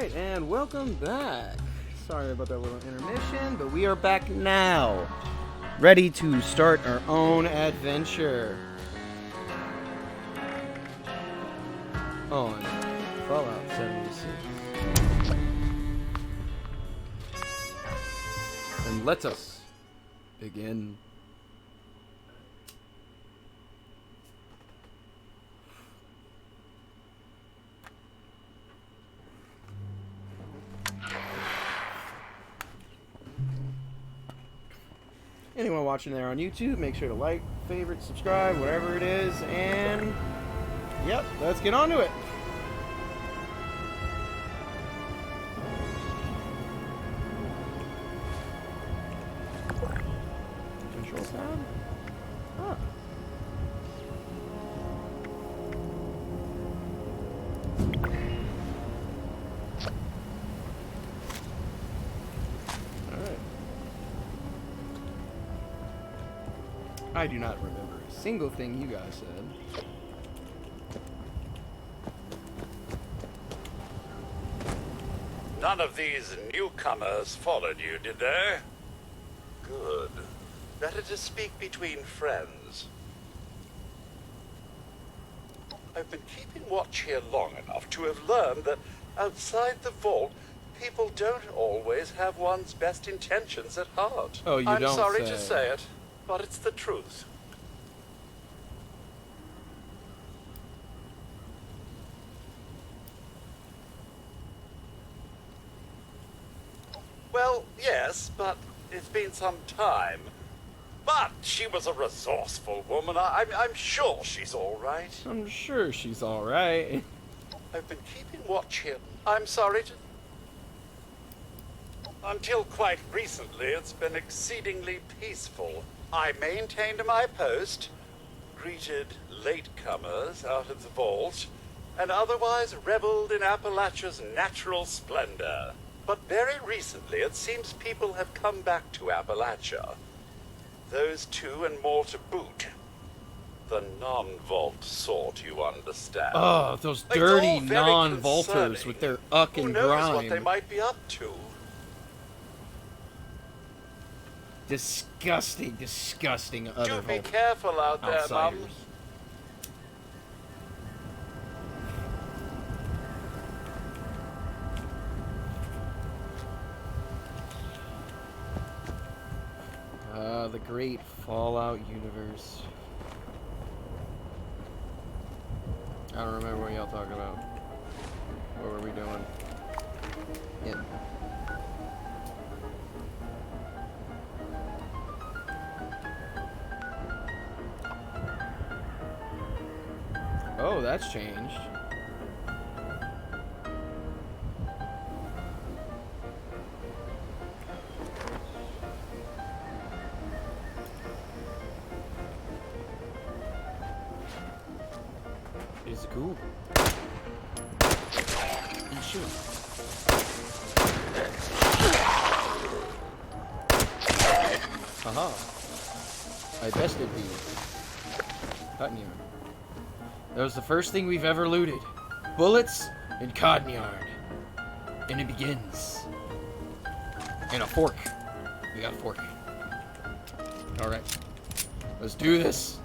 Alright, and welcome back. Sorry about that little intermission, but we are back now. Ready to start our own adventure. On Fallout 76. And let us begin. Anyone watching there on YouTube, make sure to like, favorite, subscribe, whatever it is, and yep, let's get on to it. Control tab. Huh. Alright. I do not remember a single thing you guys said. None of these newcomers followed you, did they? Good. Better to speak between friends. I've been keeping watch here long enough to have learned that outside the vault, people don't always have one's best intentions at heart. Oh, you I'm don't sorry say. to say it, but it's the truth. Well, yes, but it's been some time. But she was a resourceful woman. I'm sure she's all right. I'm sure she's alright. I've been keeping watch here. I'm sorry to... Until quite recently, it's been exceedingly peaceful. I maintained my post, greeted latecomers out of the vault, and otherwise reveled in Appalachia's natural splendor. But very recently, it seems people have come back to Appalachia. Those two and more to boot. The non-vault sort, you understand. Oh, those It's dirty all very non-vaulters concerning. with their uck Who and knows what they grime. might be up to? Disgusting, disgusting other Do be vault careful out there, outsiders. Mum. The great Fallout universe. I don't remember what y'all talking about. What were we doing? Yeah. Oh, that's changed. It's cool. And shoot. Haha. I bested thee. Cotton yarn. That was the first thing we've ever looted. Bullets and cotton yarn. And it begins. And a fork. We got a fork. Alright. Let's do this.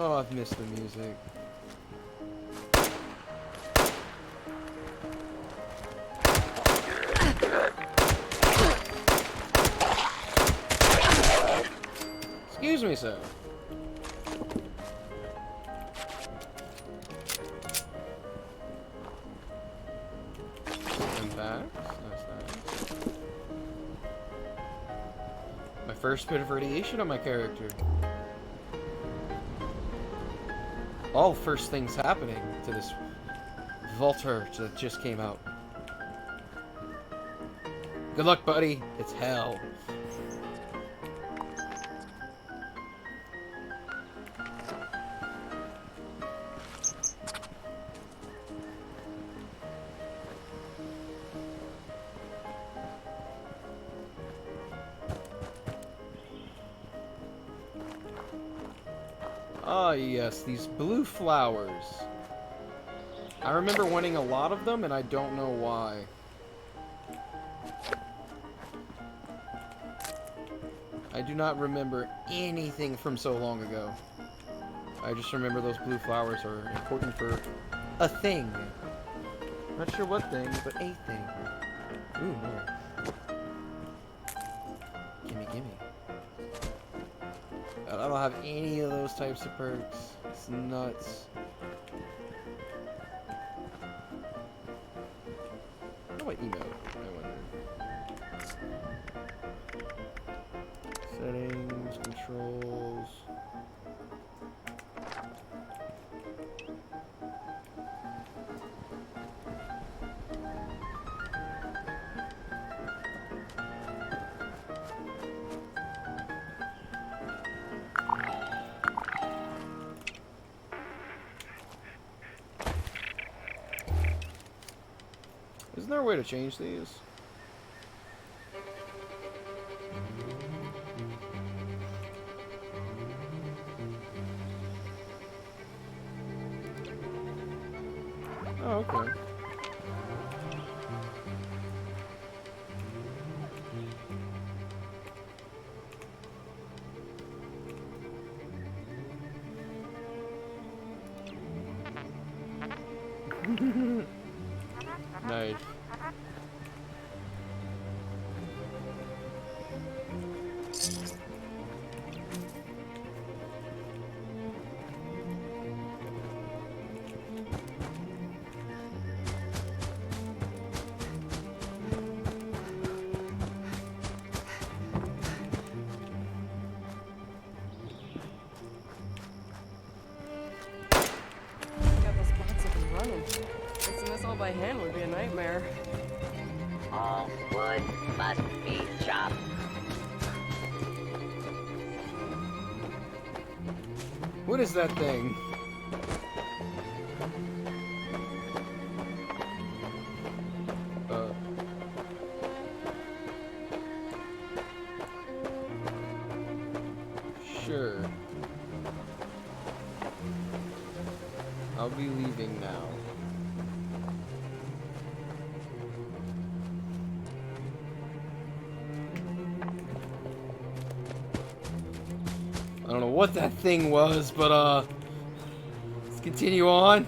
Oh, I've missed the music. Excuse me, sir. Impacts. That's nice. My first bit of radiation on my character. All first things happening to this Vaulter that just came out. Good luck, buddy. It's hell. Ah, yes, these blue flowers. I remember wanting a lot of them, and I don't know why. I do not remember anything from so long ago. I just remember those blue flowers are important for a thing. Not sure what thing, but a thing. Ooh, more. Gimme, gimme. I don't have any of those types of perks. It's nuts. Oh, what emote? I wonder. Settings, controls. Isn't there a way to change these? Oh, okay. Nice. Got those bots up and running. Fixing this all by hand would be a nightmare. All wood must be chopped. What is that thing? Sure. I'll be leaving now. I don't know what that thing was, but let's continue on.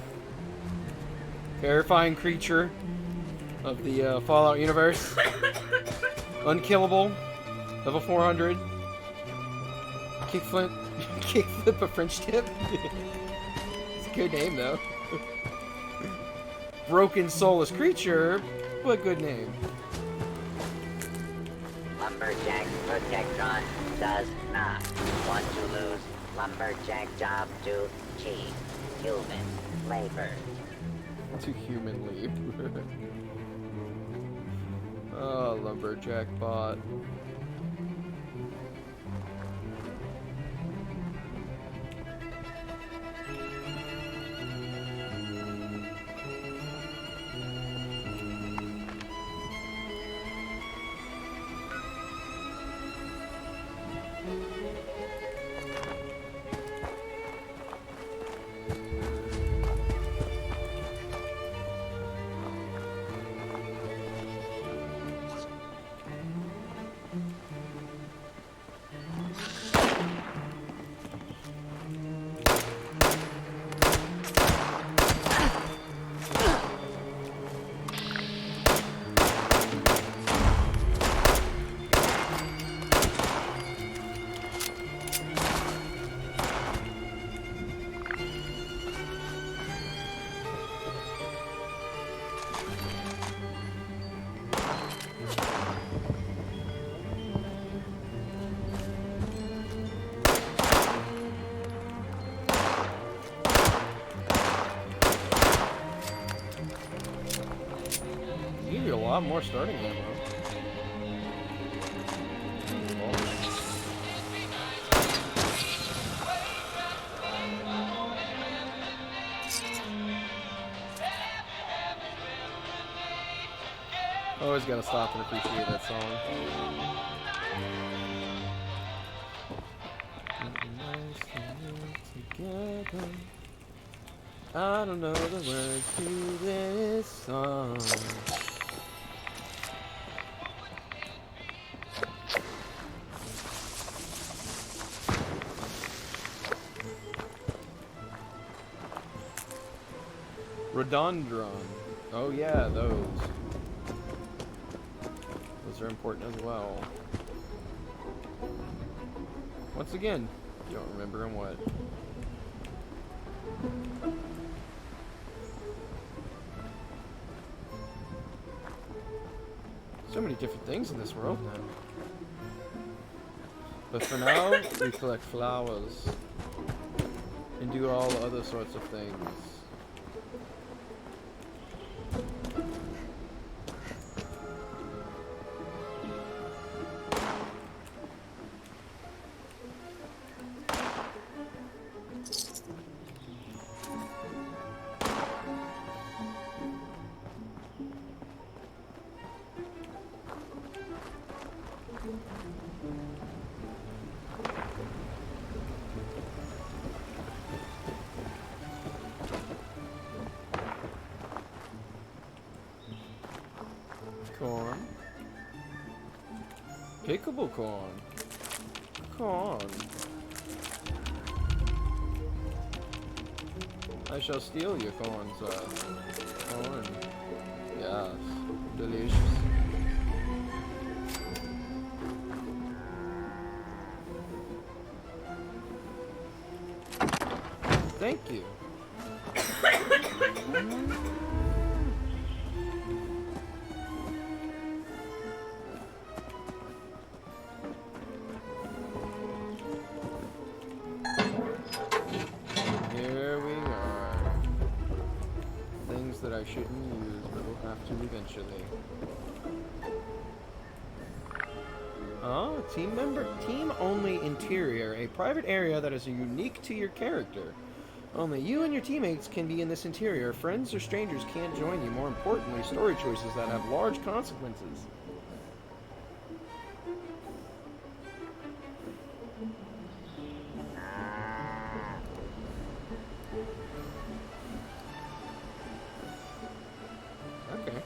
Terrifying creature of the Fallout universe. Unkillable. Level 400. Kickflip. Kickflip a French tip. It's a good name though. Broken soulless creature, but good name. Lumberjack Protectron does not want to lose lumberjack job to cheap human labor. To human labor. Oh, lumberjack bot. Give you a lot more starting ammo. Always gotta stop and appreciate that song. Nice to together. I don't know the words to this song. Rhododendron. Oh yeah, those. Those are important as well. Once again, don't remember in what. So many different things in this world now. But for now, we collect flowers and do all other sorts of things. Corn. Pickable corn. Corn. I shall steal your corn, sir. Corn. Yes. Delicious. Thank you. Here we are. Things that I shouldn't use, but will have to eventually. Oh, team only interior, a private area that is unique to your character. Only you and your teammates can be in this interior. Friends or strangers can't join you. More importantly, story choices that have large consequences. Okay.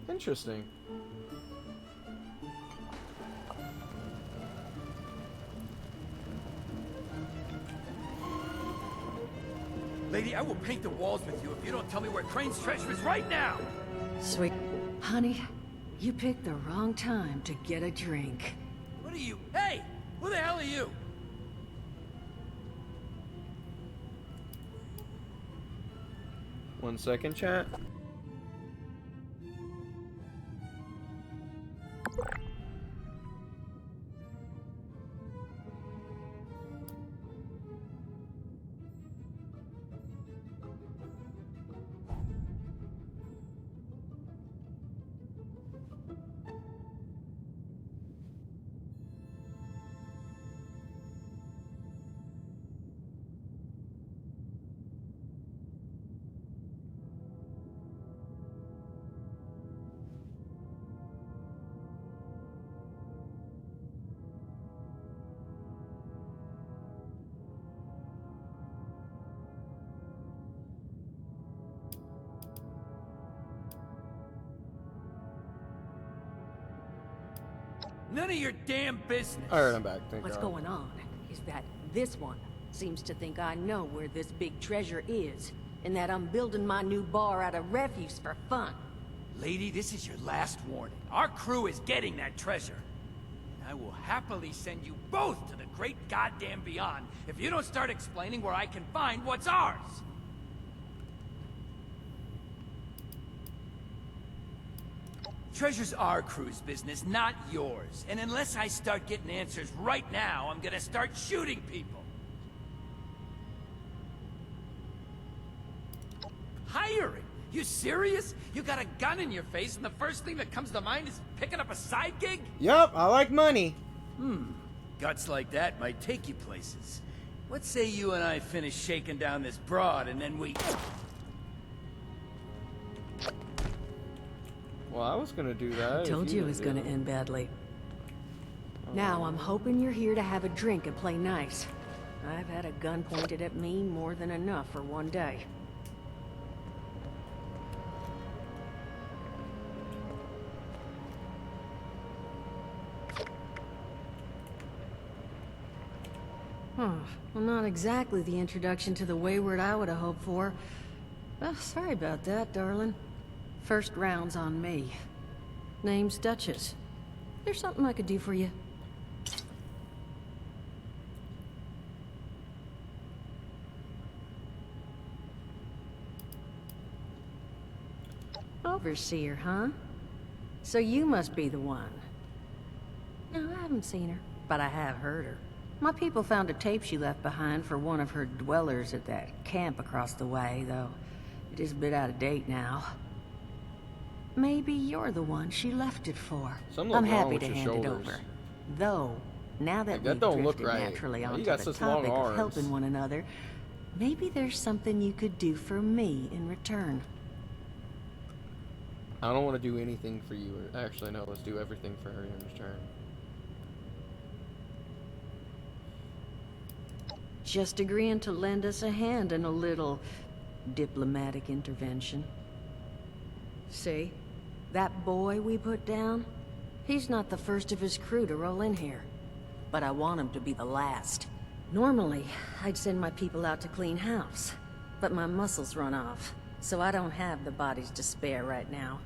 Interesting. Lady, I will paint the walls with you if you don't tell me where Crane's treasure is right now! Sweet. Honey, you picked the wrong time to get a drink. What are you? Hey! Who the hell are you? One second, chat. None of your damn business! Alright, I'm back. Thank What's God. going on is that this one seems to think I know where this big treasure is, and that I'm building my new bar out of refuse for fun. Lady, this is your last warning. Our crew is getting that treasure. And I will happily send you both to the great goddamn beyond if you don't start explaining where I can find what's ours! Treasure's our crew's business, not yours. And unless I start getting answers right now, I'm gonna start shooting people. Hiring? You serious? You got a gun in your face and the first thing that comes to mind is picking up a side gig? Yup, I like money. Guts like that might take you places. Let's say you and I finish shaking down this broad and then we... Well, I was gonna do that. Told you it was gonna end badly. Now I'm hoping you're here to have a drink and play nice. I've had a gun pointed at me more than enough for one day. Huh. Well, not exactly the introduction to the Wayward I would have hoped for. Oh, sorry about that, darling. First round's on me. Name's Duchess. There's something I could do for you. Overseer, huh? So you must be the one. No, I haven't seen her, but I have heard her. My people found a tape she left behind for one of her dwellers at that camp across the way, though it is a bit out of date now. Maybe you're the one she left it for. Something I'm wrong happy with to your hand it shoulders. over. Though, now that That we've don't look drifted right. naturally Why you onto got the such long topic of arms? helping one another, maybe there's something you could do for me in return. I don't want to do anything for you. Actually, no, let's do everything for her in return. Just agreeing to lend us a hand in a little diplomatic intervention. See? That boy we put down? He's not the first of his crew to roll in here. But I want him to be the last. Normally, I'd send my people out to clean house. But my muscles run off, so I don't have the bodies to spare right now.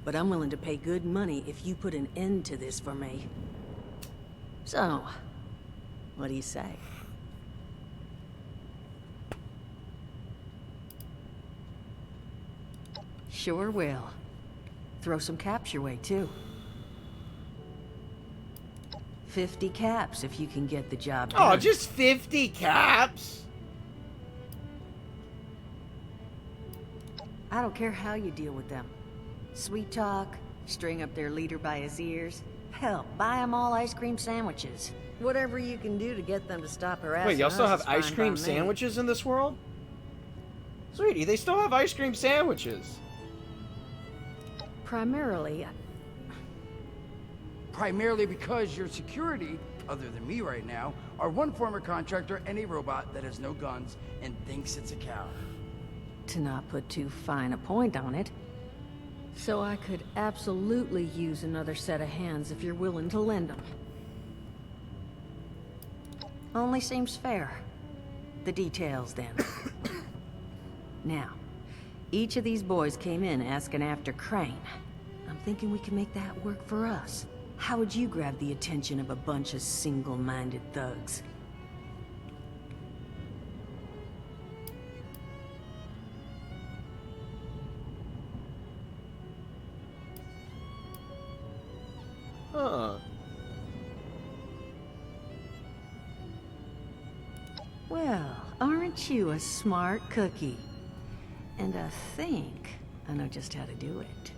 But I'm willing to pay good money if you put an end to this for me. So, what do you say? Sure will. Throw some caps your way, too. 50 caps if you can get the job done. Oh, just 50 caps? I don't care how you deal with them. Sweet talk, string up their leader by his ears. Hell, buy them all ice cream sandwiches. Whatever you can do to get them to stop harassing Wait, y'all still us have is fine ice cream by me. sandwiches in this world? Sweetie, they still have ice cream sandwiches. Primarily, Primarily because your security, other than me right now, are one former contractor and a robot that has no guns and thinks it's a cow. to not put too fine a point on it. So I could absolutely use another set of hands if you're willing to lend them. Only seems fair. The details, then. Now, each of these boys came in asking after Crane. I'm thinking we can make that work for us. How would you grab the attention of a bunch of single-minded thugs? Huh. Well, aren't you a smart cookie? And I think I know just how to do it.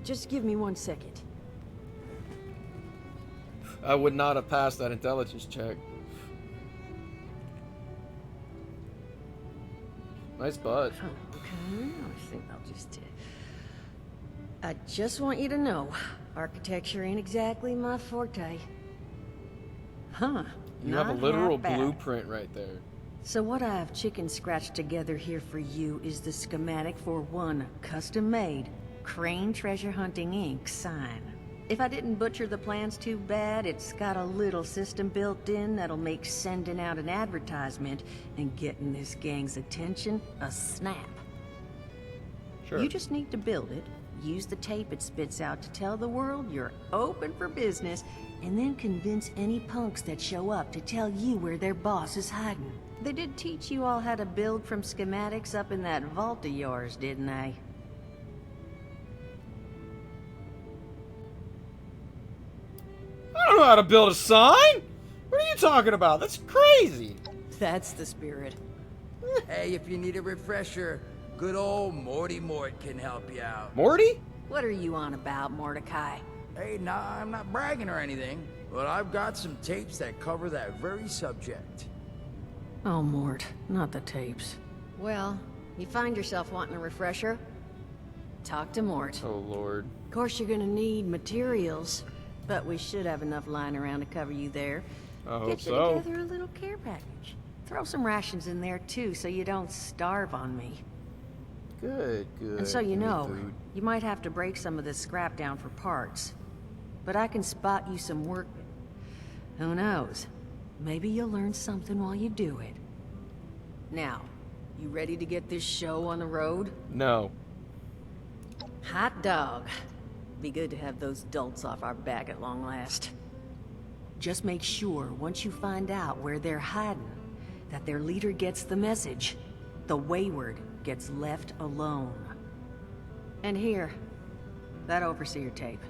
Just give me 1 second. I would not have passed that intelligence check. Nice butt. Oh, okay, I think I'll just... I just want you to know, architecture ain't exactly my forte. Huh. You have a not literal half bad. blueprint right there. So what I have chicken scratched together here for you is the schematic for one custom-made Crane Treasure Hunting Inc. sign. If I didn't butcher the plans too bad, it's got a little system built in that'll make sending out an advertisement and getting this gang's attention a snap. Sure. You just need to build it, use the tape it spits out to tell the world you're open for business, and then convince any punks that show up to tell you where their boss is hiding. They did teach you all how to build from schematics up in that vault of yours, didn't they? I don't know how to build a sign! What are you talking about? That's crazy! That's the spirit. Hey, if you need a refresher, good old Morty Mort can help you out. Morty? What are you on about, Mordecai? Hey, nah, I'm not bragging or anything, but I've got some tapes that cover that very subject. Oh, Mort, not the tapes. Well, you find yourself wanting a refresher? Talk to Mort. Oh, Lord. Of course, you're gonna need materials, But we should have enough lying around to cover you there. I hope Get you so. together a little care package. Throw some rations in there too, so you don't starve on me. Good, good. And so you Give me know, food. you might have to break some of this scrap down for parts. But I can spot you some work. Who knows? Maybe you'll learn something while you do it. Now, you ready to get this show on the road? No. Hot dog. Be good to have those dolts off our back at long last. Just make sure, once you find out where they're hiding, that their leader gets the message. The wayward gets left alone. And here, that overseer tape.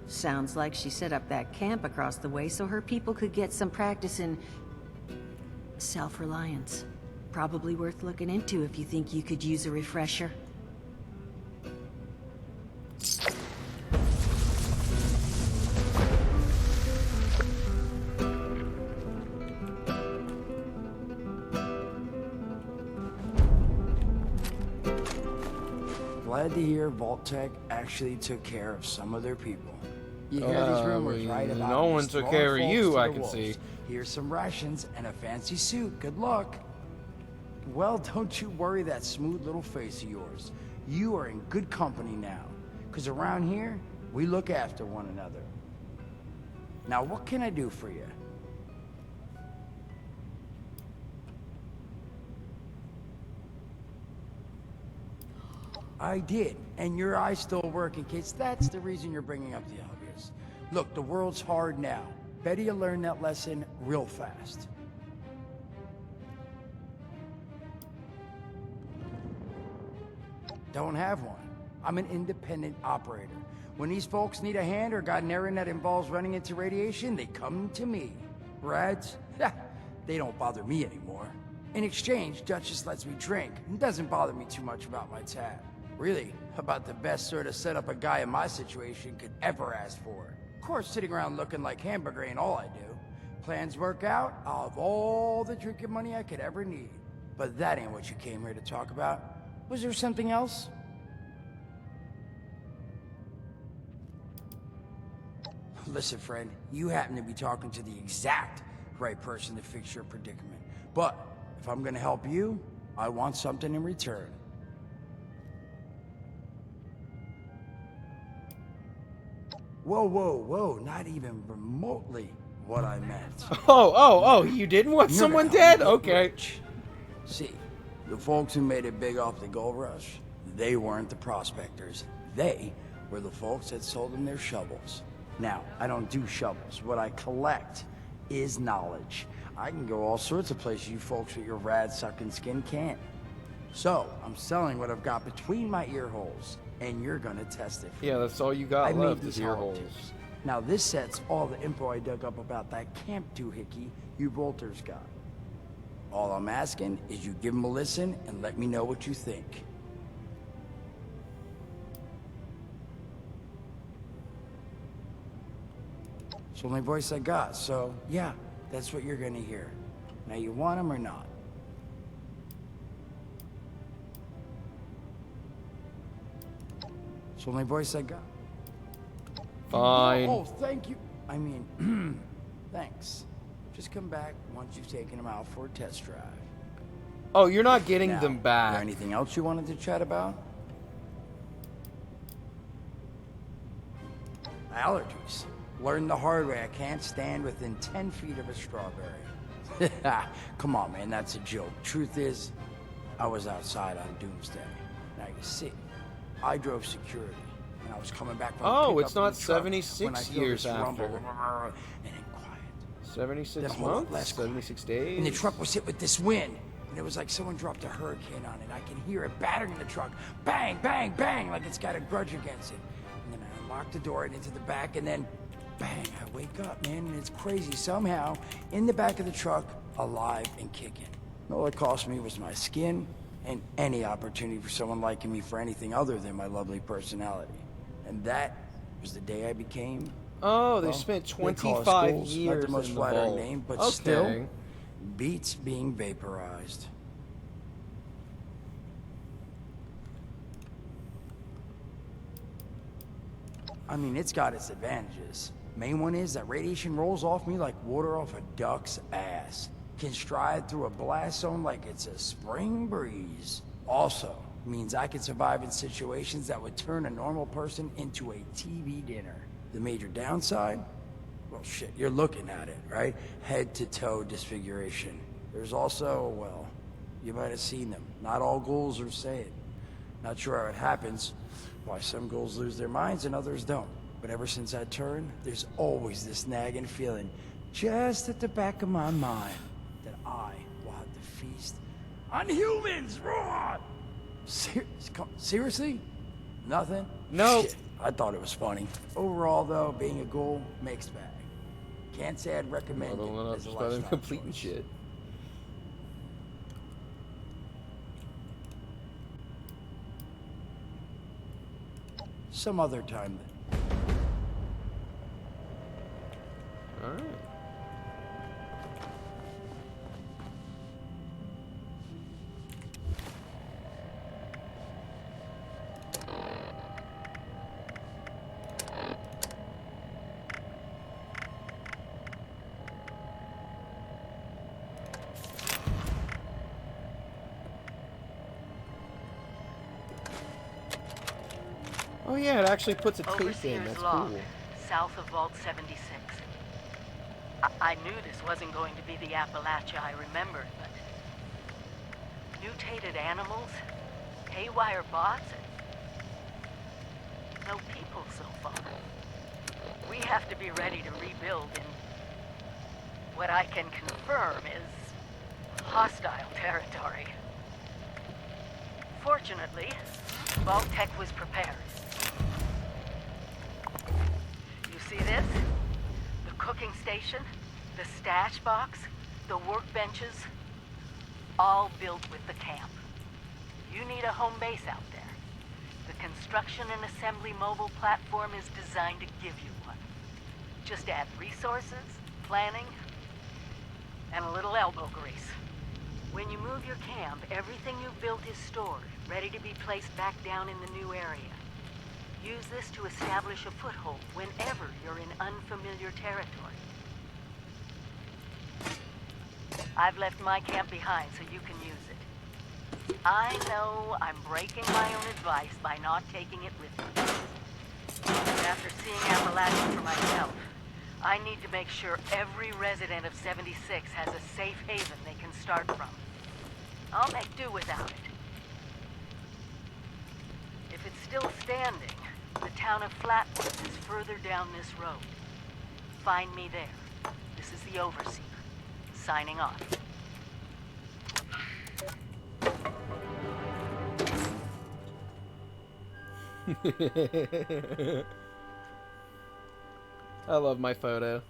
Sounds like she set up that camp across the way so her people could get some practice in self-reliance. Probably worth looking into if you think you could use a refresher. Glad to hear Vault-Tec actually took care of some of their people. You hear these rumors, right? About no one these took throwing care of folks you, to I the can wolves. see. Here's some rations and a fancy suit. Good luck. Well, don't you worry that smooth little face of yours. You are in good company now. Because around here, we look after one another. Now, what can I do for you? I did, and your eyes still work in case that's the reason you're bringing up the obvious. Look, the world's hard now. Better you learn that lesson real fast. Don't have one. I'm an independent operator. When these folks need a hand or got an errand that involves running into radiation, they come to me. Rads? They don't bother me anymore. In exchange, Duchess lets me drink and doesn't bother me too much about my tab. Really, about the best sort of setup a guy in my situation could ever ask for. Of course, sitting around looking like hamburger ain't all I do. Plans work out, I'll have all the drinking money I could ever need. But that ain't what you came here to talk about. Was there something else? Listen, friend, you happen to be talking to the exact right person to fix your predicament. But if I'm gonna help you, I want something in return. Whoa, whoa, whoa, not even remotely what I meant. Oh, you didn't want You're someone gonna help dead? me get Okay. rich. See, the folks who made it big off the gold rush, they weren't the prospectors. They were the folks that sold them their shovels. Now, I don't do shovels. What I collect is knowledge. I can go all sorts of places you folks with your rad-sucking skin can't. So, I'm selling what I've got between my ear holes, and you're gonna test it. Yeah, that's all you got I made left these is ear hollow holes. tips. Now this sets all the info I dug up about that camp doohickey you bolters got. All I'm asking is you give them a listen and let me know what you think. It's the only voice I got, so yeah, that's what you're gonna hear. Now you want them or not? It's the only voice I got. Fine. Oh, thank you. I mean, thanks. Just come back once you've taken them out for a test drive. Oh, you're not getting Now, them Is back. there anything else you wanted to chat about? Allergies. Learned the hard way. I can't stand within 10 feet of a strawberry. Come on, man, that's a joke. Truth is, I was outside on Doomsday. Now you see, I drove security, and I was coming back from Oh, a it's pickup in not the truck 76 when I feel years this after. rumble, and then quiet. 76 Then a whole lot months? less quiet. 76 days? And the truck was hit with this wind. And it was like someone dropped a hurricane on it. I can hear it battering the truck. Bang, bang, bang, like it's got a grudge against it. And then I unlocked the door and into the back, and then bang, I wake up, man, and it's crazy. Somehow, in the back of the truck, alive and kicking. All it cost me was my skin and any opportunity for someone liking me for anything other than my lovely personality. And that was the day I became... Oh, they well, spent they call us 25 ghouls, years not the most in the flattering vault. name, but Okay. still beats being vaporized. I mean, it's got its advantages. Main one is that radiation rolls off me like water off a duck's ass. Can stride through a blast zone like it's a spring breeze. Also, means I can survive in situations that would turn a normal person into a TV dinner. The major downside? Well, shit, you're looking at it, right? Head to toe disfiguration. There's also, well, you might have seen them. Not all ghouls are sane. Not sure how it happens, why some ghouls lose their minds and others don't. But ever since I turned, there's always this nagging feeling, just at the back of my mind, that I will have to feast on humans, raw! Seriously? Nothing? No. Shit, I thought it was funny. Overall, though, being a ghoul, mixed bag. Can't say I'd recommend I don't it know, as a just about lifestyle completing choice. shit. Some other time then. Alright. Oh yeah, it actually puts a tape in. Overseer's That's log, cool. south of Vault 76. I knew this wasn't going to be the Appalachia I remembered, but mutated animals, haywire bots, and no people so far. We have to be ready to rebuild in what I can confirm is hostile territory. Fortunately, Vault-Tec was prepared. You see this? The cooking station, the stash box, the workbenches, all built with the camp. You need a home base out there. The construction and assembly mobile platform is designed to give you one. Just add resources, planning, and a little elbow grease. When you move your camp, everything you've built is stored, ready to be placed back down in the new area. Use this to establish a foothold whenever you're in unfamiliar territory. I've left my camp behind so you can use it. I know I'm breaking my own advice by not taking it with me. But after seeing Appalachia for myself, I need to make sure every resident of 76 has a safe haven they can start from. I'll make do without it. If it's still standing, the town of Flatwoods is further down this road. Find me there. This is the Overseer, signing off. I love my photo.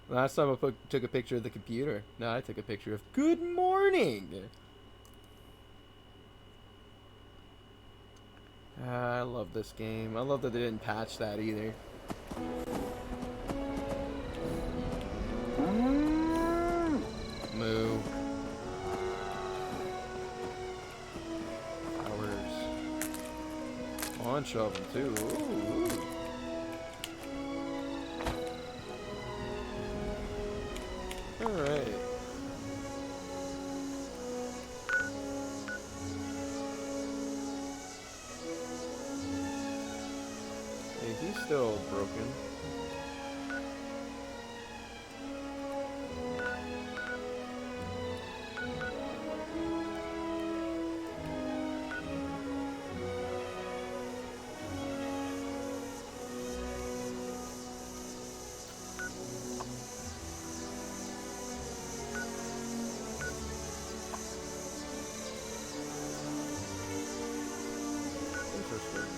Last time I took a picture of the computer. Now I took a picture of good morning. I love this game. I love that they didn't patch that either. Moo. Flowers. Bunch of them too. Ooh. Alright. Hey, he's still broken. Interesting.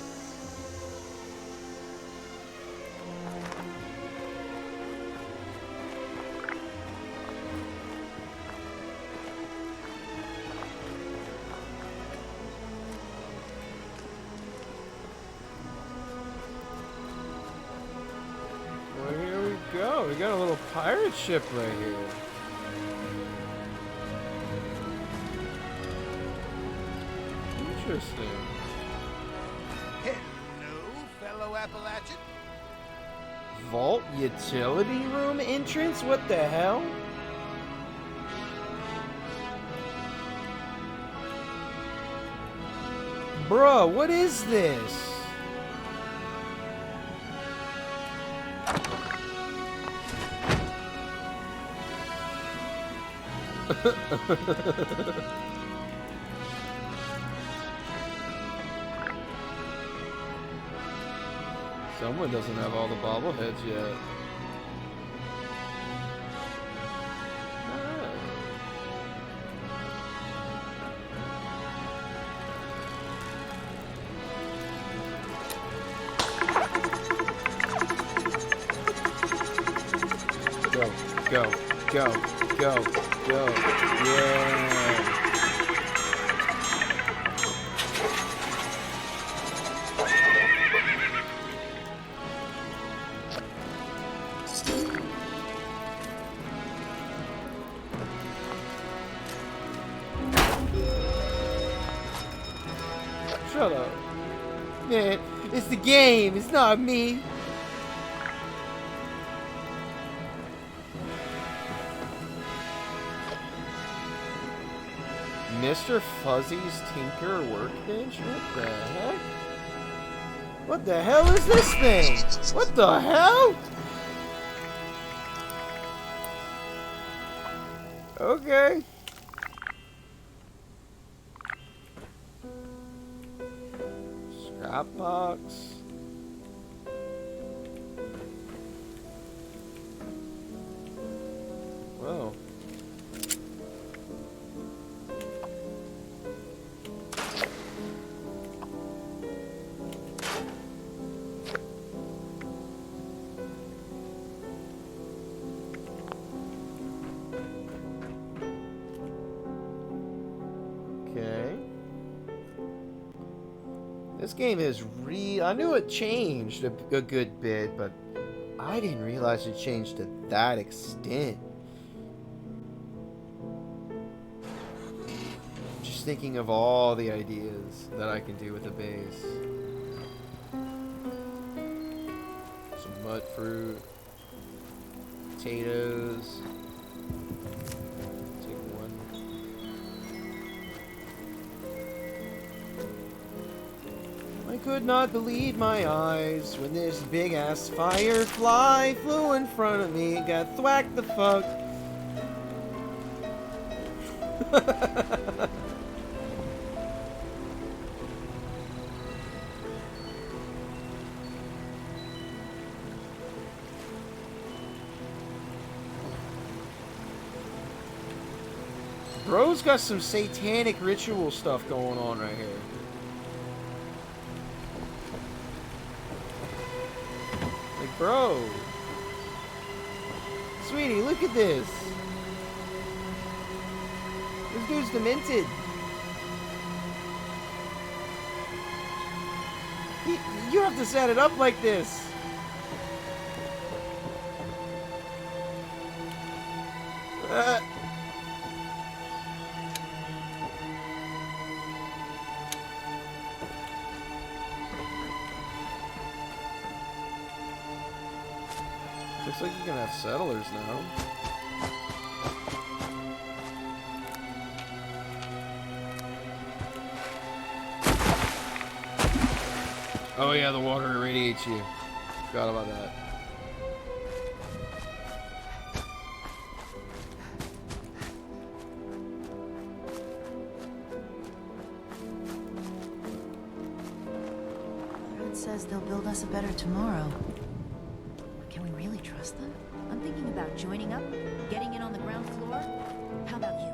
Well, here we go. We got a little pirate ship right here. Interesting. Hello, fellow Appalachian. Vault utility room entrance? What the hell? Bruh, what is this? Someone doesn't have all the bobbleheads yet. Go, go, go, go. Yeah. Shut up. Man, it's the game, it's not me. Mr. Fuzzy's Tinker Workbench? What the heck? What the hell is this thing? What the hell? Okay. Scrap box. Whoa. Okay. This game is I knew it changed a good bit, but I didn't realize it changed to that extent. Just thinking of all the ideas that I can do with a base. Some mud fruit. Potatoes. I could not believe my eyes when this big-ass firefly flew in front of me and got thwacked the fuck. Bro's got some satanic ritual stuff going on right here. Bro. Sweetie, look at this. This dude's demented. You have to set it up like this. Looks like you're gonna have settlers now. Oh yeah, the water irradiates you. Forgot about that. Red says they'll build us a better tomorrow. Can we really trust them? I'm thinking about joining up, getting in on the ground floor. How about you?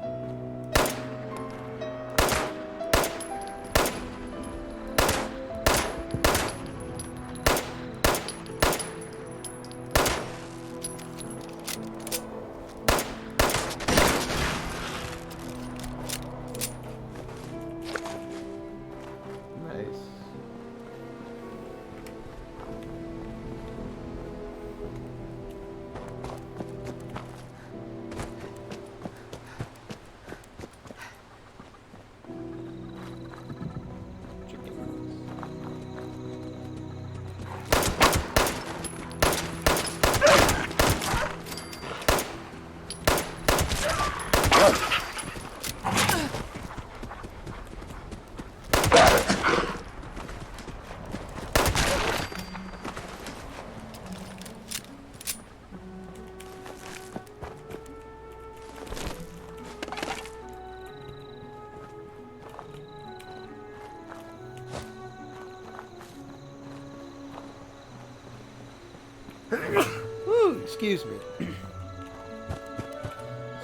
Woo, excuse me.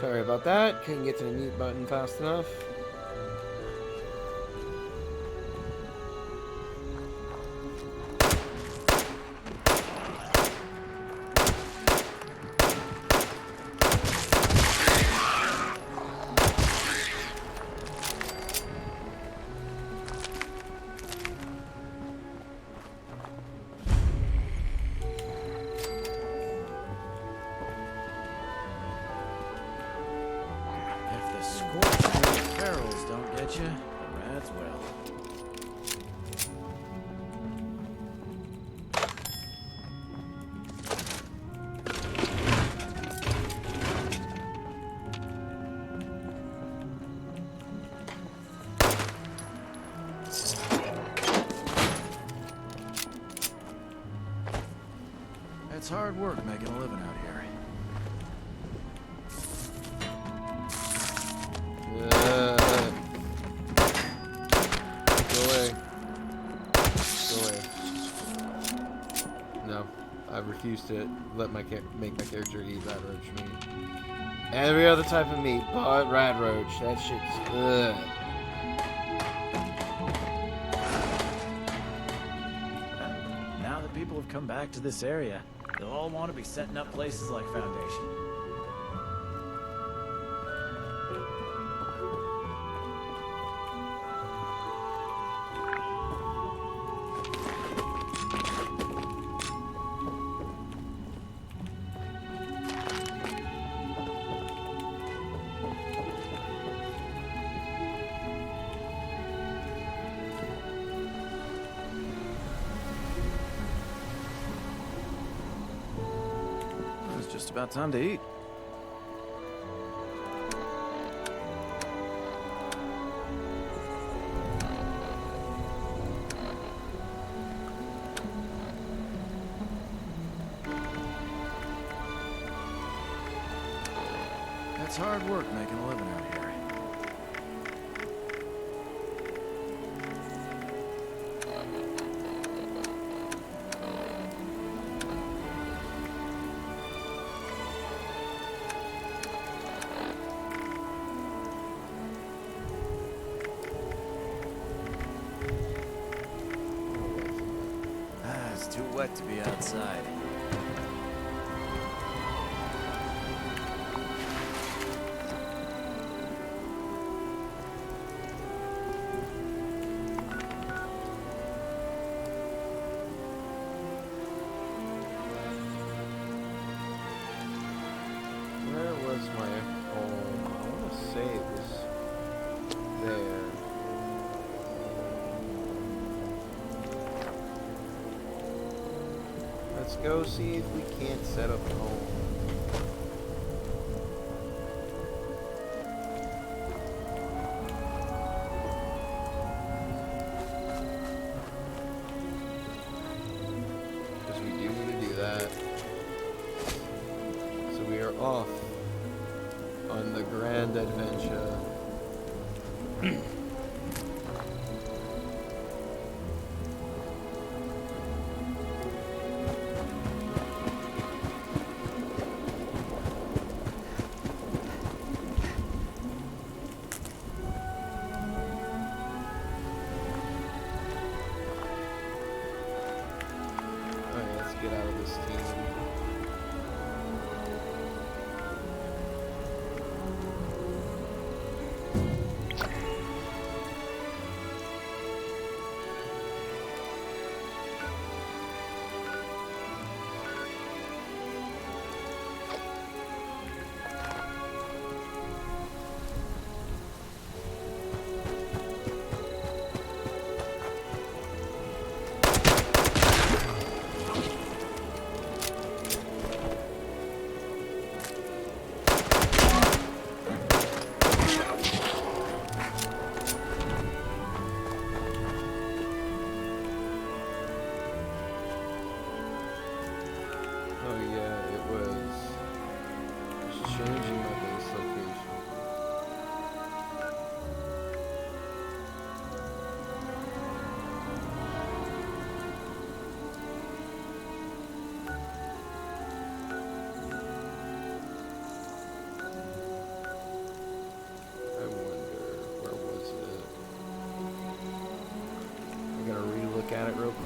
Sorry about that. Couldn't get to the mute button fast enough. If the scorched ferals don't get you, the rats will. It's hard work making a living out here. Go away. Go away. No, I refuse to let make my character eat rat roach meat. Every other type of meat, but rat roach. That shit's ugh. Now that people have come back to this area, they'll all want to be setting up places like Foundation. It's just about time to eat. It's hard work making a living out here. It's too wet to be outside. Where was my home? I want to say it was there. Let's go see if we can't set up a home. Because we do need to do that. So we are off on the grand adventure. Alright, let's get out of this team.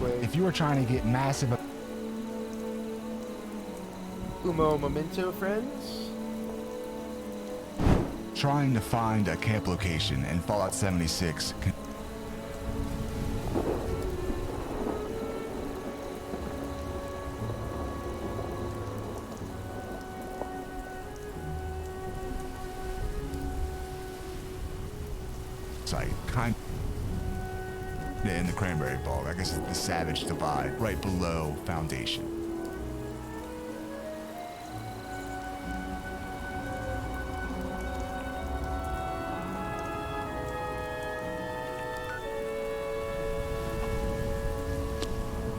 earthquake. If you are trying to get massive... Umo memento, friends. Trying to find a camp location in Fallout 76 can... site, kind of in the Cranberry Bog. I guess it's the Savage Divide, right below Foundation.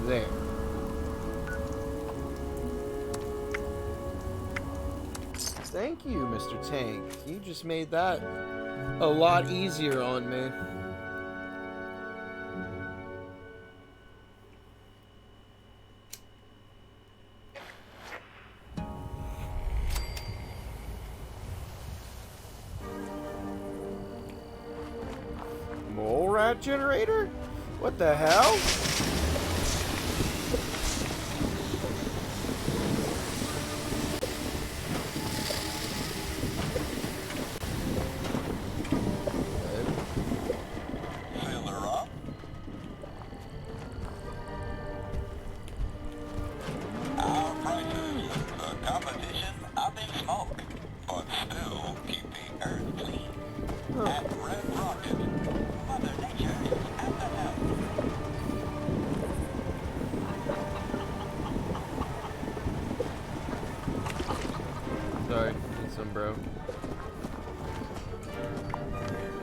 There. Thank you, Mr. Tank. You just made that a lot easier on me. Mole rat generator? What the hell? Sorry, need some bro.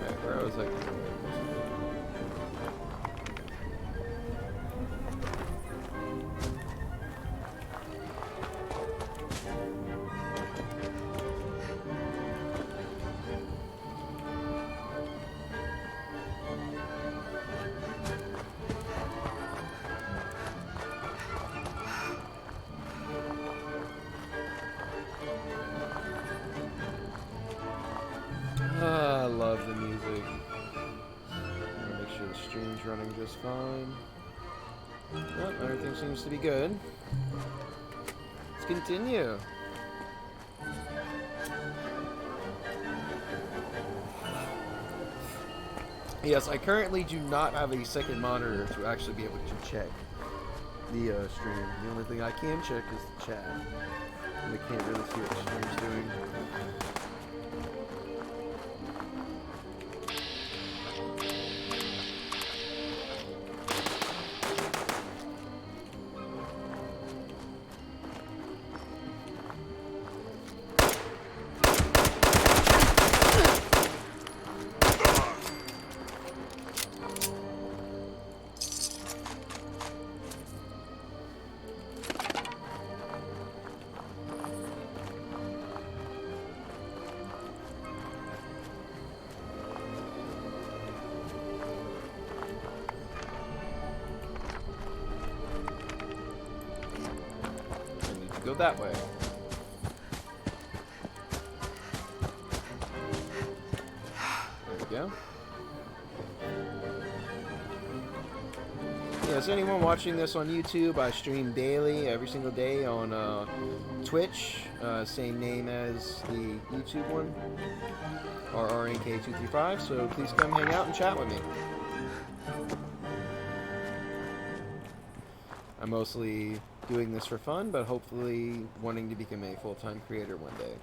Alright, where was I? I love the music. Make sure the stream's running just fine. Yep, everything seems to be good. Let's continue. Yes, I currently do not have a second monitor to actually be able to check the stream. The only thing I can check is the chat. And I can't really see what the stream's doing. Go that way. There we go. Yes, anyone watching this on YouTube, I stream daily, every single day on Twitch, same name as the YouTube one, RRNK235, so please come hang out and chat with me. I'm mostly doing this for fun, but hopefully wanting to become a full-time creator one day.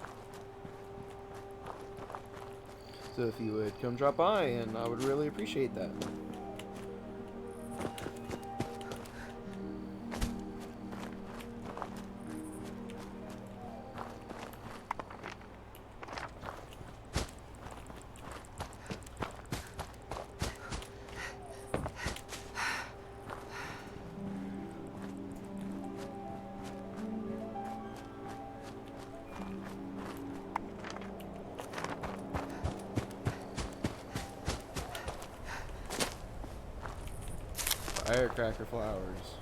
So if you would come drop by, and I would really appreciate that. Firecracker flowers.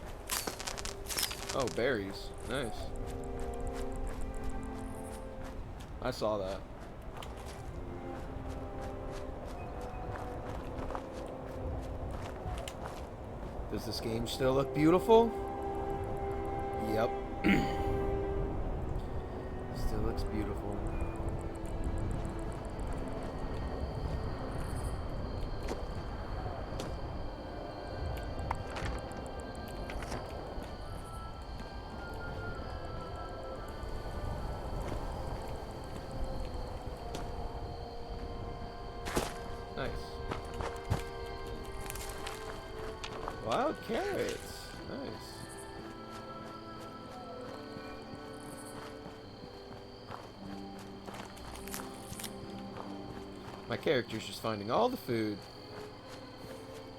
Oh, berries. Nice. I saw that. Does this game still look beautiful? Yep. Still looks beautiful. Nice. Wild carrots. Nice. My character's just finding all the food.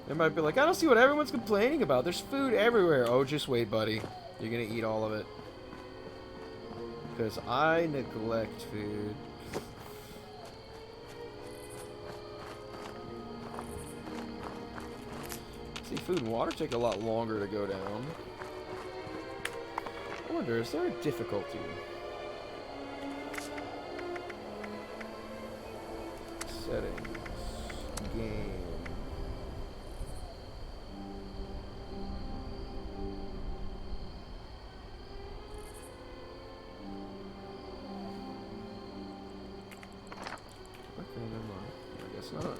They might be like, I don't see what everyone's complaining about. There's food everywhere. Oh, just wait, buddy. You're gonna eat all of it. Because I neglect food. See, food and water take a lot longer to go down. I wonder, is there a difficulty? Settings. Game. Okay, never mind. I guess not.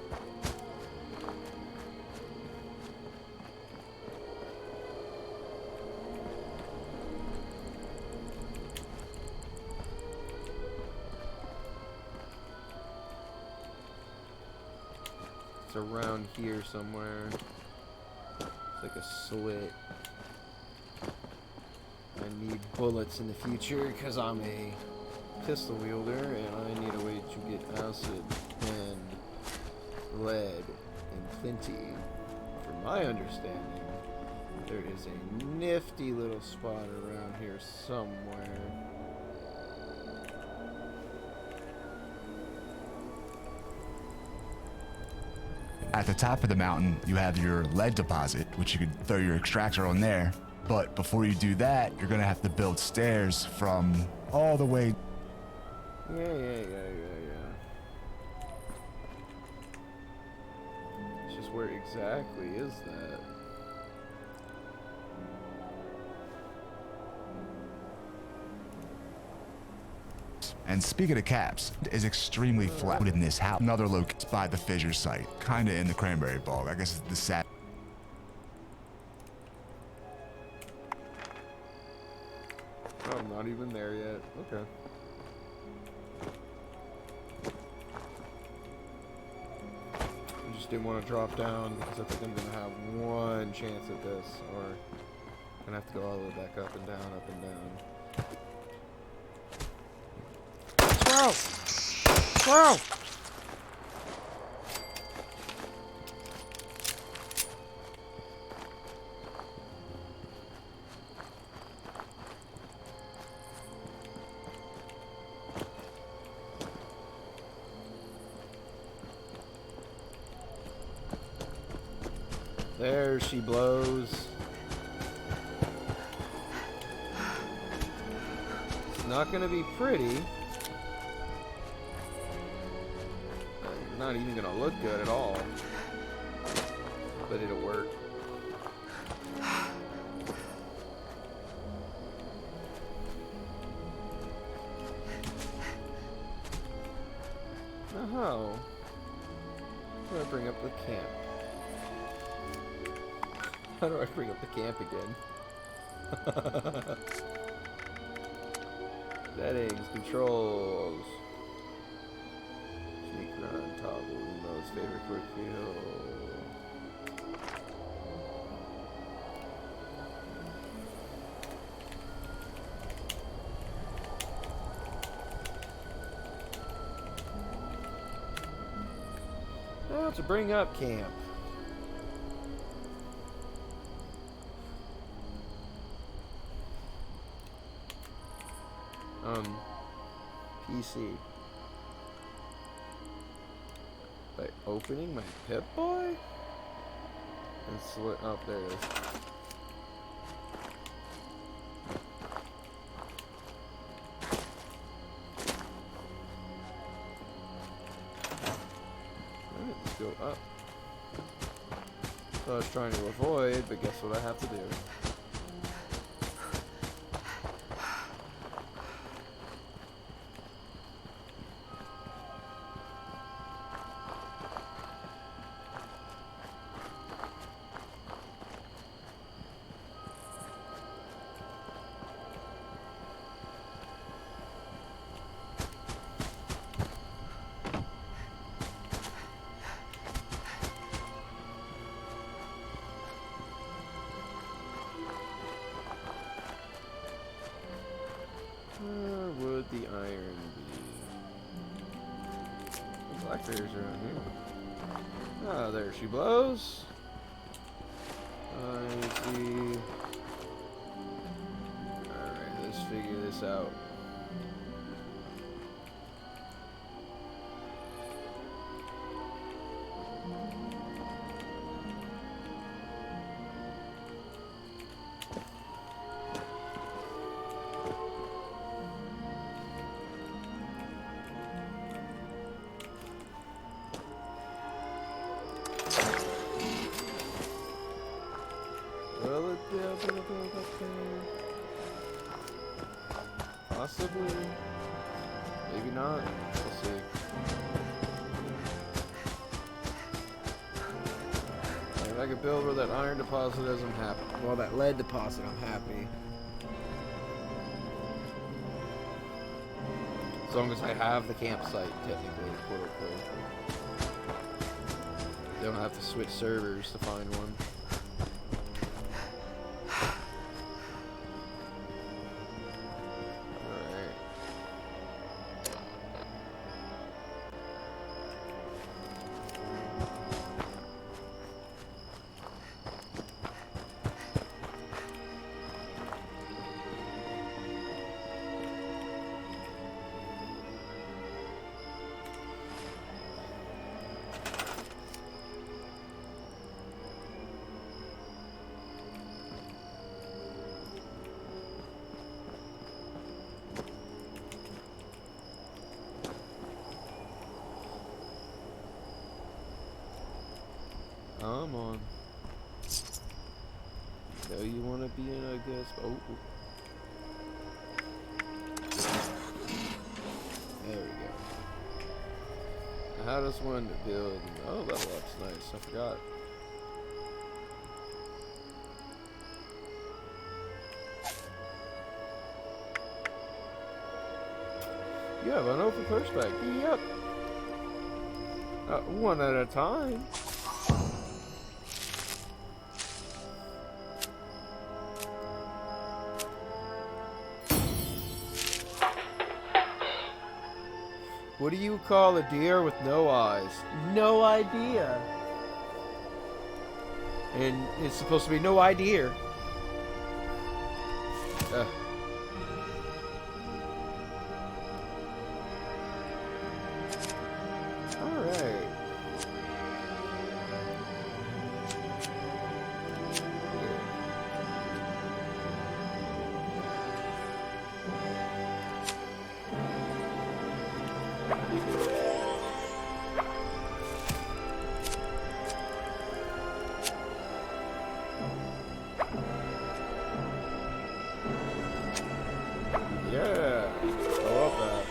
It's around here somewhere. It's like a slit. I need bullets in the future because I'm a pistol wielder and I need a way to get acid and lead in plenty. From my understanding, there is a nifty little spot around here somewhere. At the top of the mountain, you have your lead deposit, which you could throw your extractor on there. But before you do that, you're gonna have to build stairs from all the way. Yeah. It's just where exactly is that? And speaking of caps, it is extremely flat in this house. Another location by the fissure site, kinda in the cranberry bog. I guess it's the sat. Oh, I'm not even there yet. Okay. I just didn't want to drop down because I think I'm gonna have one chance at this, or I'm gonna have to go all the way back up and down, up and down. Squirrel! Squirrel! There she blows. It's not gonna be pretty. Not even gonna look good at all. But it'll work. Oh. How do I bring up the camp? How do I bring up the camp again? Settings, controls. Sneak around toggle, Umo's favorite quick feel. Now to bring up camp. PC. By opening my Pip-Boy? And slit up there it is. Alright, let's go up. what I was trying to avoid, but guess what I have to do? Where would the iron be? The blackberries are around here. Ah, there she blows. I see. Alright, let's figure this out. Possibly. Maybe not. We'll see. If I could build where that iron deposit is, I'm happy. Well, that lead deposit, I'm happy. As long as I have the campsite, technically, quote unquote. Don't have to switch servers to find one. Come on. Know you want to be in a good spot. Oh. There we go. How does one build? Oh, that looks nice. I forgot. You have an open perspective. Yep. One at a time. What do you call a deer with no eyes? No idea. And it's supposed to be no idea. Alright. Yeah, I love that.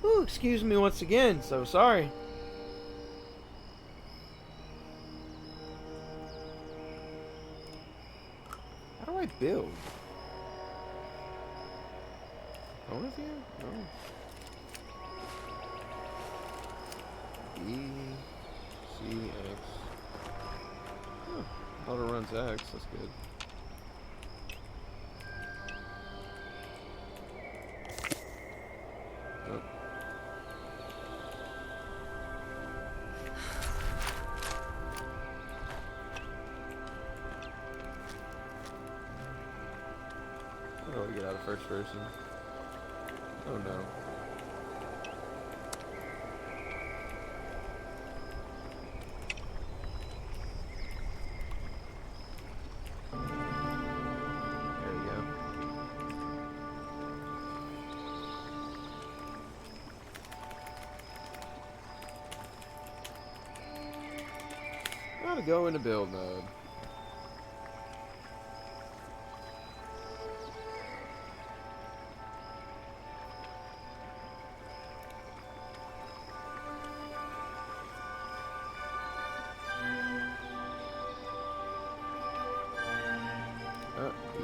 Ooh, excuse me once again, so sorry. How do I build? Bonus here? No. E, C, X. Oh, auto runs X, that's good. Oh. How do I get out of first person? Oh no. There we go. Gotta go into build mode.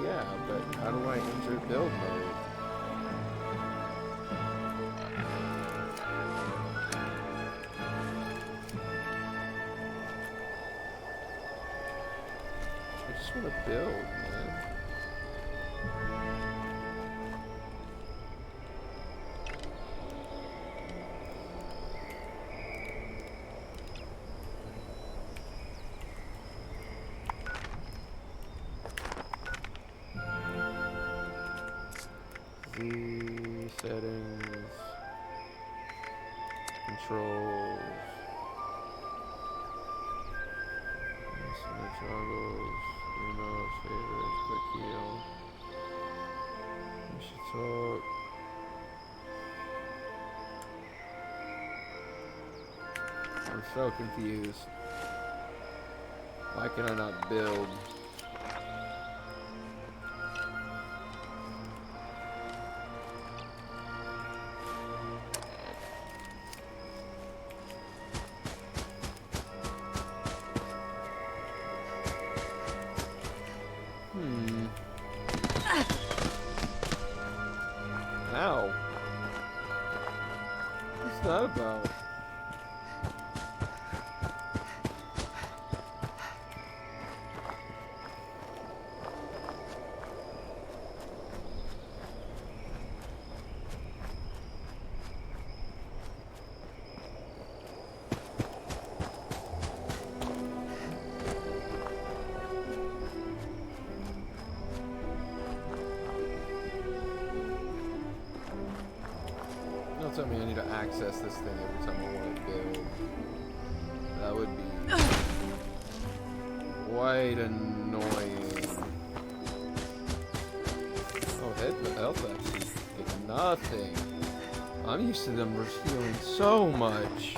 Yeah, but how do I enter build mode? I just want to build, man. Z settings, controls, listener toggles, emails, favorites, quick heal. We should talk. I'm so confused. Why can I not build? Ow. What's that about? Don't tell me I need to access this thing every time I want to build. That would be quite annoying. Oh, health actually did nothing. I'm used to them healing so much.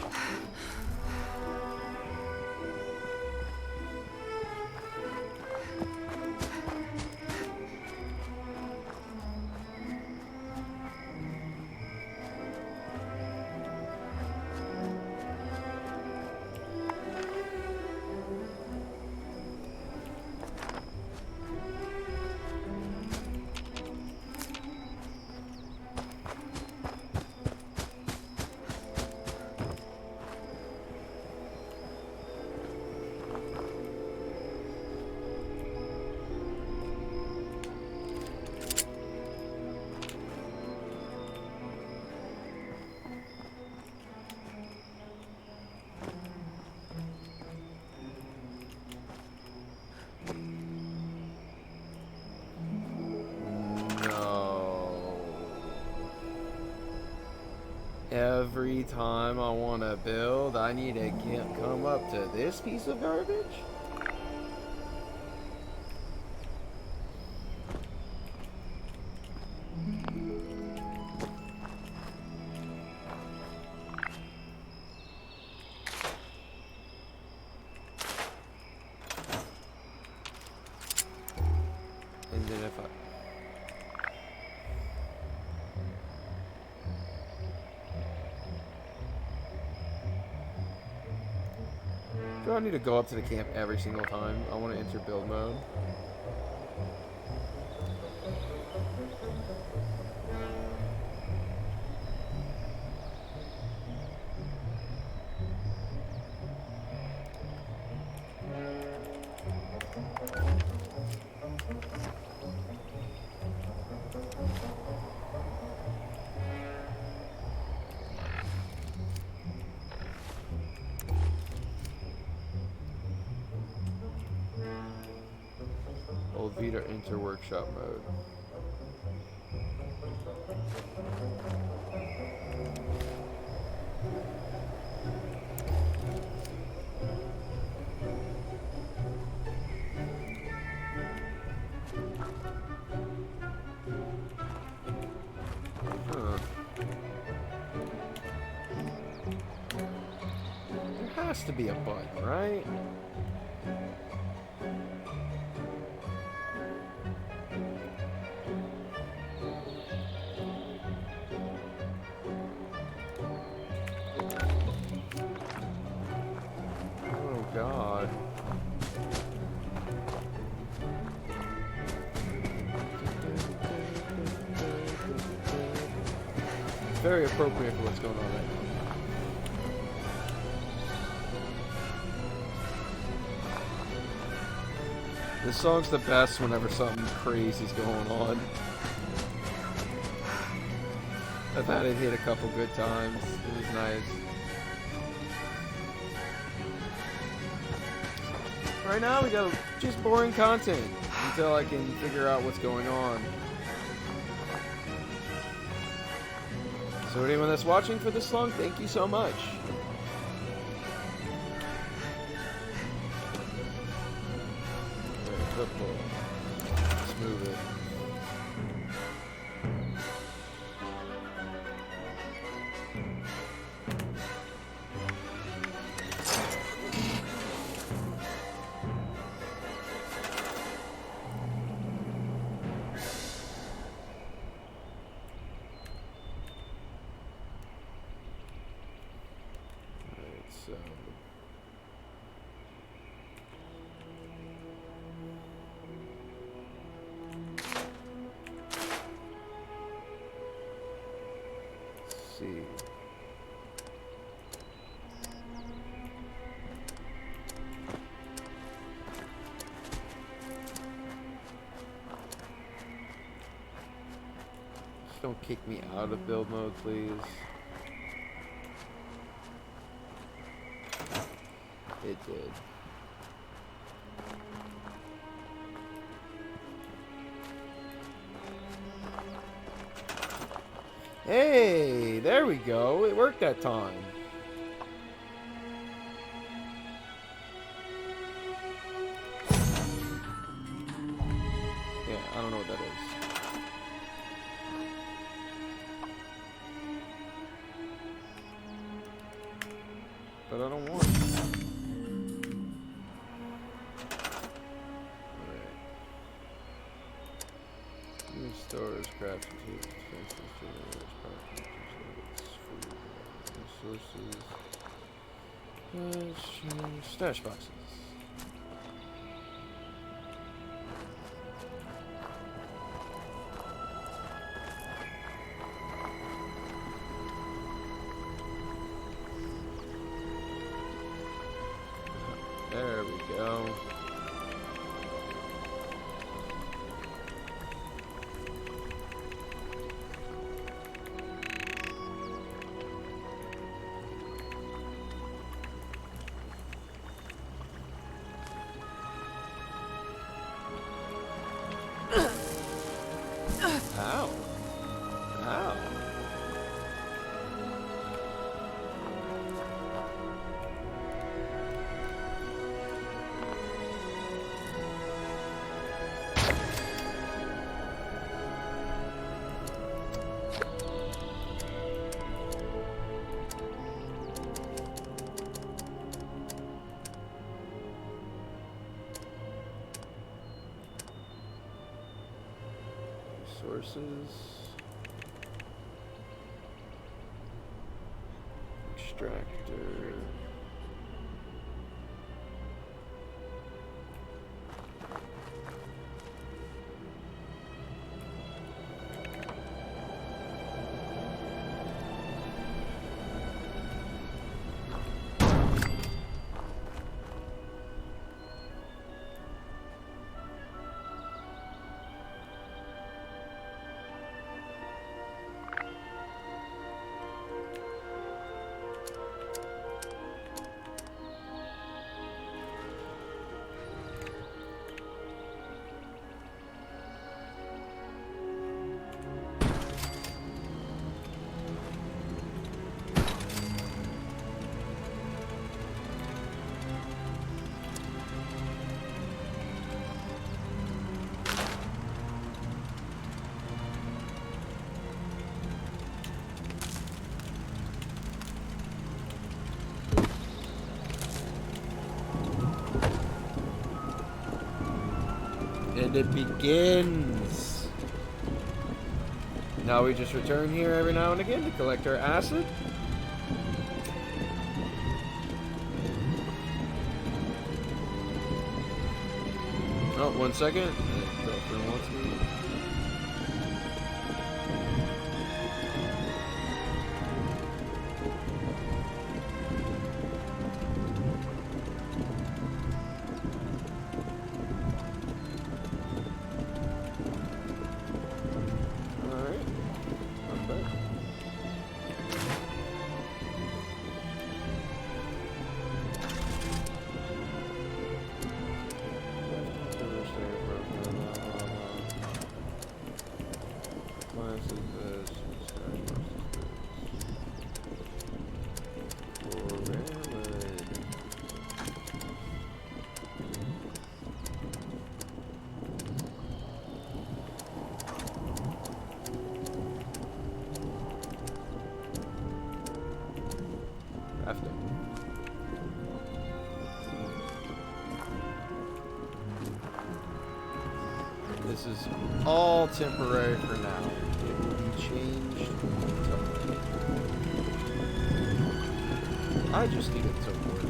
Every time I want to build, I need to come up to this piece of garbage? And then if I... Do I need to go up to the camp every single time I want to enter build mode? Old Vita enter workshop mode. Huh. There has to be a button, right? Oh God. Very appropriate for what's going on right now. This song's the best whenever something crazy's going on. I've had it hit a couple good times. It was nice. Right now we got just boring content until I can figure out what's going on. So anyone that's watching for this long, thank you so much. Alright, football. Let's move it. So let's see. Just don't kick me out of build mode, please. It did. Hey, there we go. It worked that time. Yeah, I don't know what that is. But I don't want it. Stores, crafts, defenses, generators, power resources, stash boxes. There we go. Ow. Ow. Resources. Extractor. And it begins. Now we just return here every now and again to collect our acid. Oh, 1 second. Girlfriend wants me. This is all temporary for now. It will be changed totally. I just need it to work.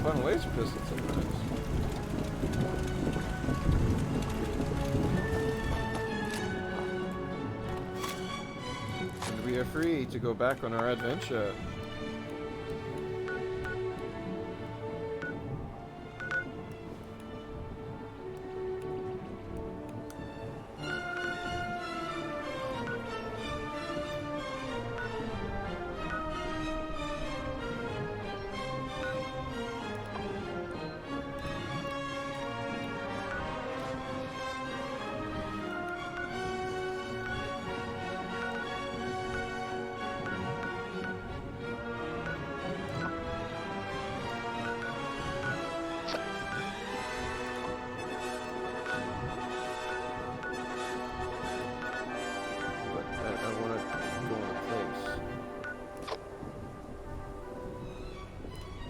Fun laser pistol sometimes. And we are free to go back on our adventure.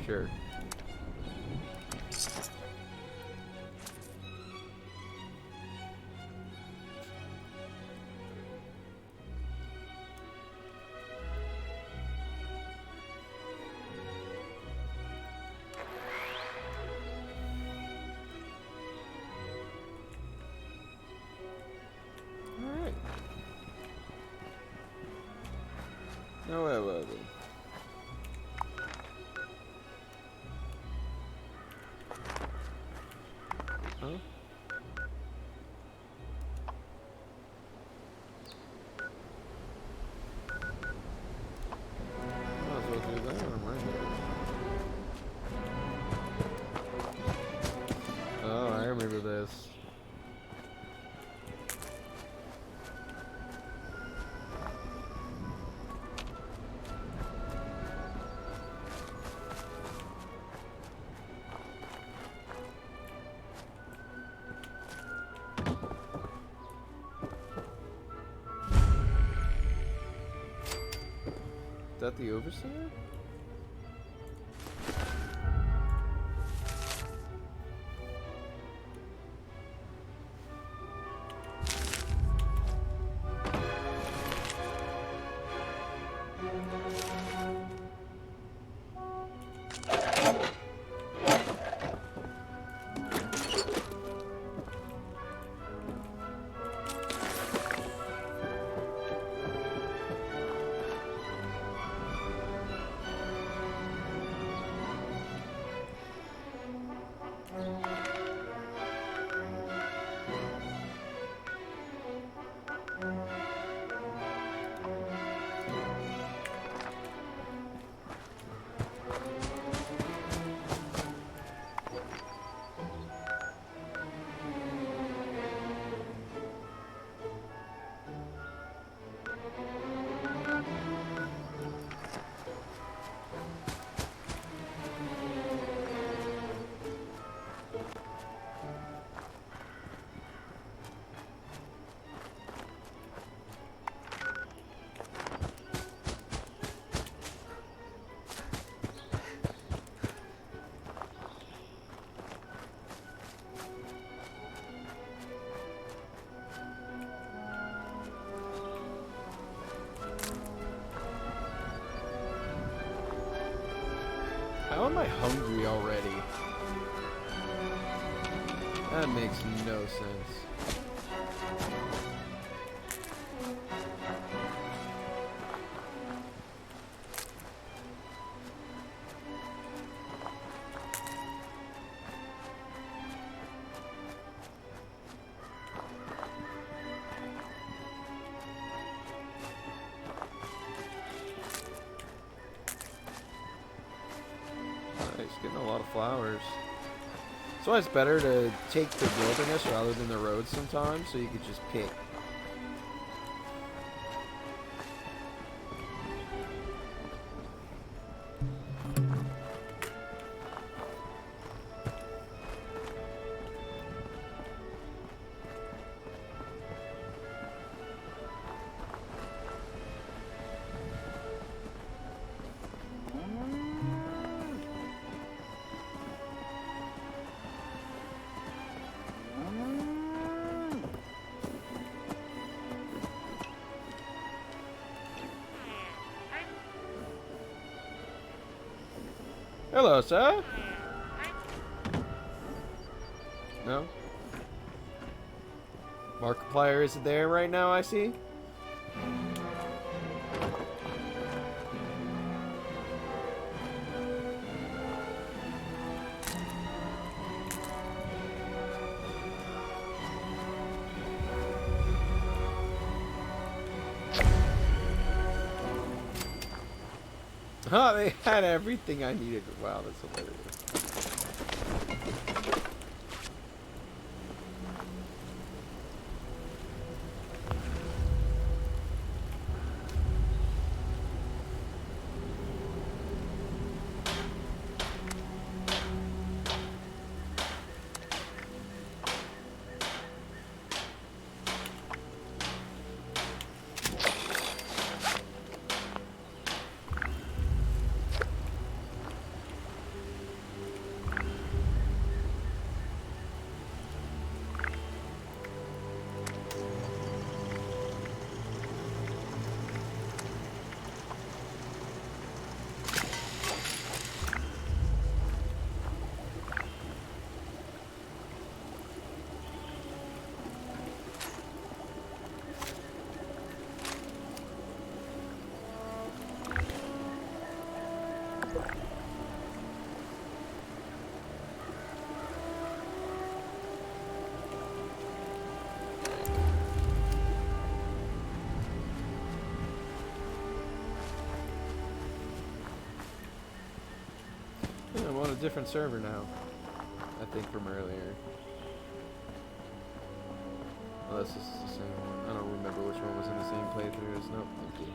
Sure. All right. Now where were we? Huh? Might as well do that one right here. Oh, I remember this. Is that the overseer? How am I hungry already? That makes no sense. Nice, getting a lot of flowers. That's why it's better to take the wilderness rather than the roads sometimes, so you could just pick. Hello, sir. No? Markiplier isn't there right now, I see. Oh, they had everything I needed. Wow, that's hilarious. Yeah, I'm on a different server now. I think from earlier. Unless this is the same one. I don't remember which one was in the same playthrough as. Nope, empty.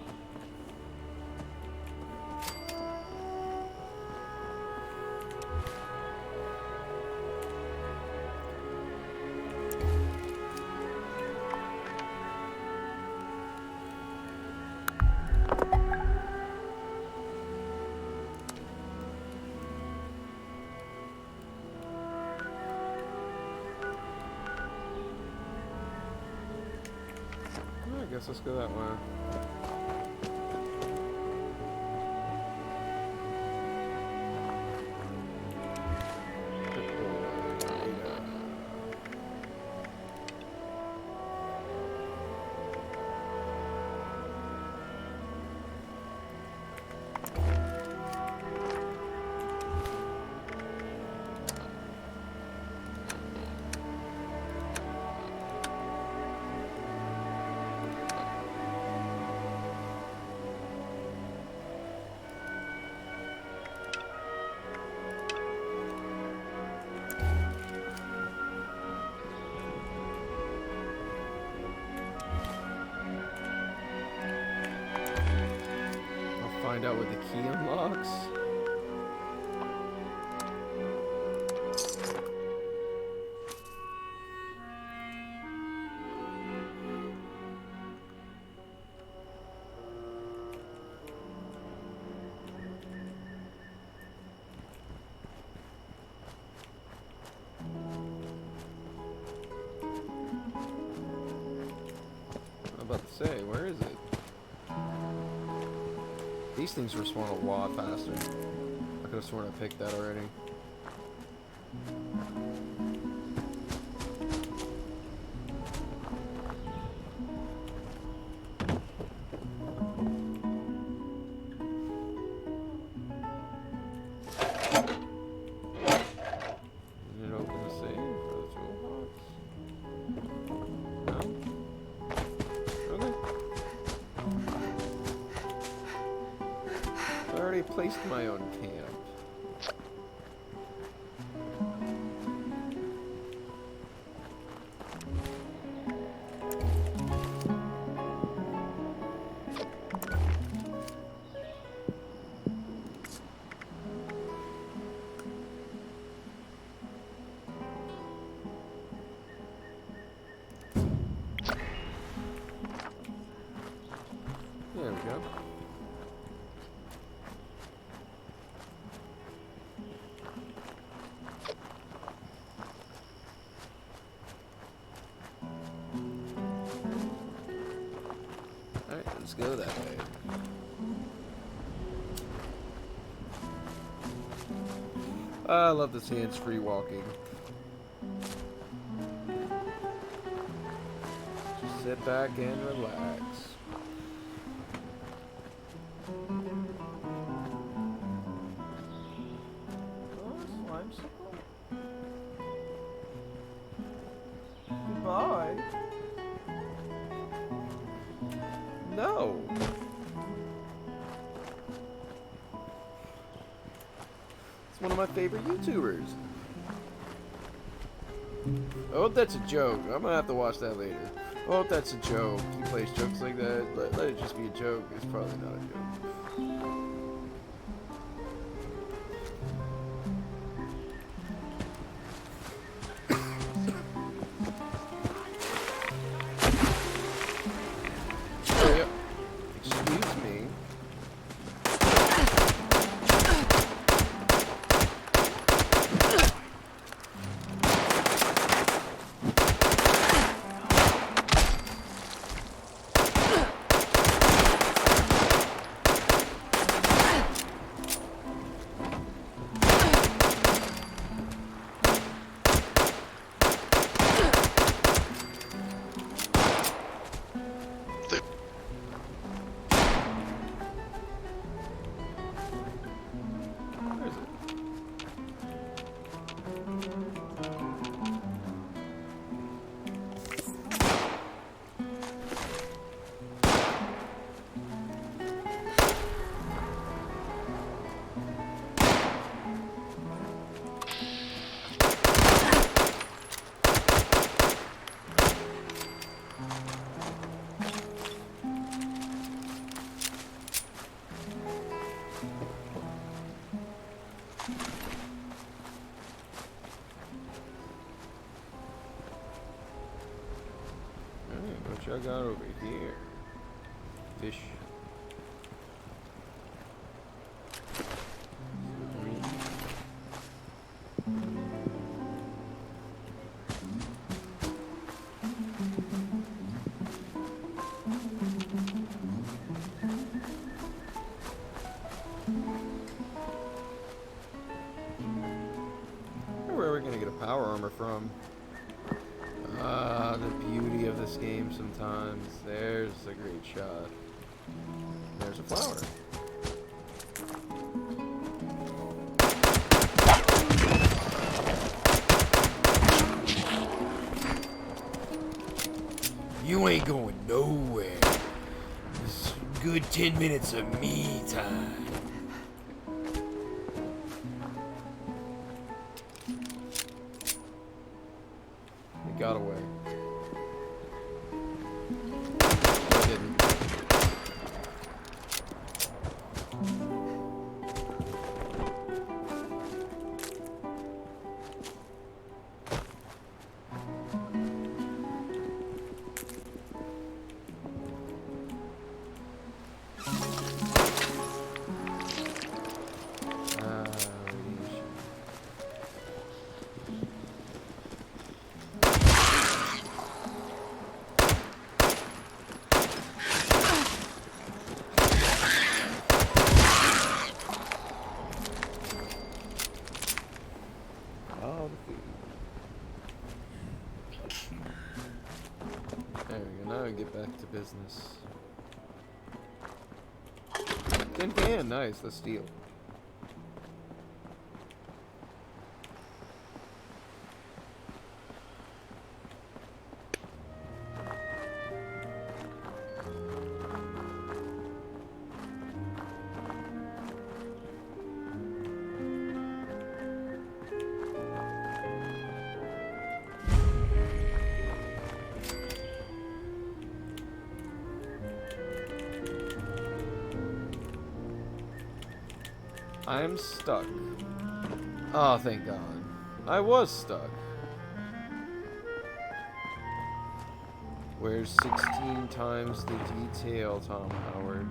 I guess let's go that way. Find out what the key unlocks. I'm about to say, where is it? These things respond a lot faster. Okay, Could have sworn I picked that already. Did it open the save for the toolbox? No? Okay. I already placed my own camp. There we go. Alright, let's go that way. I love this hands-free walking. Just sit back and relax. Goodbye. No. It's one of my favorite YouTubers. I hope that's a joke. I'm gonna have to watch that later. I hope that's a joke. He plays jokes like that. Let it just be a joke. It's probably not a joke. Excuse me. Where is it? What y'all got over here? Fish. Where are we gonna get a power armor from? Ah, the beauty of this game sometimes. There's a great shot. There's a flower. You ain't going nowhere. This good 10 minutes of me time. It got away. It didn't. There we go. Now we get back to business. Tin can, nice. Let's steal. I'm stuck. Oh, thank God. I was stuck. Where's 16 times the detail, Tom Howard?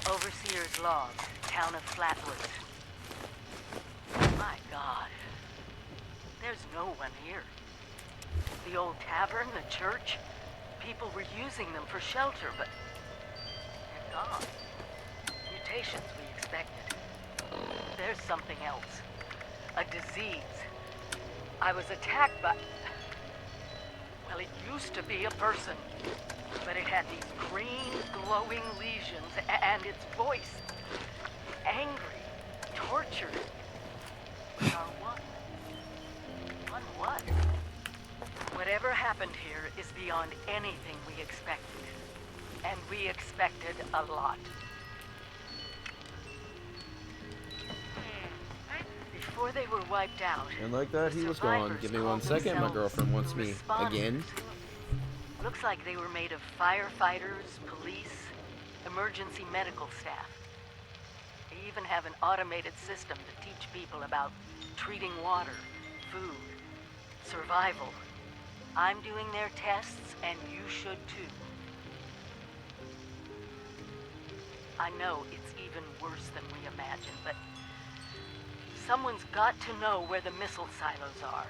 Overseer's log, town of Flatwood. My God. There's no one here. The old tavern, the church, people were using them for shelter, but they're gone. Mutations we expected. There's something else. A disease. I was attacked by... Well, it used to be a person. But it had these green, glowing lesions, and its voice. Angry, tortured. We are one. One what? Whatever happened here is beyond anything we expected. And we expected a lot. Before they were wiped out... And like that, he was gone. Give me 1 second, my girlfriend wants me again. Looks like they were made of firefighters, police, emergency medical staff. They even have an automated system to teach people about treating water, food, survival. I'm doing their tests, and you should too. I know it's even worse than we imagined, but someone's got to know where the missile silos are,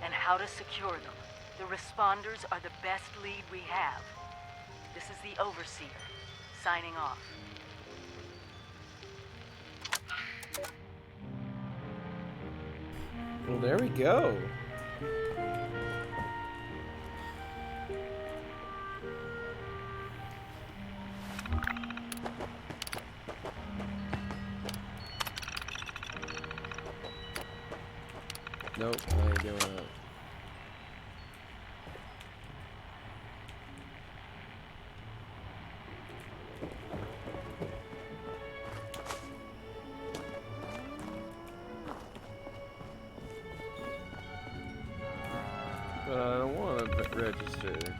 and how to secure them. The responders are the best lead we have. This is the Overseer, signing off. Well, there we go. Nope, I ain't doing that. But I don't want to register.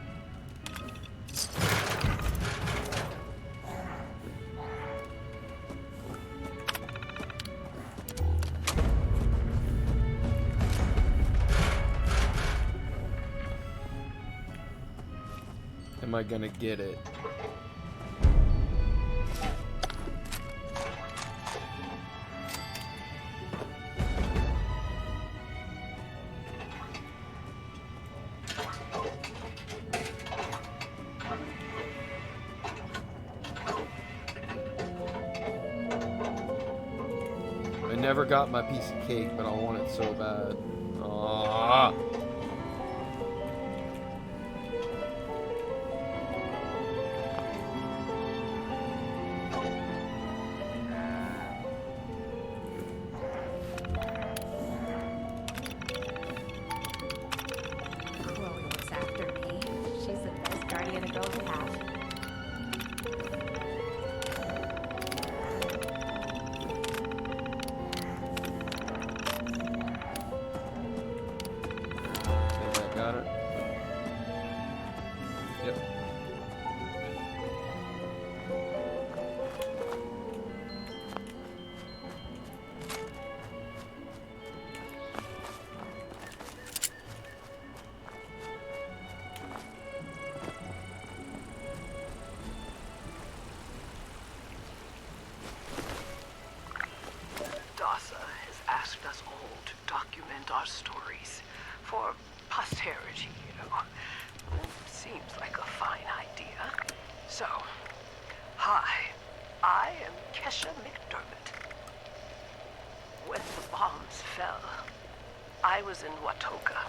Am I gonna get it? I never got my piece of cake, but I want it so bad. Aww. Chloe looks after me. She's the best guardian a girl could have. Kesha McDermott. When the bombs fell, I was in Watoka,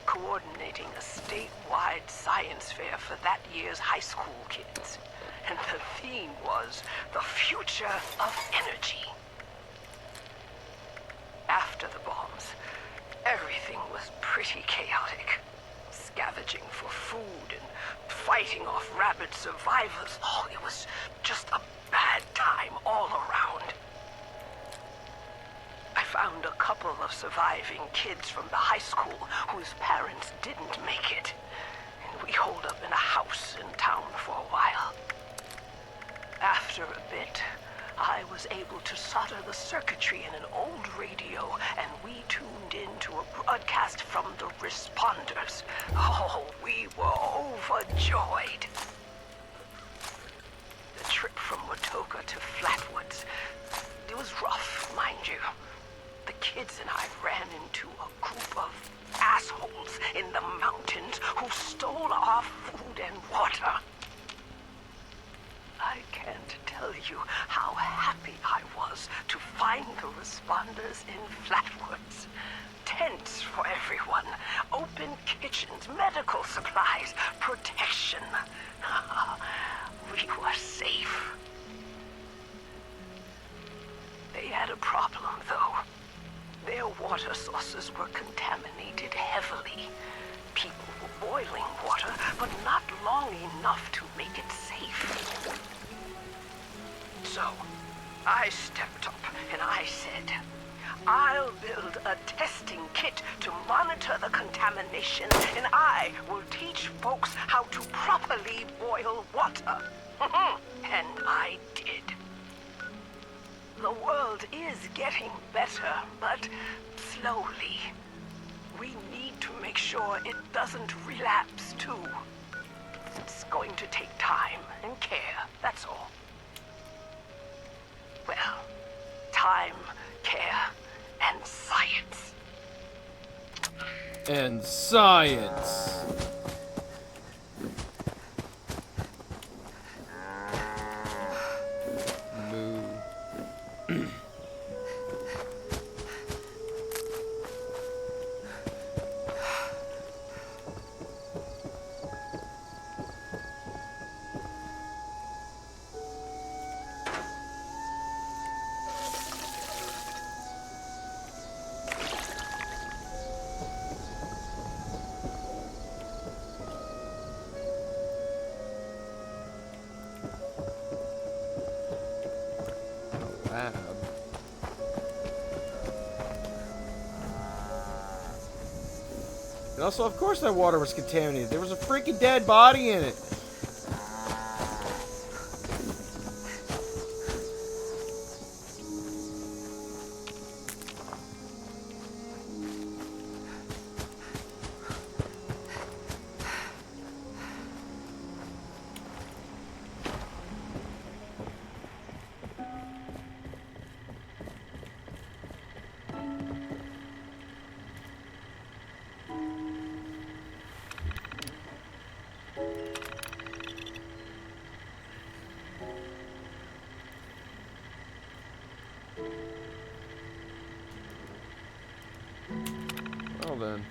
coordinating a statewide science fair for that year's high school kids. And the theme was the future of energy. After the bombs, everything was pretty chaotic. Scavenging for food and fighting off rabid survivors. Oh, it was just a bad time all around. I found a couple of surviving kids from the high school whose parents didn't make it. And we holed up in a house in town for a while. After a bit, I was able to solder the circuitry in an old radio, and we tuned into a broadcast from the responders. Oh, we were overjoyed. The trip from Watoka to Flatwoods, it was rough, mind you. The kids and I ran into a group of assholes in the mountains who stole our food and water. I can't tell you how happy I was to find the responders in Flatwoods. Tents for everyone, open kitchens, medical supplies, protection. We were safe. They had a problem, though. Their water sources were contaminated heavily. People were boiling water, but not long enough to make it safe. So, I stepped up and I said, I'll build a testing kit to monitor the contamination, and I will teach folks how to properly boil water. And I did. The world is getting better, but slowly. We need to make sure it doesn't relapse, too. It's going to take time and care, that's all. Well, time, care, and science. And science. Moo. Lab. And also, of course that water was contaminated. There was a freaking dead body in it. Well then.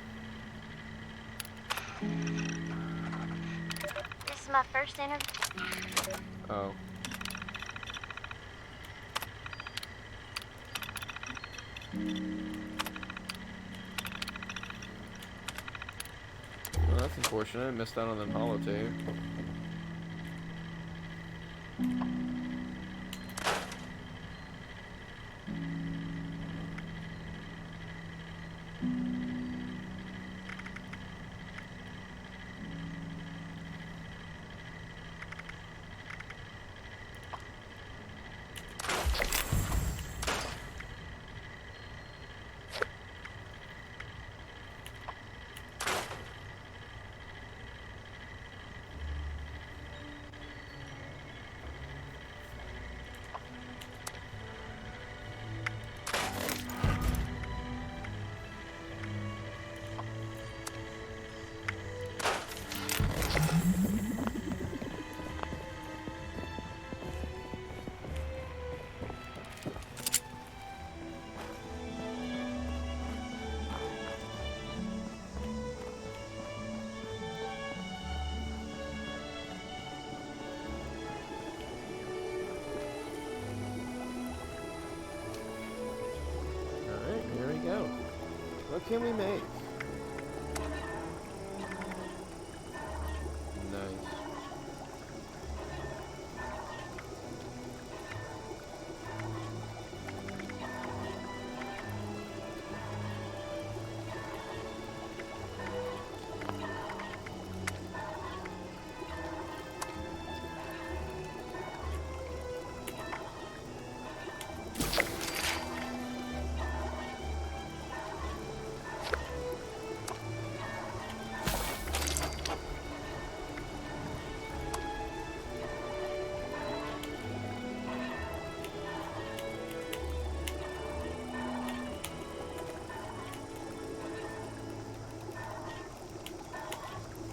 This is my first interview. Oh. Well, that's unfortunate. I missed out on the holotape. can we make? Nice.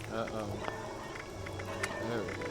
Uh-oh. There we go.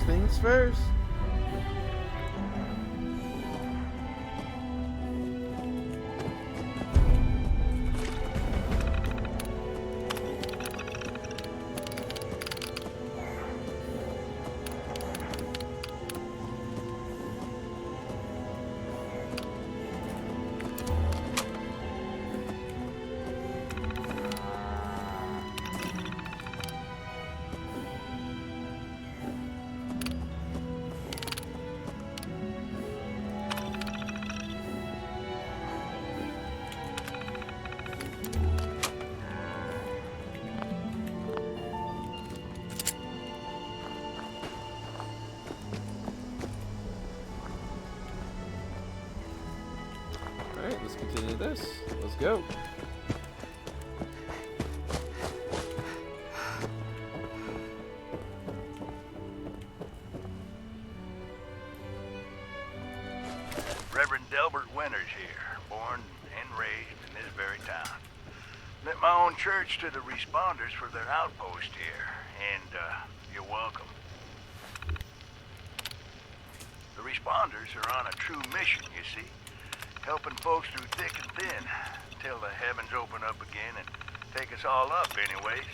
Things first. Alright, let's continue this. Let's go. Reverend Delbert Winters here, born and raised in this very town. Lent my own church to the responders for their outpost here, and you're welcome. The responders are on a true mission, you see. Helping folks through thick and thin, till the heavens open up again and take us all up anyways.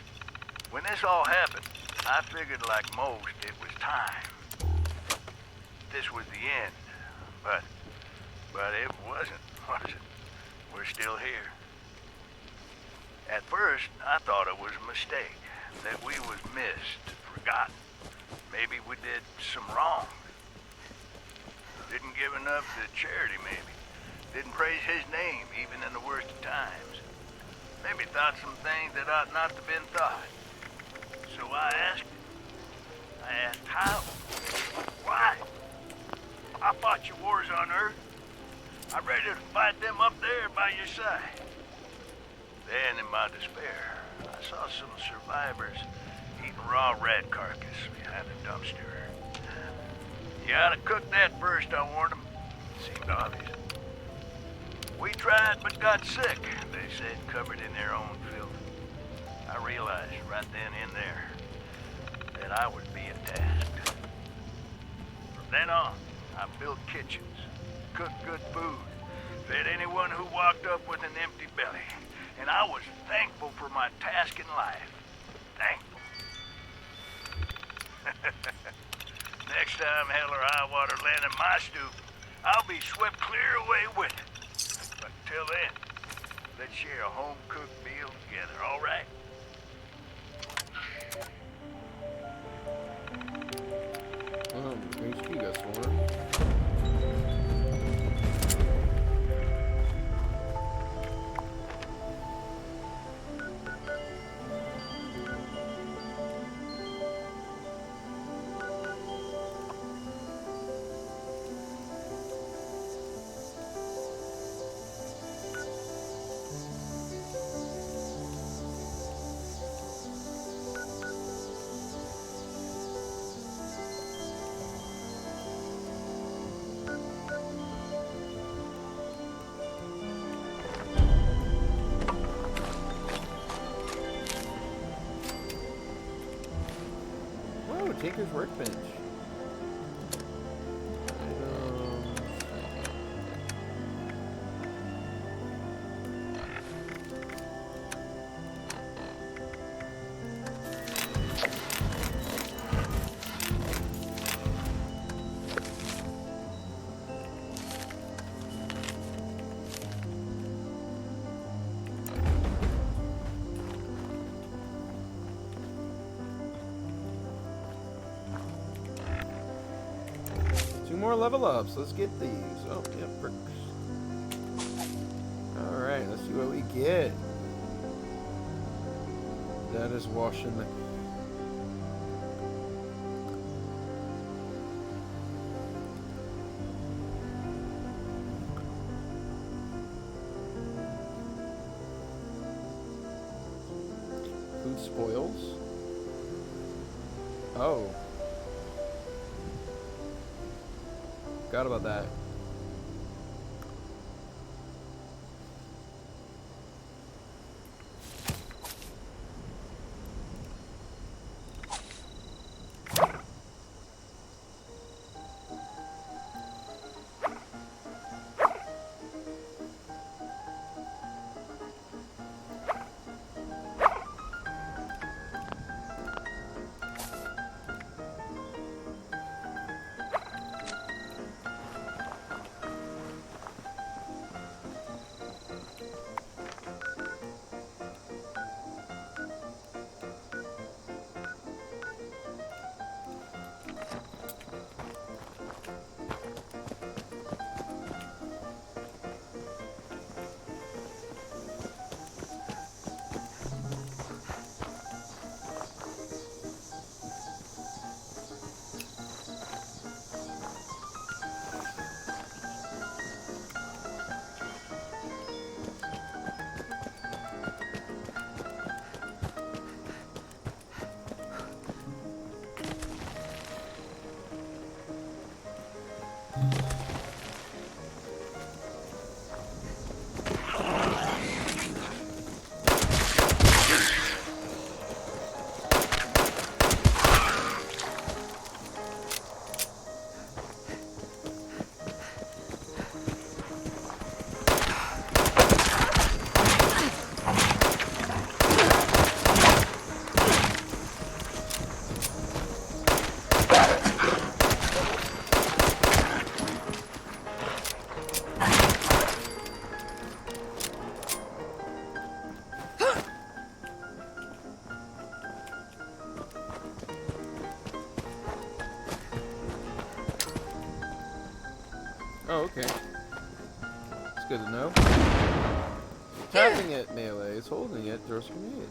When this all happened, I figured like most it was time. This was the end, but it wasn't, was it? We're still here. At first, I thought it was a mistake, that we was missed, forgotten. Maybe we did some wrong. Didn't give enough to charity, maybe. Didn't praise his name, even in the worst of times. Maybe thought some things that ought not to have been thought. So I asked how? Why? I fought your wars on Earth. I'm ready to fight them up there by your side. Then, in my despair, I saw some survivors eating raw rat carcass behind a dumpster. You ought to cook that first, I warned them. Seemed obvious. We tried but got sick, they said, covered in their own filth. I realized right then and there that I would be tasked. From then on, I built kitchens, cooked good food, fed anyone who walked up with an empty belly, and I was thankful for my task in life. Thankful. Next time hell or high water land in my stoop, I'll be swept clear away with it. But till then, let's share a home-cooked meal together, all right? Green screen. You go, Swarm. Tinker's Workbench. More level ups. Let's get these. Oh, yeah, perks. Alright, let's see what we get. That is washing the... Food spoils. Oh. Forgot about that. Oh, okay. It's good to know. Tapping it melee is holding it, throws a grenade.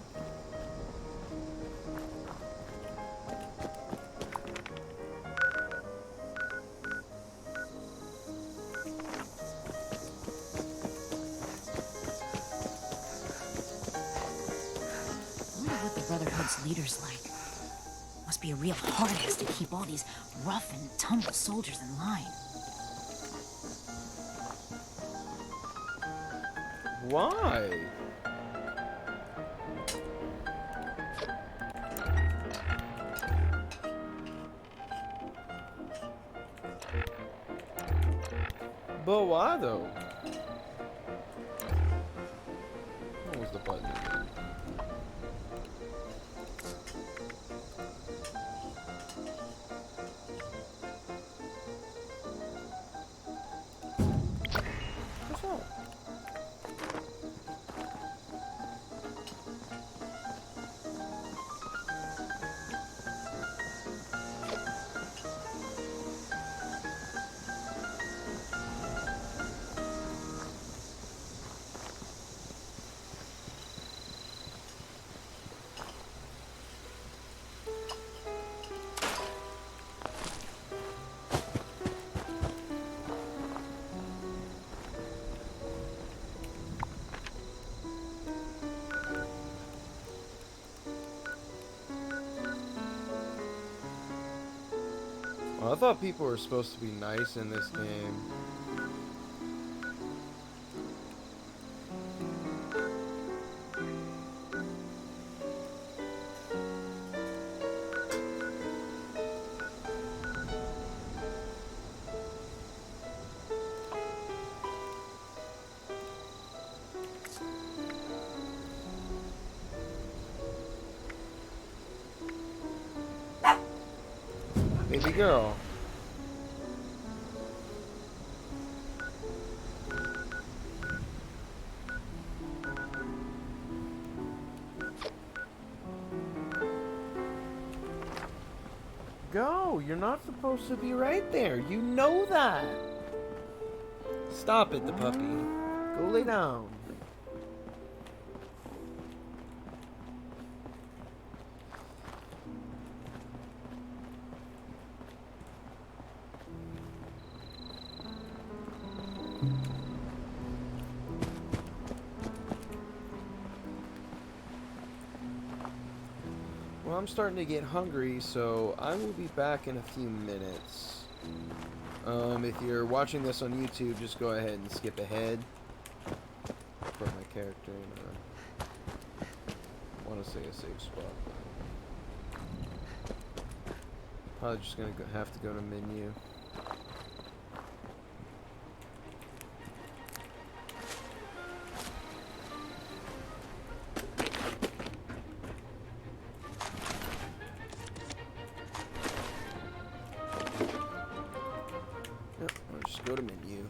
I wonder what the Brotherhood's leader's like. Must be a real hard ass to keep all these rough and tumble soldiers in line. Why? But why though? What was the button again? What's up? I thought people were supposed to be nice in this game. Baby girl. Go! You're not supposed to be right there. You know that. Stop it, the puppy. Go lay down. Well, I'm starting to get hungry, so I will be back in a few minutes. If you're watching this on YouTube, just go ahead and skip ahead. Put my character in I want to say a safe spot. Probably just gonna have to go to menu. Go to menu.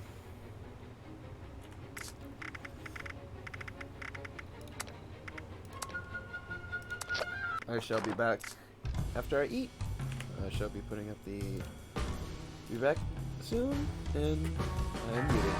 I shall be back after I eat. I shall be putting up the... Be back soon, and I am muted.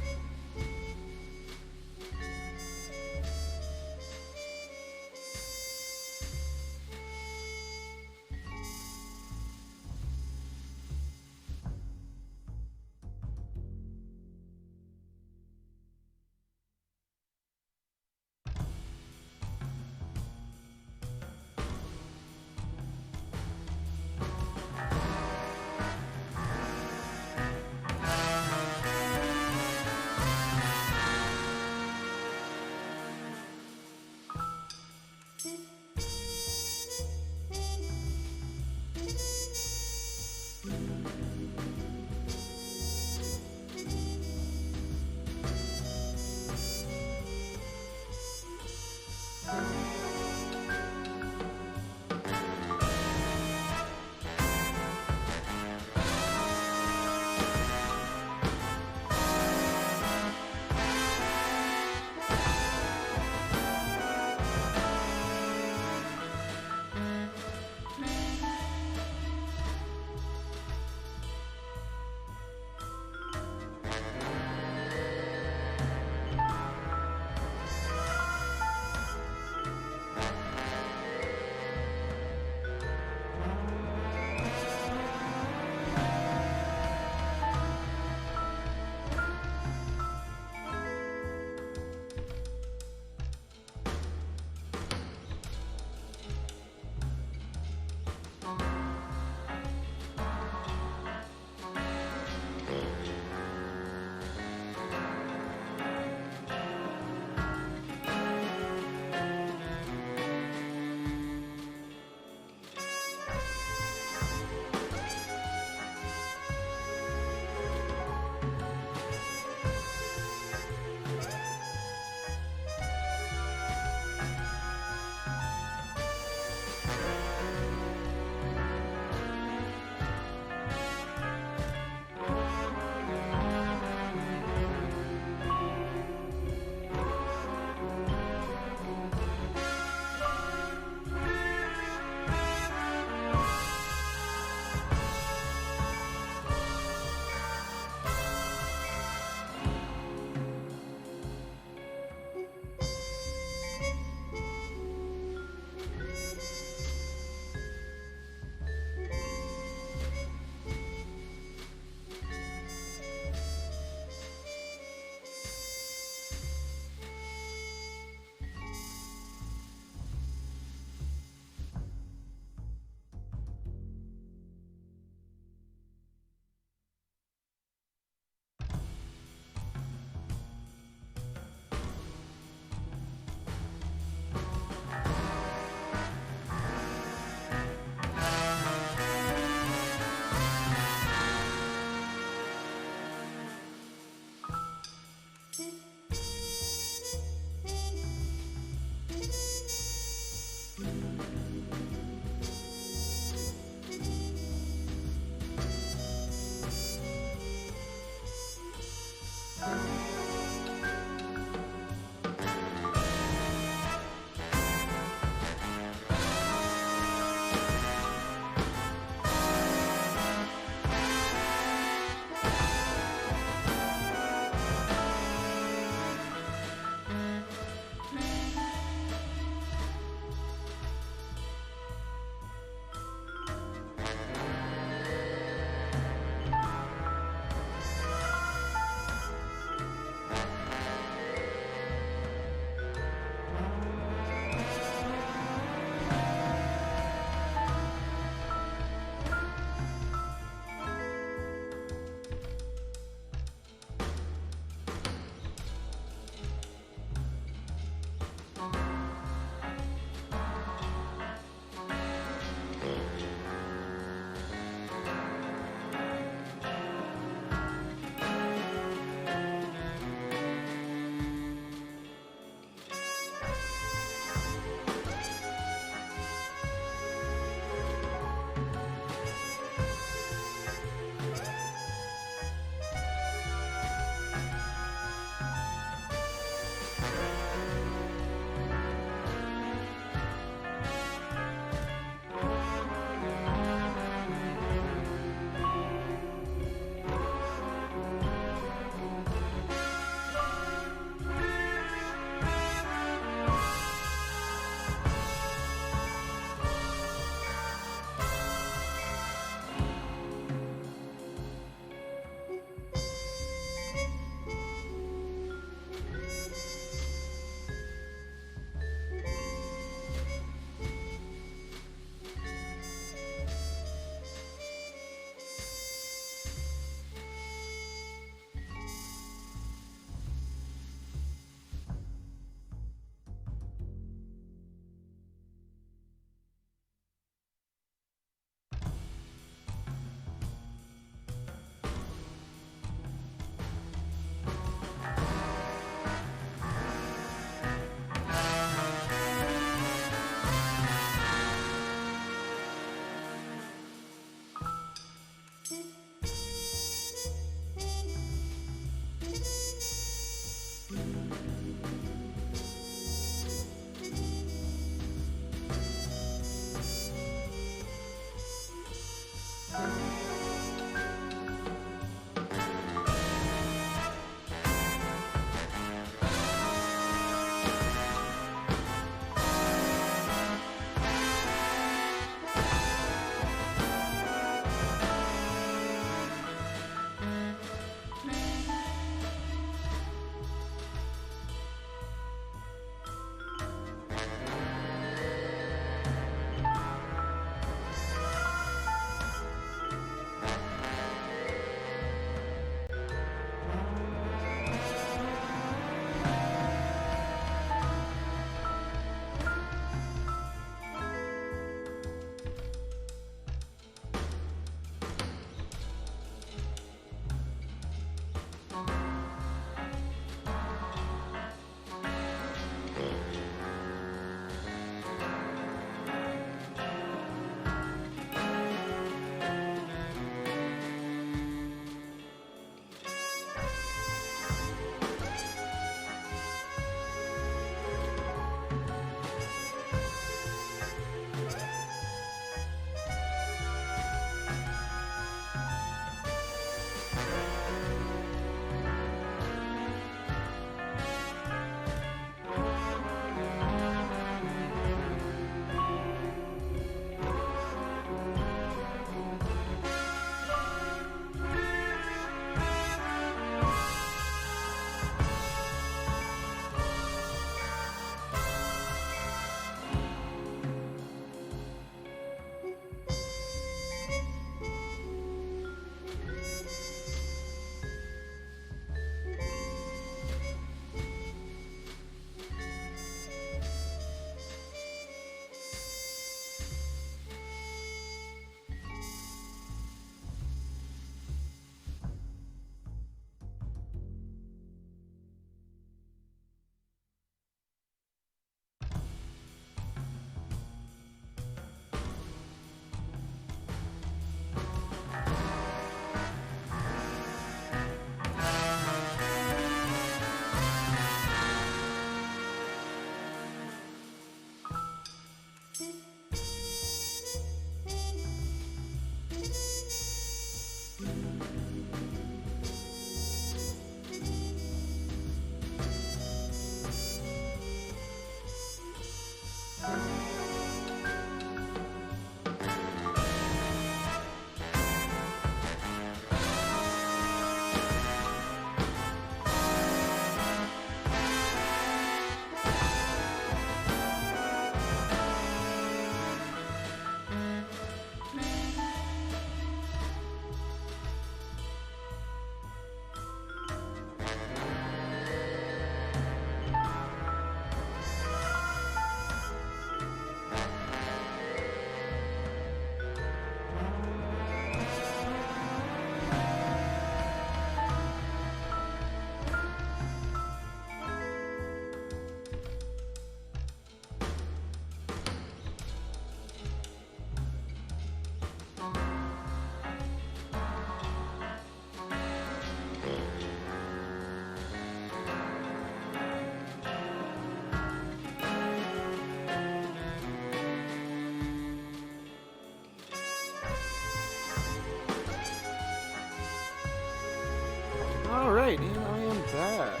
Alright, and I am back.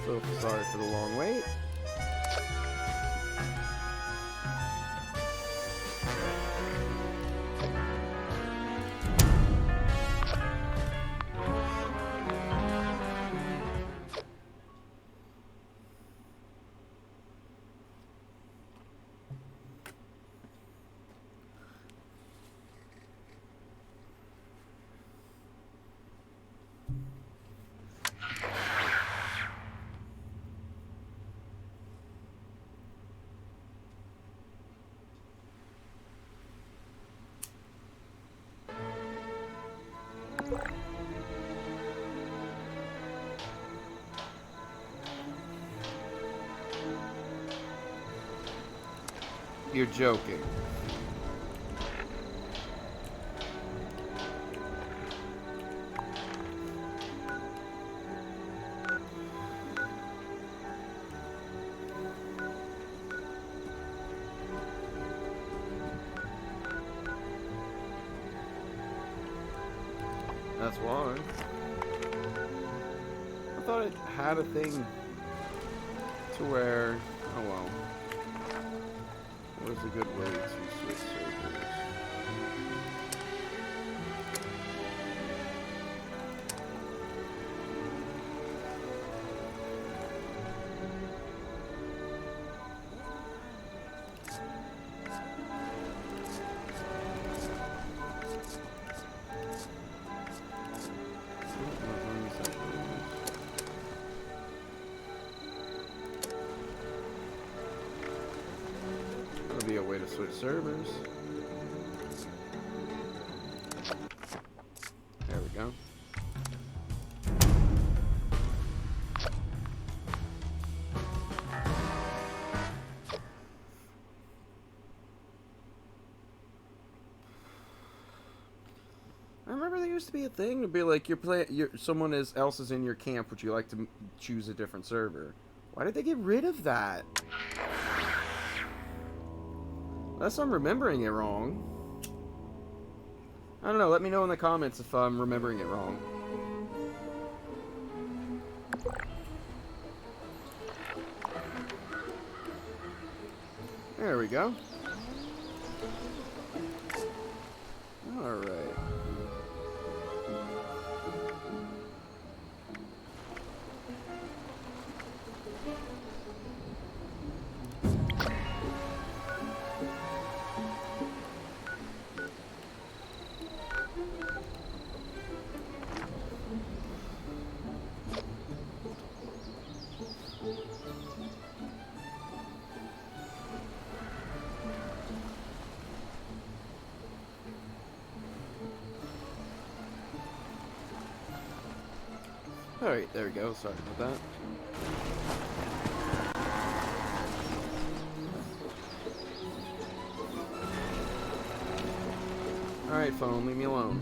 So sorry for the long wait. You're joking. That's why. I thought it had a thing to where, oh well. What is a good way to switch servers? Be a way to switch servers. There we go. I remember there used to be a thing to be like someone else is in your camp. Would you like to choose a different server? Why did they get rid of that? Unless I'm remembering it wrong. I don't know, let me know in the comments if I'm remembering it wrong. There we go. Alright. Alright, there we go. Sorry about that. Alright, phone, leave me alone.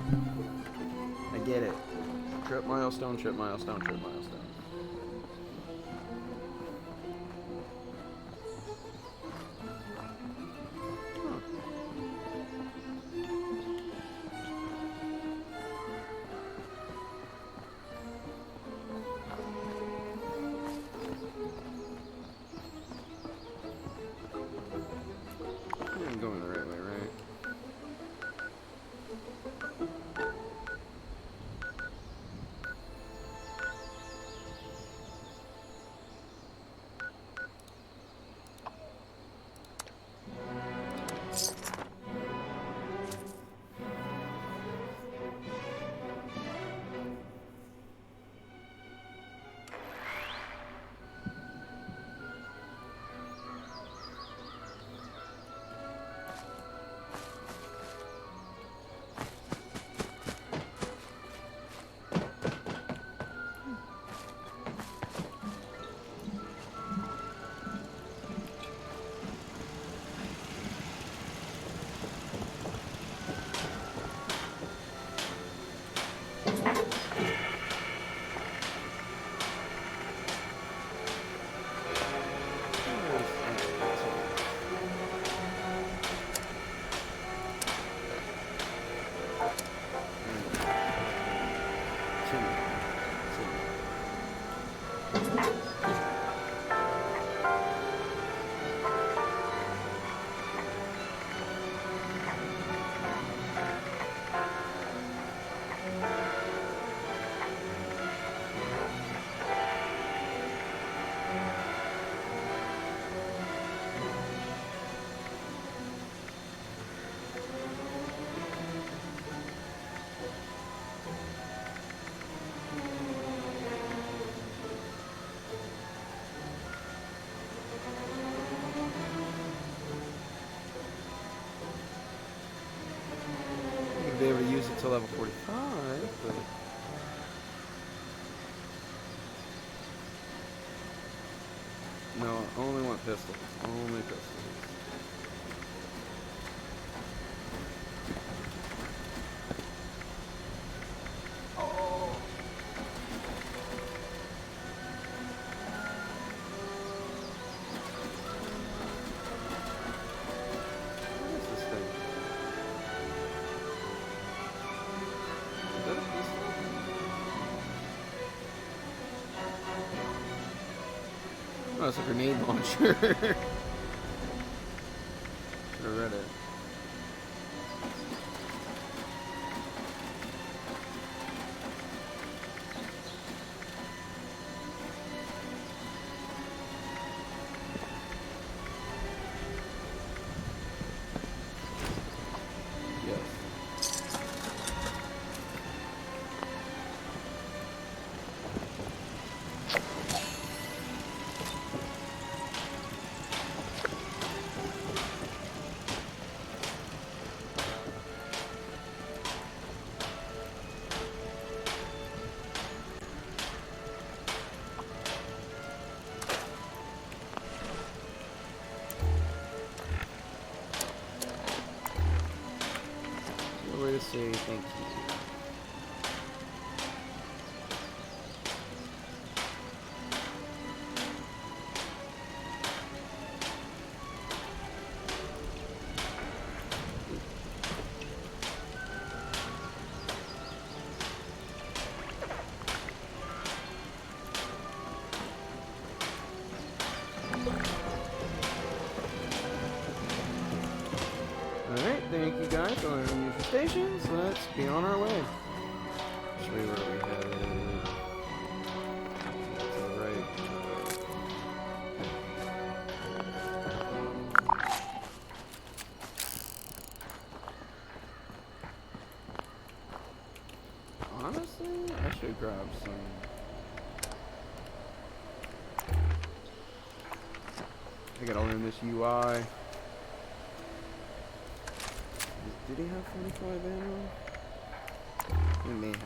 I get it. Trip milestone, trip milestone, trip milestone. going the right way, right? Be able to use it till level 45, but no, I only want pistols. Only pistols. Oh, it's a grenade launcher. Should have read it. Way to say thank you. Alright, thank you guys on your stations. Let's be on our way. Show you where we headed. To the right. Honestly, I should grab some. I gotta learn this UI. Did he have 45 ammo? He may have.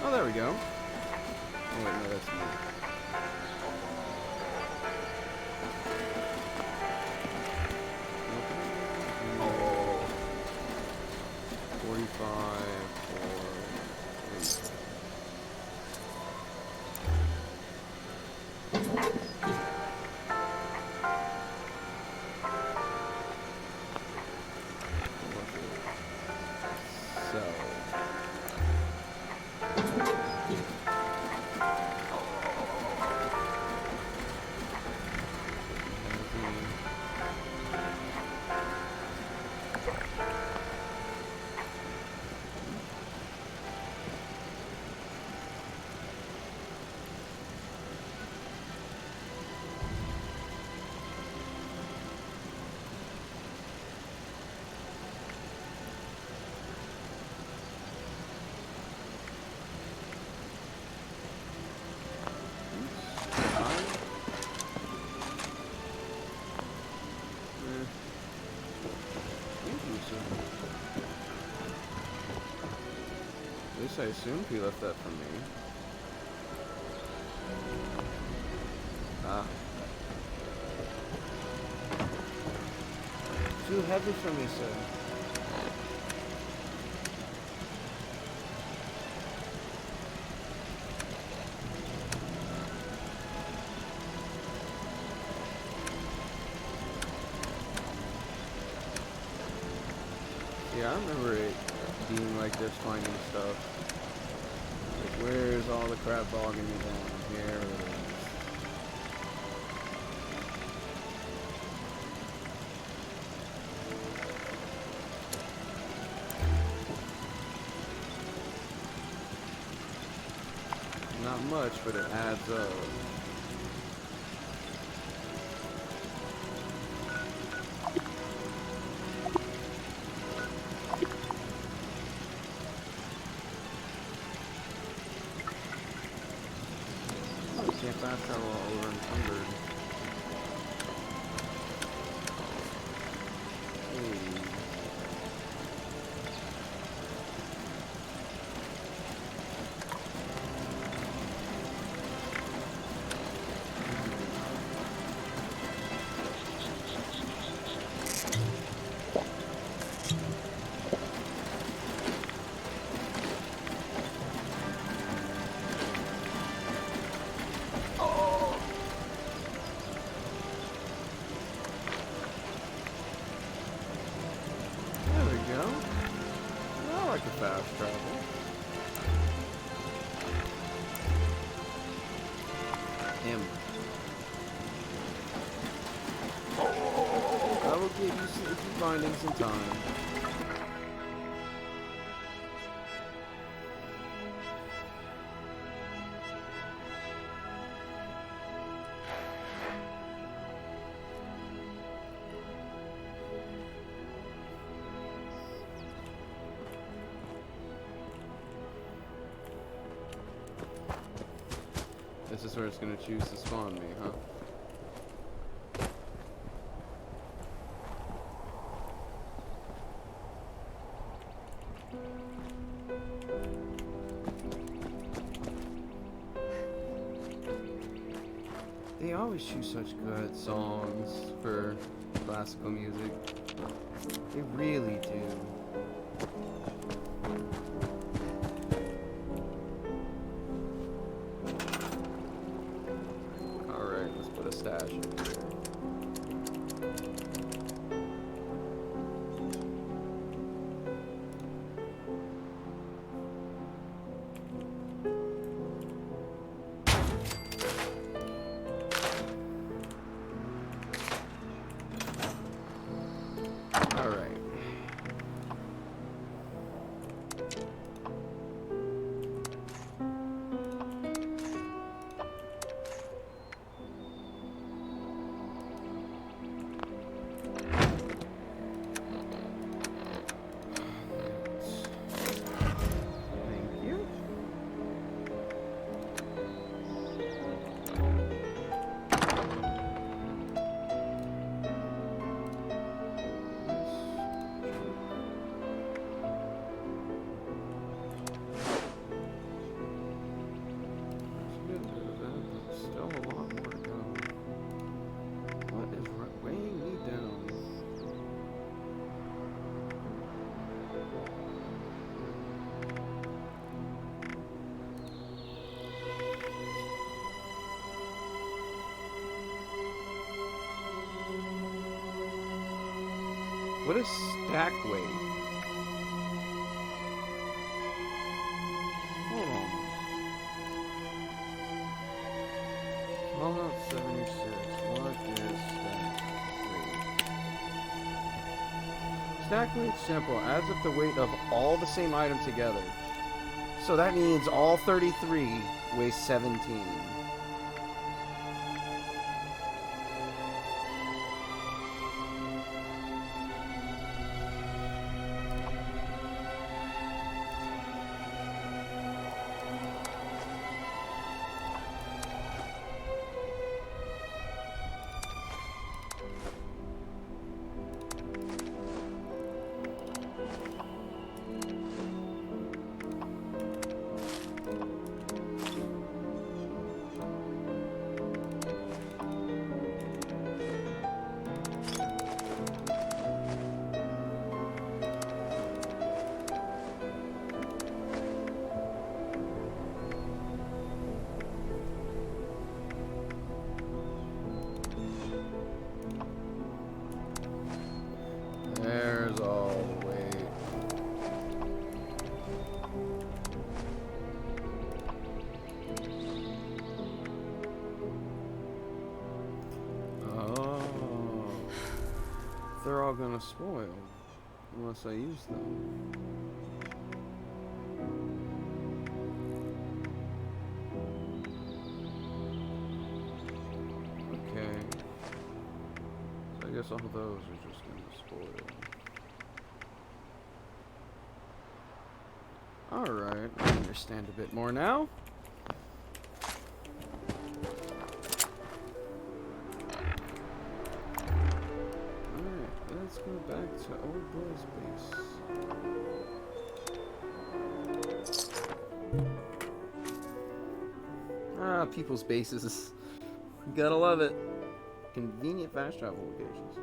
Oh, there we go. Oh, wait, no, that's me. assumed he left that for me. Ah. Too heavy for me, sir. Yeah, I remember it being like this, finding stuff. Like, where's all the crap bogging me down? Here it is. Not much, but it adds up. Can't fast travel all over encumbered. Hey. Fast travel. Damn. I will get you some findings in time. This is where it's gonna choose to spawn me, huh? They always choose such good songs for classical music. They really do. Stash. All right. What is stack weight? Hold on. Fallout 76. What is stack weight? Stack weight's simple. Adds up the weight of all the same item together. So that means all 33 weigh 17. gonna spoil unless I use them. Okay. So I guess all those are just gonna spoil. Alright, I understand a bit more now. Let's go back to old boy's base. Ah, people's bases. Gotta love it. Convenient fast travel locations.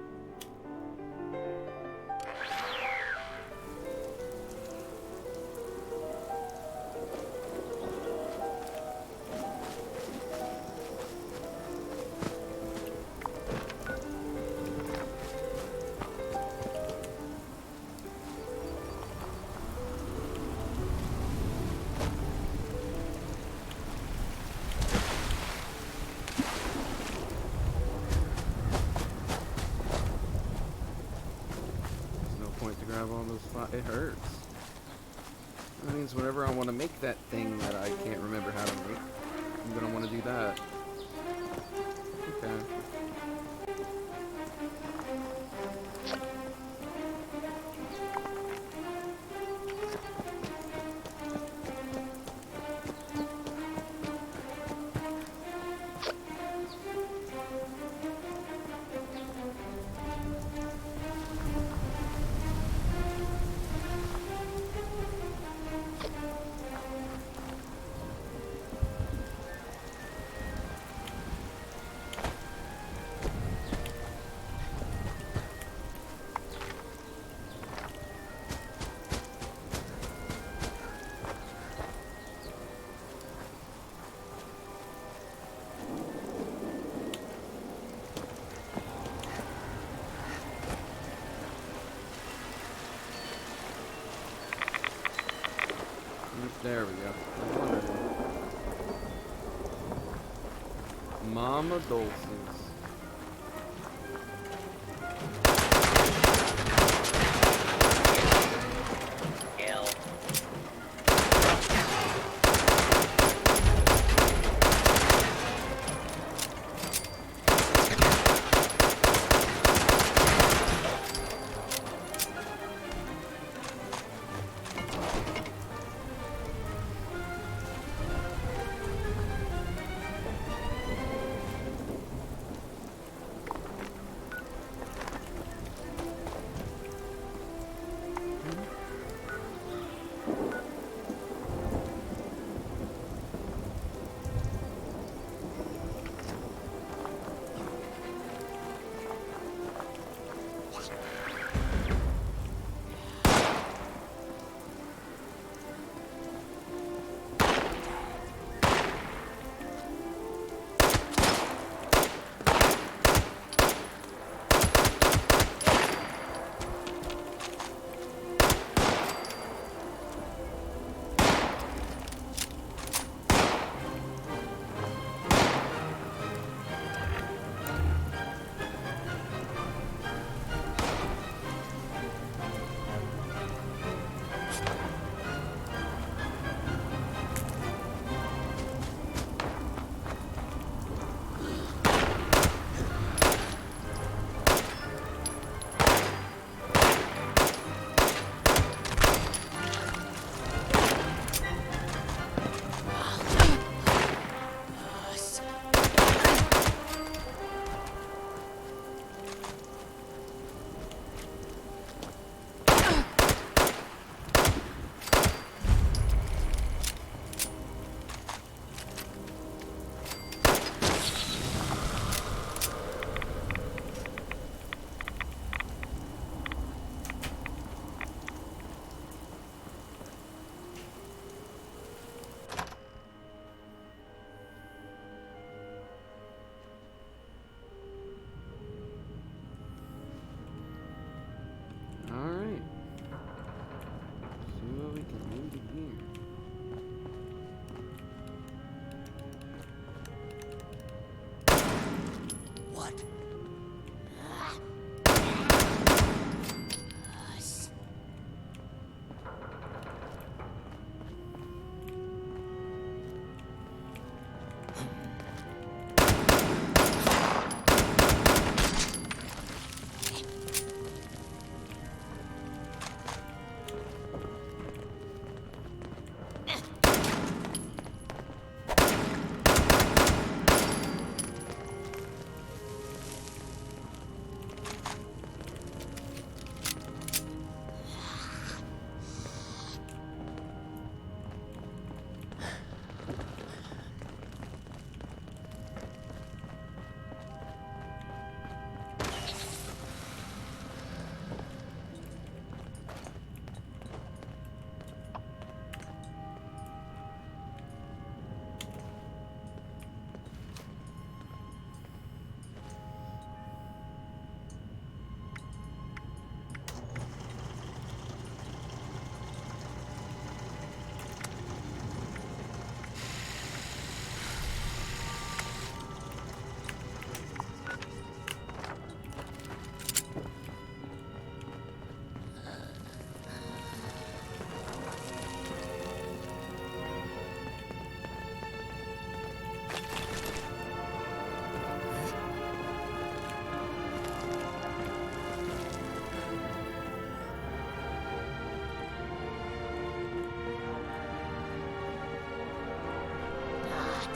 It hurts. That means whenever I want to make that thing that I can't remember how to make, I'm gonna want to do that. Okay. There we go. Mama Dulces.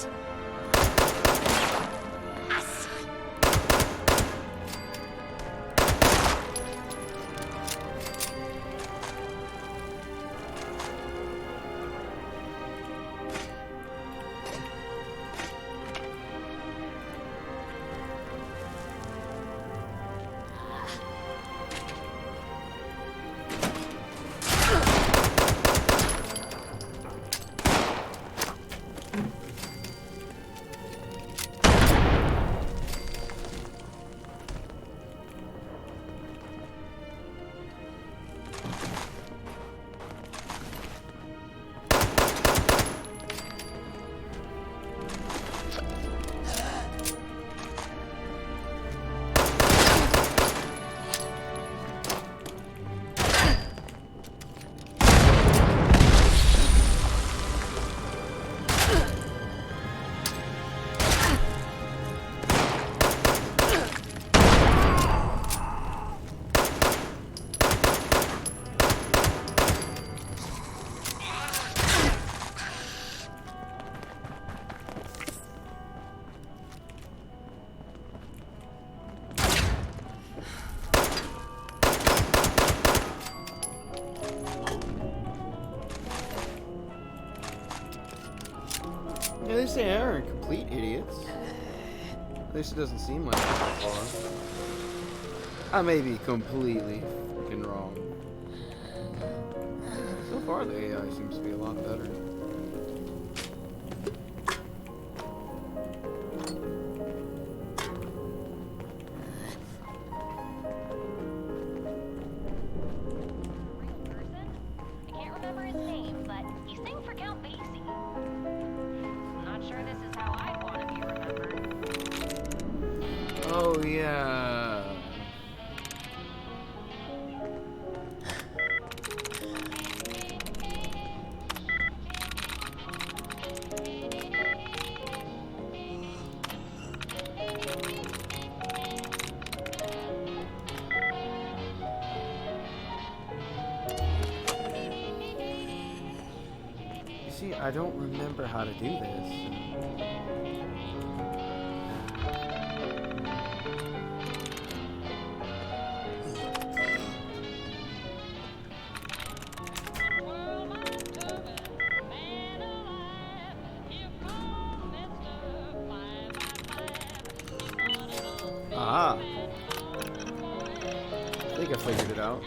it. At least they aren't complete idiots. At least it doesn't seem like it so far. I may be completely fucking wrong. So far, the AI seems to be a lot better. Oh, yeah. You see, I don't remember how to do this. Ah. I think I figured it out.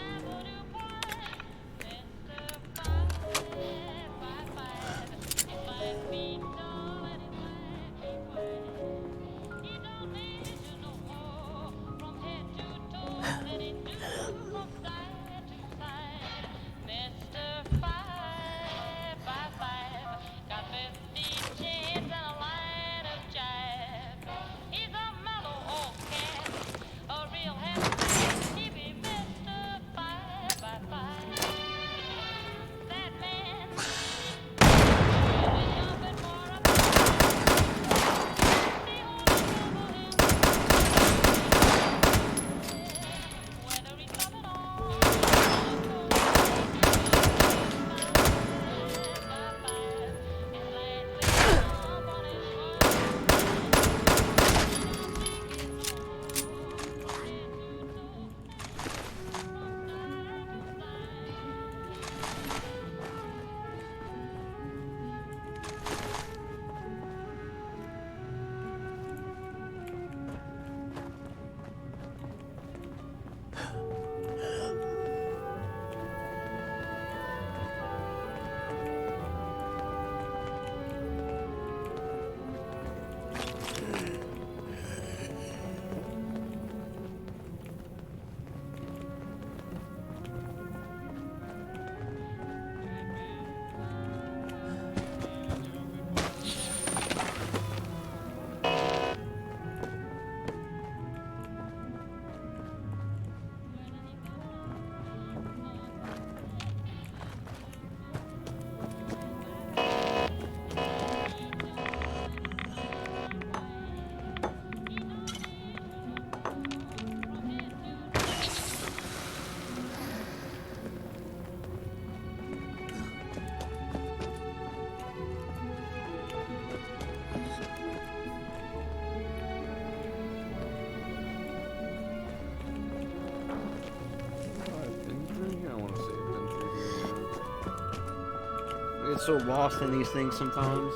get so lost in these things sometimes.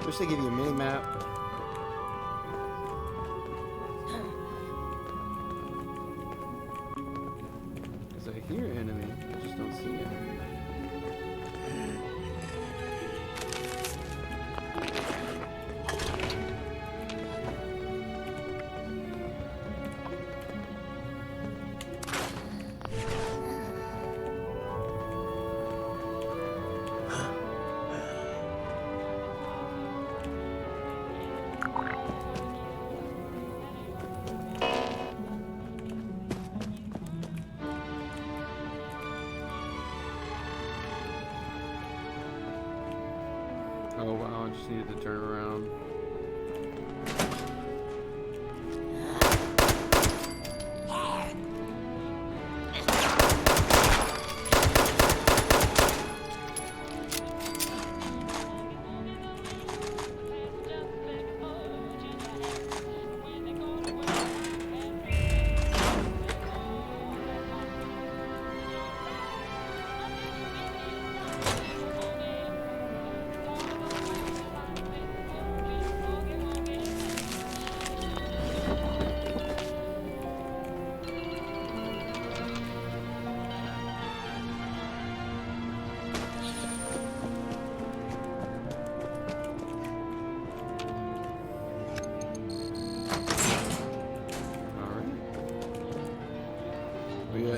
Wish they give you a mini map. Because I hear enemy, I just don't see enemy. Oh wow, I just needed to turn around.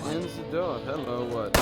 Ends the door. Hello, what?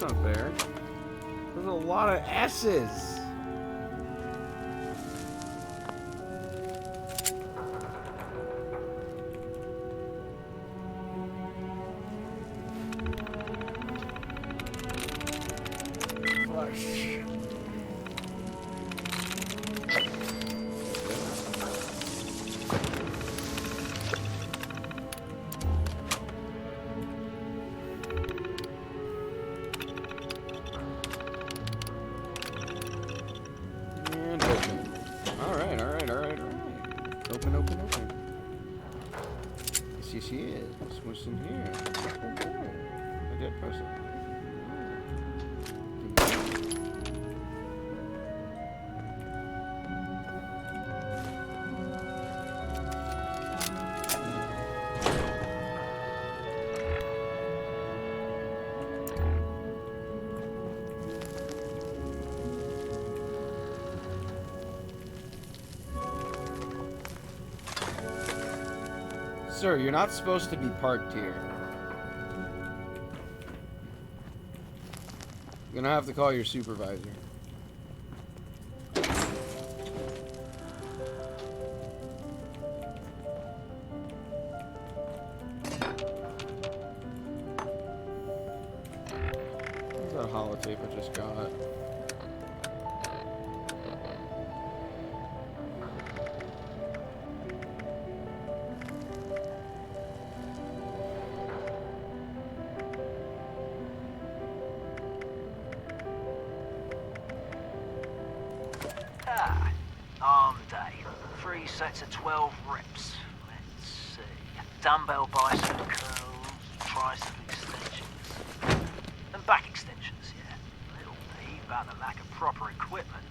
That's not fair. There's a lot of S's. Flush. Yes, he is. What's in here? A dead person. Sir, you're not supposed to be parked here. You're gonna have to call your supervisor. What's that holotape I just got? 3 sets of 12 reps. Let's see. Dumbbell bicep curls, tricep extensions, and back extensions, yeah. Little peep about the lack of proper equipment.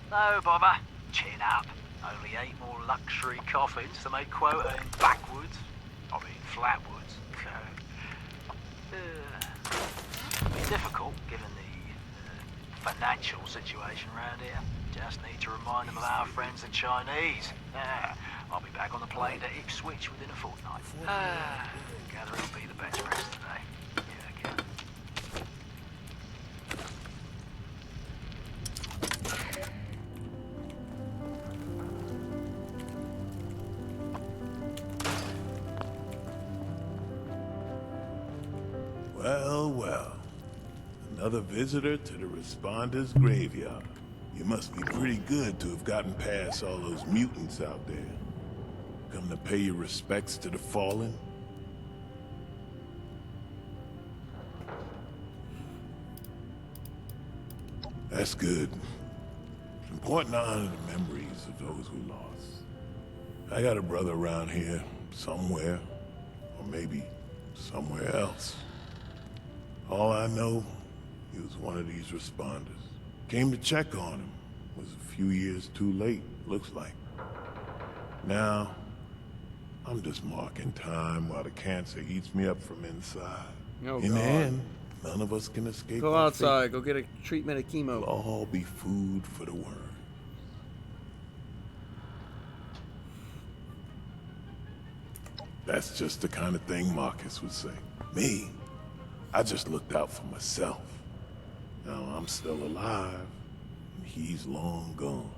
No bother, chin up. Only 8 more luxury coffins to make quota in backwoods. I mean flatwoods. It's difficult given the financial situation around here. Just need to remind them of our friends the Chinese. I'll be back on the plane to Ipswich within a fortnight. Gather it'll be the bench press today. Yeah, again. Well, well. Another visitor to the Responders' graveyard. You must be pretty good to have gotten past all those mutants out there. Come to pay your respects to the fallen? That's good. It's important to honor the memories of those we lost. I got a brother around here, somewhere, or maybe somewhere else. All I know, he was one of these responders. Came to check on him. Was a few years too late, looks like. Now, I'm just marking time while the cancer eats me up from inside. Oh, In God. the end, none of us can escape. Go our outside. fate. Go get a treatment of chemo. We'll all be food for the worms. That's just the kind of thing Marcus would say. Me, I just looked out for myself. Now I'm still alive, and he's long gone.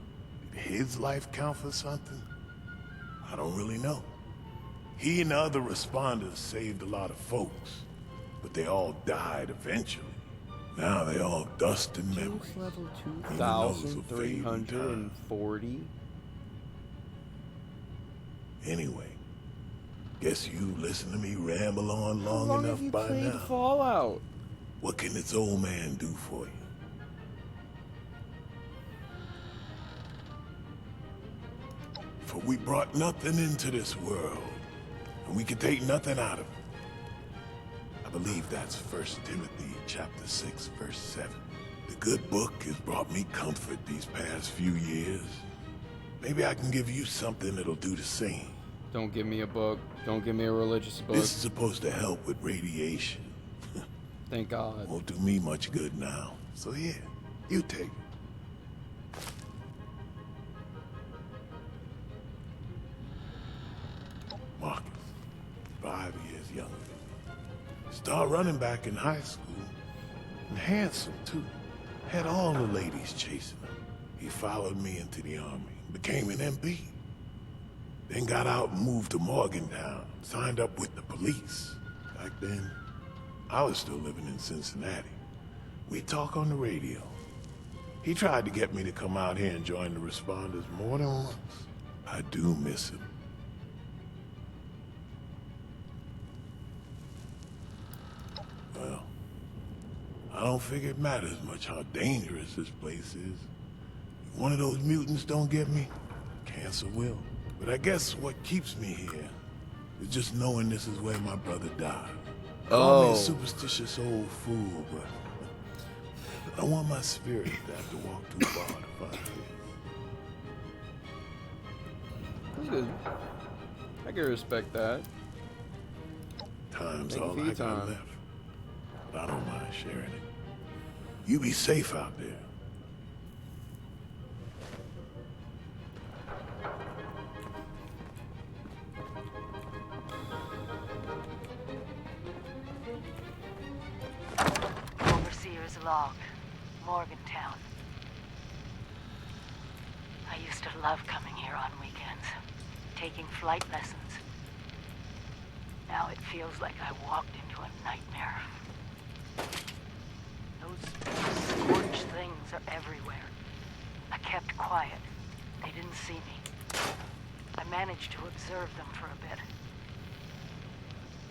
Did his life count for something? I don't really know. He and the other responders saved a lot of folks, but they all died eventually. Now they all dust and memories. Level Even those who fade in time. 2,340. Anyway, guess you listened to me ramble on How long long enough have you by played now. Fallout? What can this old man do for you? For we brought nothing into this world, and we can take nothing out of it. I believe that's 1 Timothy chapter 6, verse 7. The good book has brought me comfort these past few years. Maybe I can give you something that'll do the same. Don't give me a book. Don't give me a religious book. This is supposed to help with radiation. Thank God. Won't do me much good now. So here, you take it. Marcus, 5 years younger than me. Started running back in high school. And handsome, too. Had all the ladies chasing him. He followed me into the army. Became an MP. Then got out and moved to Morgantown. Signed up with the police. Back then, I was still living in Cincinnati. We'd talk on the radio. He tried to get me to come out here and join the Responders more than once. I do miss him. Well, I don't figure it matters much how dangerous this place is. If one of those mutants don't get me, cancer will. But I guess what keeps me here is just knowing this is where my brother died. Call me a superstitious old fool, but I don't want my spirit to have to walk too far to find it. That's good. I can respect that. Time's Thank you all for I your got time. left. But I don't mind sharing it. You be safe out there. Overseer's log, Morgantown. I used to love coming here on weekends, taking flight lessons. Now it feels like I walked into a nightmare. Those scorched things are everywhere. I kept quiet. They didn't see me. I managed to observe them for a bit.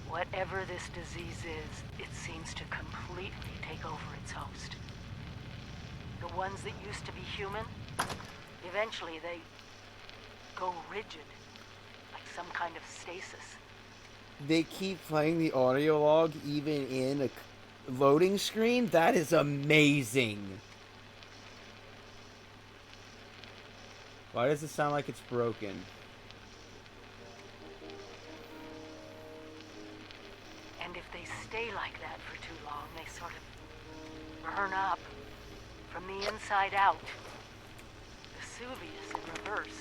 Whatever this disease is, it seems to completely take over its host. The ones that used to be human, eventually go rigid, like some kind of stasis. They keep playing the audio log even in a loading screen? That is amazing. Why does it sound like it's broken? And if they stay like that for too long, they sort of burn up from the inside out. Vesuvius in reverse.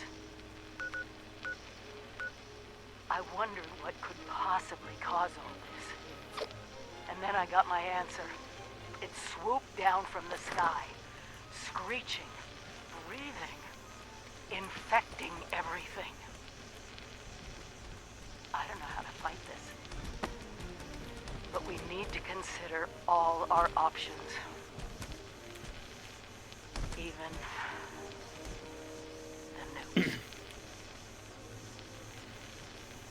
I wondered what could possibly cause all this. And then I got my answer. It swooped down from the sky, screeching, breathing, infecting everything. I don't know how to fight this. But we need to consider all our options. Even the nukes.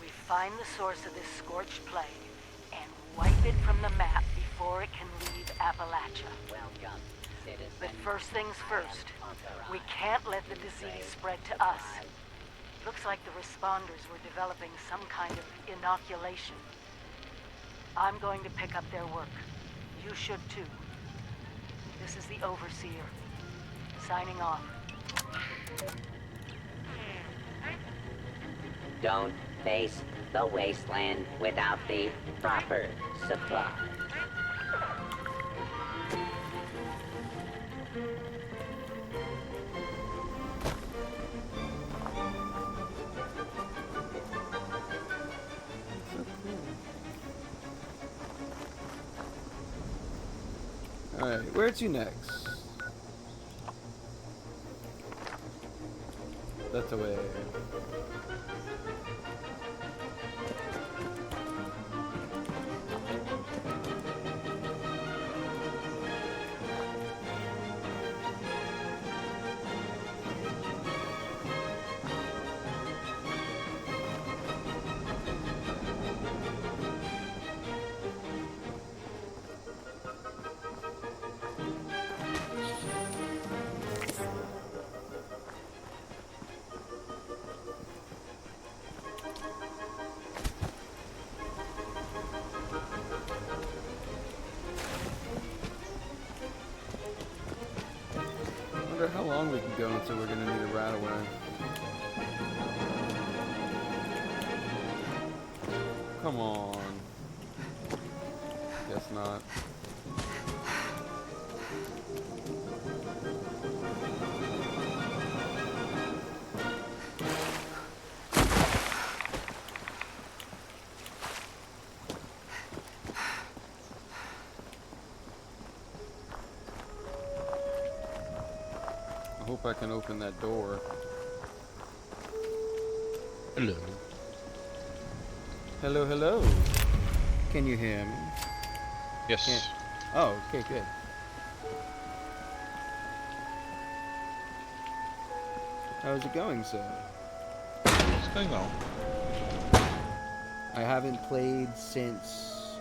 We find the source of this scorched plague and wipe it from the map before it can leave Appalachia. Welcome, citizen. But first things first, we can't let the disease spread to us. Looks like the responders were developing some kind of inoculation. I'm going to pick up their work. You should too. This is the Overseer. Signing off. Don't face the wasteland without the proper supply. Alright, where to next? That's the way. How long we can go until we're gonna need a rat away. Come on. Guess not. I hope I can open that door. Hello. Hello, hello. Can you hear me? Yes. Can't... Oh, okay, good. How's it going, sir? It's going well. I haven't played since,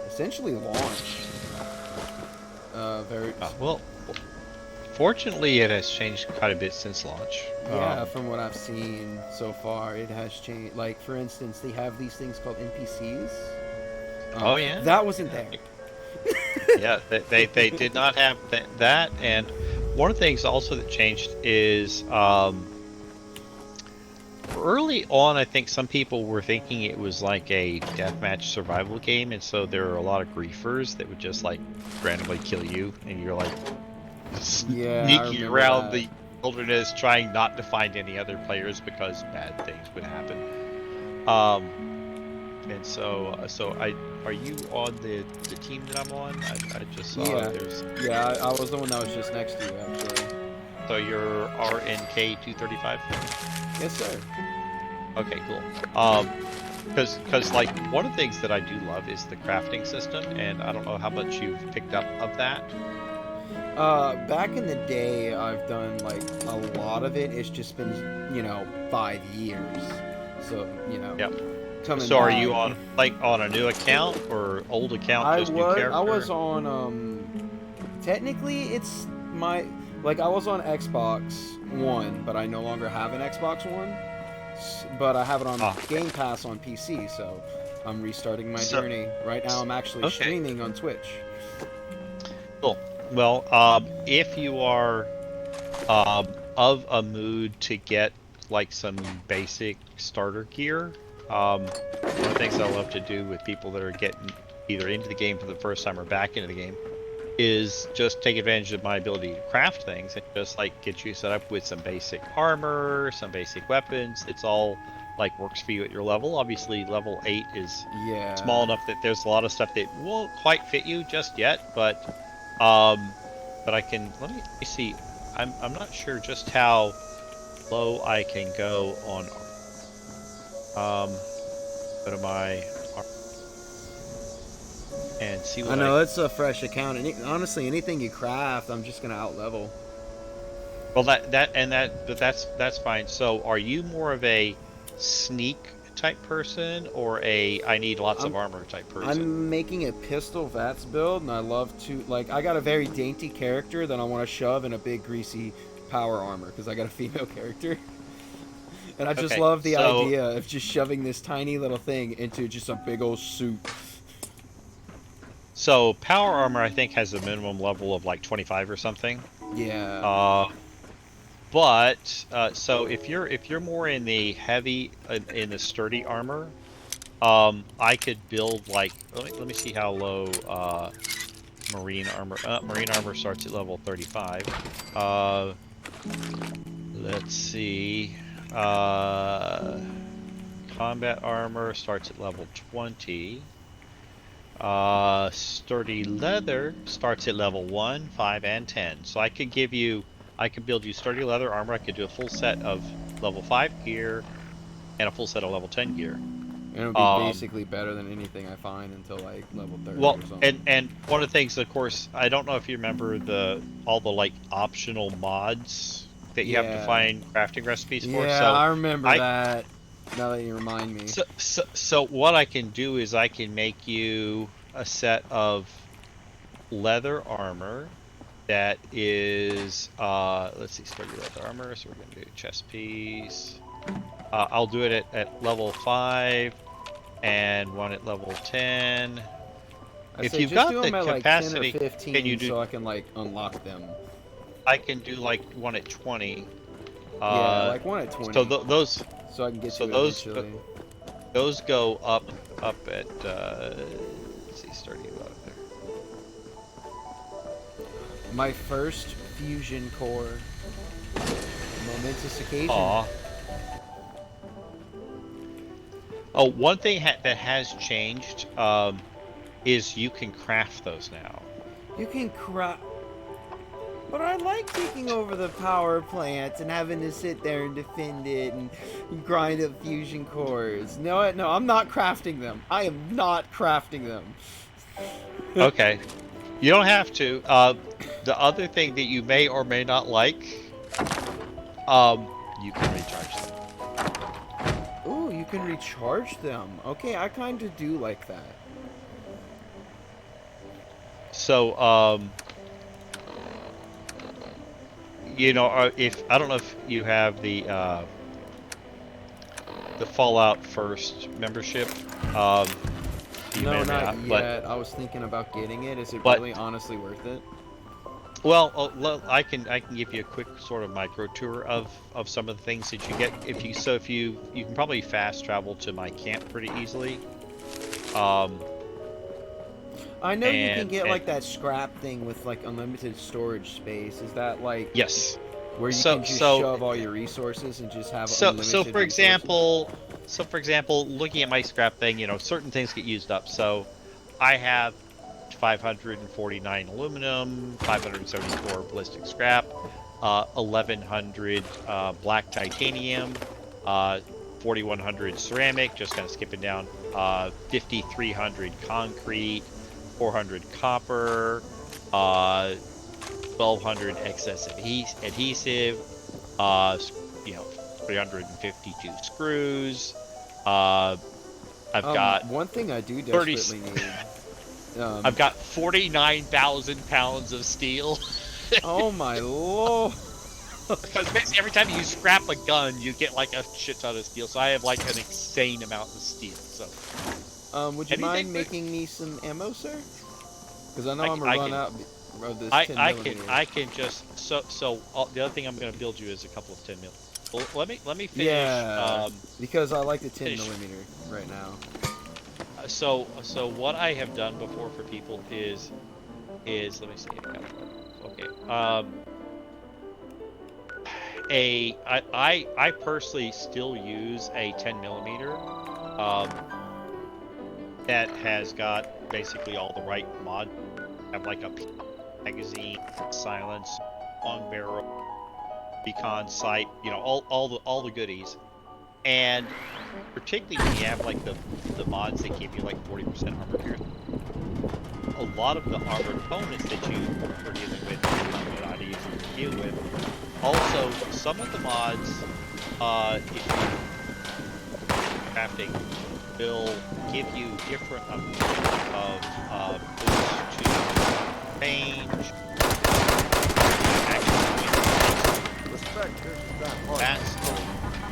essentially launch. Well, fortunately, it has changed quite a bit since launch. Yeah, from what I've seen so far, it has changed. Like, for instance, they have these things called NPCs. Oh, yeah? That wasn't there. Yeah, they did not have that. And one of the things also that changed is early on, I think some people were thinking it was like a deathmatch survival game. And so there are a lot of griefers that would just, like, randomly kill you. And you're like... sneaking around the wilderness trying not to find any other players because bad things would happen. And so are you on the team that I'm on? I just saw there's... Yeah, I was the one that was just next to you, actually. So you're RNK235? Yes, sir. Okay, cool. Because like one of the things that I do love is the crafting system, and I don't know how much you've picked up of that. Back in the day, I've done like a lot of it. It's just been, 5 years. So, Yep. Coming so are back. you on a new account or old account? Just new character? I was on, technically it's Like, I was on Xbox One, but I no longer have an Xbox One. But I have it on Game Pass on PC, so I'm restarting my journey. Right now I'm actually streaming on Twitch. Cool. Well, if you are of a mood to get like some basic starter gear, one of the things I love to do with people that are getting either into the game for the first time or back into the game is just take advantage of my ability to craft things and just like get you set up with some basic armor, some basic weapons. It's all like works for you at your level. Obviously level 8 is small enough that there's a lot of stuff that won't quite fit you just yet, but I can, let me see, I'm not sure just how low I can go on go to my and see what I know it's a fresh account, and honestly, anything you craft, I'm just gonna out level. Well, but that's fine. So, are you more of a sneak type person or a I need lots of armor type person? I'm making a pistol VATS build, and I love to I got a very dainty character that I want to shove in a big greasy power armor because I got a female character. And I just love the idea of just shoving this tiny little thing into just a big old suit. So power armor, I think, has a minimum level of like 25 or something. Yeah. So if you're more in the heavy, in the sturdy armor, I could build like let me see how low marine armor. Marine armor starts at level 35. Let's see. Combat armor starts at level 20. Sturdy leather starts at level 1, 5, and 10. So I could build you sturdy leather armor. I could do a full set of level 5 gear and a full set of level 10 gear. And it would be basically better than anything I find until like level 30 or something. and one of the things, of course, I don't know if you remember all the like optional mods that you have to find crafting recipes for. Yeah, so I remember that. Now that you remind me. So what I can do is I can make you a set of leather armor that is, let's see, sturdy leather armor. So we're going to do chest piece. I'll do it at level 5 and one at level 10. If you've got the capacity, like 10 or 15 can you do? So I can like unlock them. I can do like one at 20. Yeah, like one at 20. So those. So I can get so to those eventually. Those go up at let's see, sturdy leather. My first fusion core. Momentous occasion. Aw. Oh, one thing that has changed is you can craft those now. You can craft. But I like taking over the power plants and having to sit there and defend it and grind up fusion cores. No, I'm not crafting them. I am not crafting them. Okay. You don't have to. The other thing that you may or may not like, you can recharge them. Ooh, you can recharge them. Okay, I kind of do like that. So, you know, if I don't know if you have the Fallout First membership. No, not yet. I was thinking about getting it. Is it really honestly worth it? Well, I can give you a quick sort of micro tour of some of the things that you get. If you can probably fast travel to my camp pretty easily. I know you can get like that scrap thing with like unlimited storage space. Is that like yes, where you can just shove all your resources and just have unlimited so for example, looking at my scrap thing, you know, certain things get used up. So I have 549 aluminum, 574 ballistic scrap, 1100 black titanium, 4100 ceramic, just kind of skipping down, 5300 concrete, 400 copper, 1200 excess adhesive, you know, 352 screws. I've got one thing I do desperately need. I've got 49,000 pounds of steel. Oh my lord. Because basically every time you scrap a gun, you get like a shit ton of steel. So I have like an insane amount of steel. So. Would you mind making me some ammo, sir? Because I know I'm gonna run out of this 10 millimeter. I can just the other thing I'm gonna build you is a couple of 10 mil. Well, let me finish. Yeah. Because I like the 10 millimeter right now. So what I have done before for people is let me see. Okay. I personally still use a 10 millimeter. That has got basically all the right mod. Have like a magazine, silence, long barrel, beacon sight, you know, all the goodies. And particularly when you have like the mods that give you like 40% armor piercing. A lot of the armored opponents that you are dealing with, are not easy to deal with. Also, some of the mods, if you're crafting, will give you different amounts of boost to range,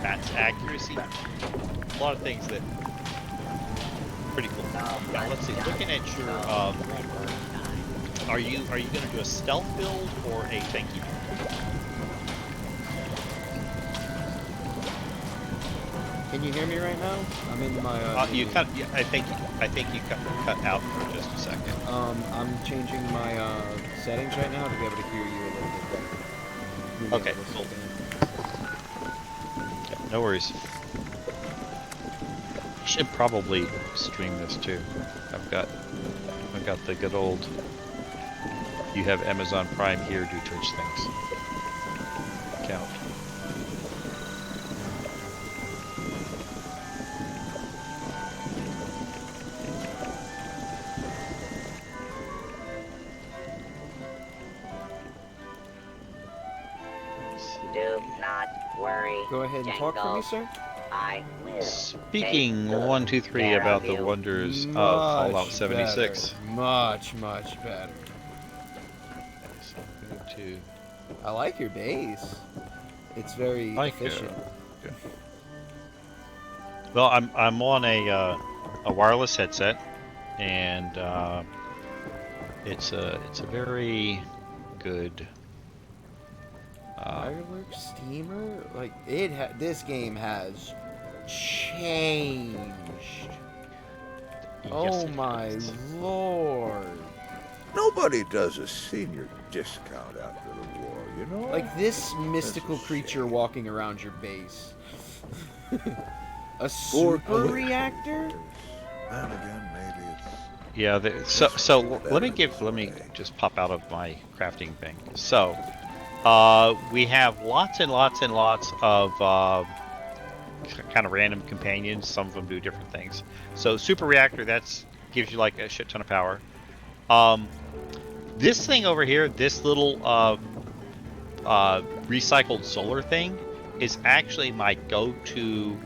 that's accuracy. A lot of things that pretty cool. Now let's see. Looking at your, are you going to do a stealth build or a tanky build? Can you hear me right now? I'm in my. You cut. Yeah, I think you cut out for just a second. I'm changing my settings right now to be able to hear you a little bit better. Okay, cool. Yeah, no worries. I should probably stream this too. I've got the good old. You have Amazon Prime here, do Twitch things. Count. Do not worry. Go ahead and talk for me, sir. I will. Speaking 1, 2, 3 about the wonders of Fallout 76. Much better. I like your base. It's very efficient. Well, I'm on a wireless headset, and it's a very good. Fireworks steamer, like this game has changed. Oh my lord! Nobody does a senior discount after the war, you know? Like this mystical creature walking around your base. A super reactor? Then again, maybe it's... Yeah, so let me just pop out of my crafting thing. So, we have lots and lots and lots of kind of random companions. Some of them do different things. So super reactor, that's gives you like a shit ton of power. This thing over here, this little recycled solar thing, is actually my go-to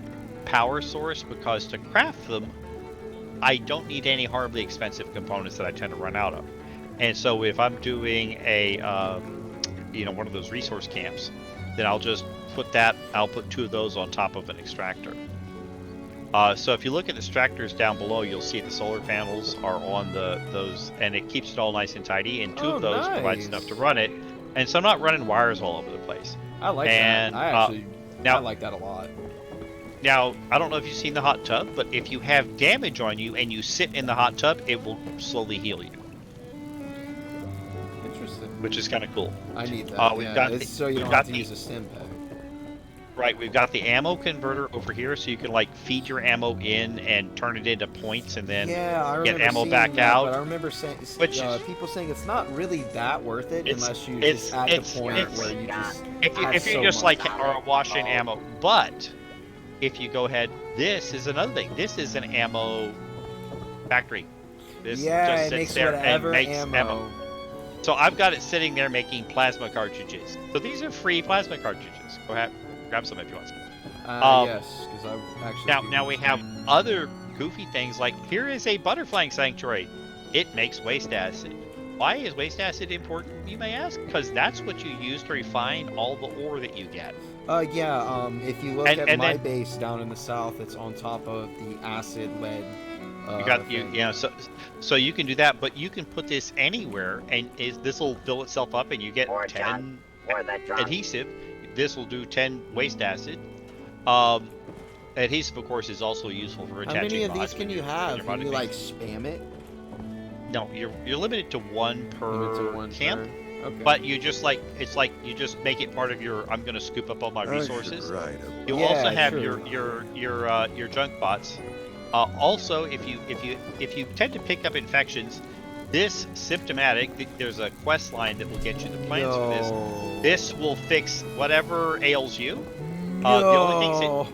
power source because to craft them, I don't need any horribly expensive components that I tend to run out of. And so if I'm doing a one of those resource camps, then I'll just put 2 of those on top of an extractor. So if you look at the extractors down below, you'll see the solar panels are on those, and it keeps it all nice and tidy, and 2 of those provides enough to run it, and so I'm not running wires all over the place. I like that. I like that a lot. Now, I don't know if you've seen the hot tub, but if you have damage on you and you sit in the hot tub, it will slowly heal you. Interesting. Which is kind of cool. I need that. So you don't have to use a stim pack. Right, we've got the ammo converter over here, so you can like feed your ammo in and turn it into points, and then get ammo back out. But I remember people saying it's not really that worth it unless you just at the point where you just if you just like are washing ammo. But if you go ahead, this is another thing. This is an ammo factory. This just sits there and makes ammo. So I've got it sitting there making plasma cartridges. So these are free plasma cartridges. Go ahead. Grab some if you want some. Yes, because I actually. Now we have other goofy things like here is a butterflying sanctuary. It makes waste acid. Why is waste acid important, you may ask? Because that's what you use to refine all the ore that you get. Yeah, if you look at and my then- base down in the south, it's on top of the acid lead. You got thing. so you can do that, but you can put this anywhere, and this will fill itself up, and you get 10 adhesive. This will do 10 waste acid. Adhesive, of course, is also useful for How attaching many of mods these when can you you're- when have? you're Can you modding like things. spam it? No, you're limited to one per camp. Okay. But you just it's like you just make it part of your. I'm going to scoop up all my I should resources. write a You'll book. also Yeah, have sure. your junk bots. Also, if you tend to pick up infections, this symptomatic. There's a quest line that will get you the plans for this. This will fix whatever ails you. The only things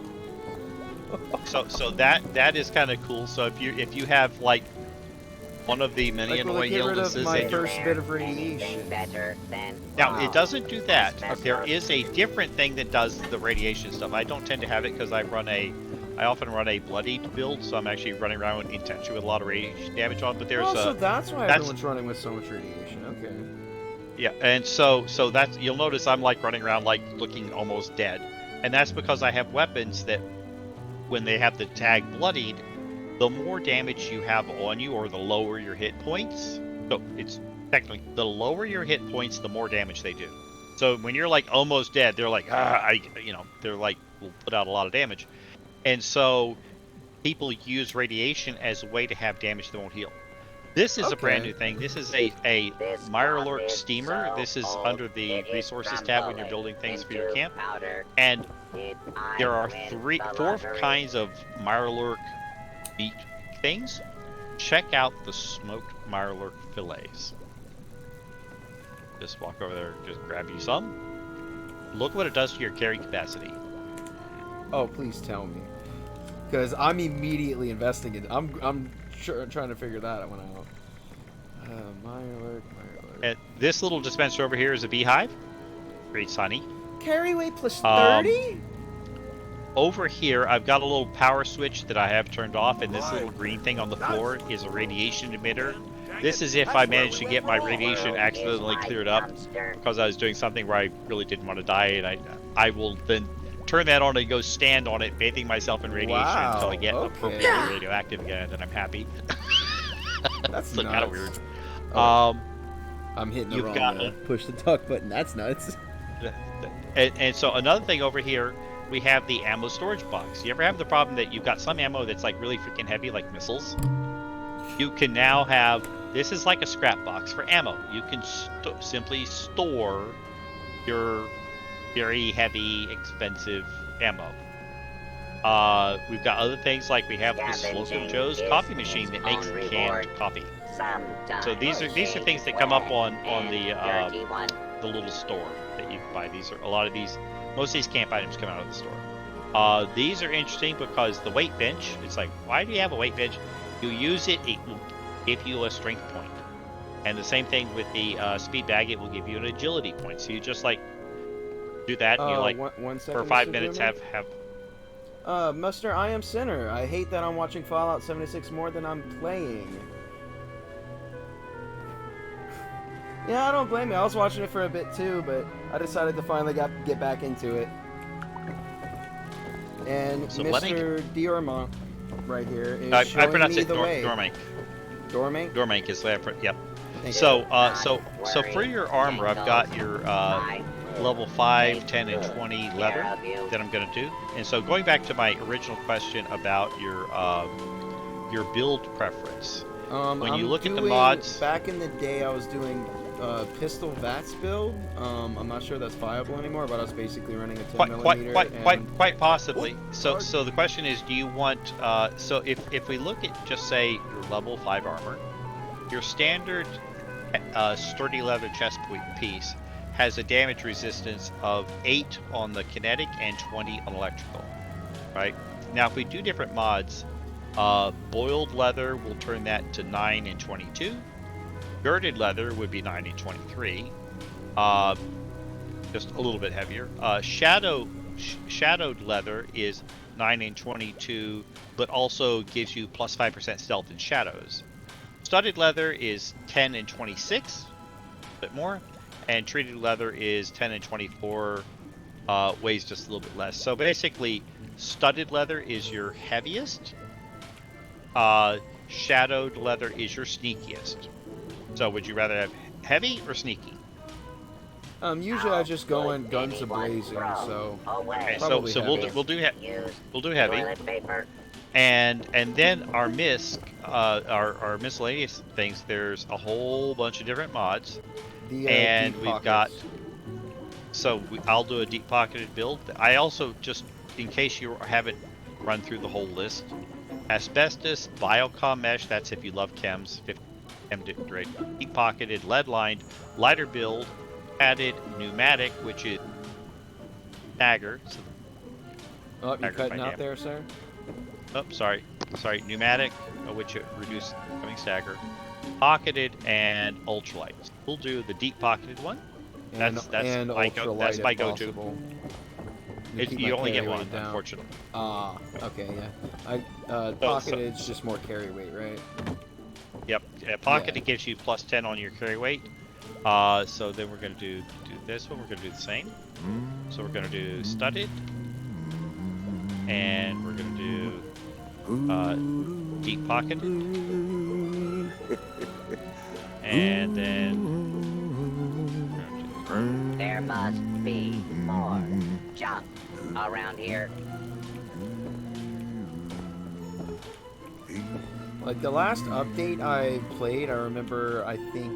so that is kind of cool. So if you have like one of the many Like, will it annoying get rid of illnesses my in your first bit of radiation? Now, it doesn't do that. There is a different thing that does the radiation stuff. I don't tend to have it because I often run a bloodied build, so I'm actually running around intentionally with a lot of radiation damage on. But there's so that's why everyone's running with so much radiation. Okay. yeah, and so that's you'll notice I'm like running around like looking almost dead, and that's because I have weapons that when they have the tag bloodied, the more damage you have on you, or the lower your hit points. So it's technically the lower your hit points, the more damage they do. So when you're like almost dead, they're like they're like will put out a lot of damage, and so people use radiation as a way to have damage that won't heal. This is a brand new thing. This is a Mirelurk steamer. This is under the resources tab when you're building things for your camp, and there are 4 kinds of Mirelurk meat things. Check out the smoked Mirelurk fillets. Just walk over there, just grab you some. Look what it does to your carry capacity. Oh, please tell me, because I'm immediately investing in. I'm trying to figure that one out. Mirelurk. And this little dispenser over here is a beehive. Creates honey. Carry weight plus 30. Over here, I've got a little power switch that I have turned off, and this little green thing on the floor is a radiation emitter. This is if I managed to get my radiation accidentally cleared up because I was doing something where I really didn't want to die, and I will then turn that on and go stand on it, bathing myself in radiation until I get appropriately radioactive again, and I'm happy. That's kind of nuts. weird. I'm hitting the you've wrong got push the duck button. That's nuts. And so another thing over here, we have the ammo storage box. You ever have the problem that you've got some ammo that's like really freaking heavy, like missiles? You can now have, this is like a scrap box for ammo. You can simply store your very heavy, expensive ammo. We've got other things like we have this Local Joe's coffee machine that makes canned coffee. So these are things that come up on the little store that you can buy. These are most of these camp items come out of the store. These are interesting because the weight bench. It's like, why do you have a weight bench? You use it, it will give you a strength point, and the same thing with the speed bag. It will give you an agility point. So you just like do that, and you like one second, for 5 Mr. minutes Zimmer? have. Mr. I Am Sinner. I hate that I'm watching Fallout 76 more than I'm playing. Yeah, I don't blame you. I was watching it for a bit too, but I decided to finally get back into it. And So Mr. Diorma, right here, is I showing pronounce me it the way. Dormank. Dormank? Dormank is the yep. Thank So so for your armor, I've got your level 5, 10, and 20 leather that I'm going to do. And so going back to my original question about your build preference, when you look at the mods, back in the day, I was doing pistol VATS build. I'm not sure that's viable anymore, but I was basically running a 10 millimeter. quite possibly. So the question is, do you want? So if we look at just say your level 5 armor, your standard sturdy leather chest piece has a damage resistance of 8 on the kinetic and 20 on electrical. Right now, if we do different mods, boiled leather will turn that to 9 and 22. Girded leather would be 9 and 23. Just a little bit heavier. Shadowed leather is 9 and 22, but also gives you plus 5% stealth in shadows. studded leather is 10 and 26, a bit more, and treated leather is 10 and 24, weighs just a little bit less. So basically, studded leather is your heaviest. Shadowed leather is your sneakiest. So would you rather have heavy or sneaky? Usually I just go in guns a-blazing, so Okay, probably so heavy. we'll do heavy. And then our our miscellaneous things. There's a whole bunch of different mods, and deep we've got. pockets. So I'll do a deep pocketed build. I also, just in case you haven't run through the whole list, asbestos, biocom mesh. That's if you love chems. 50 chem rate. Deep pocketed, lead lined, lighter build, added pneumatic, which is dagger. So Oh, you're cutting out there, sir? Oh, sorry. Pneumatic, which reduces coming stagger. Pocketed and ultralight. We'll do the deep pocketed one. That's and my ultralight that's my if go-to. possible. You only get carry one, weight down. unfortunately. Ah, okay, yeah. Pocketed's just more carry weight, right? Yep. Pocketed gives you plus 10 on your carry weight. So then we're gonna do this one. We're gonna do the same. So we're gonna do studded, and we're gonna do deep pocketed, and then There must be more junk around here. Like the last update I played, I remember, I think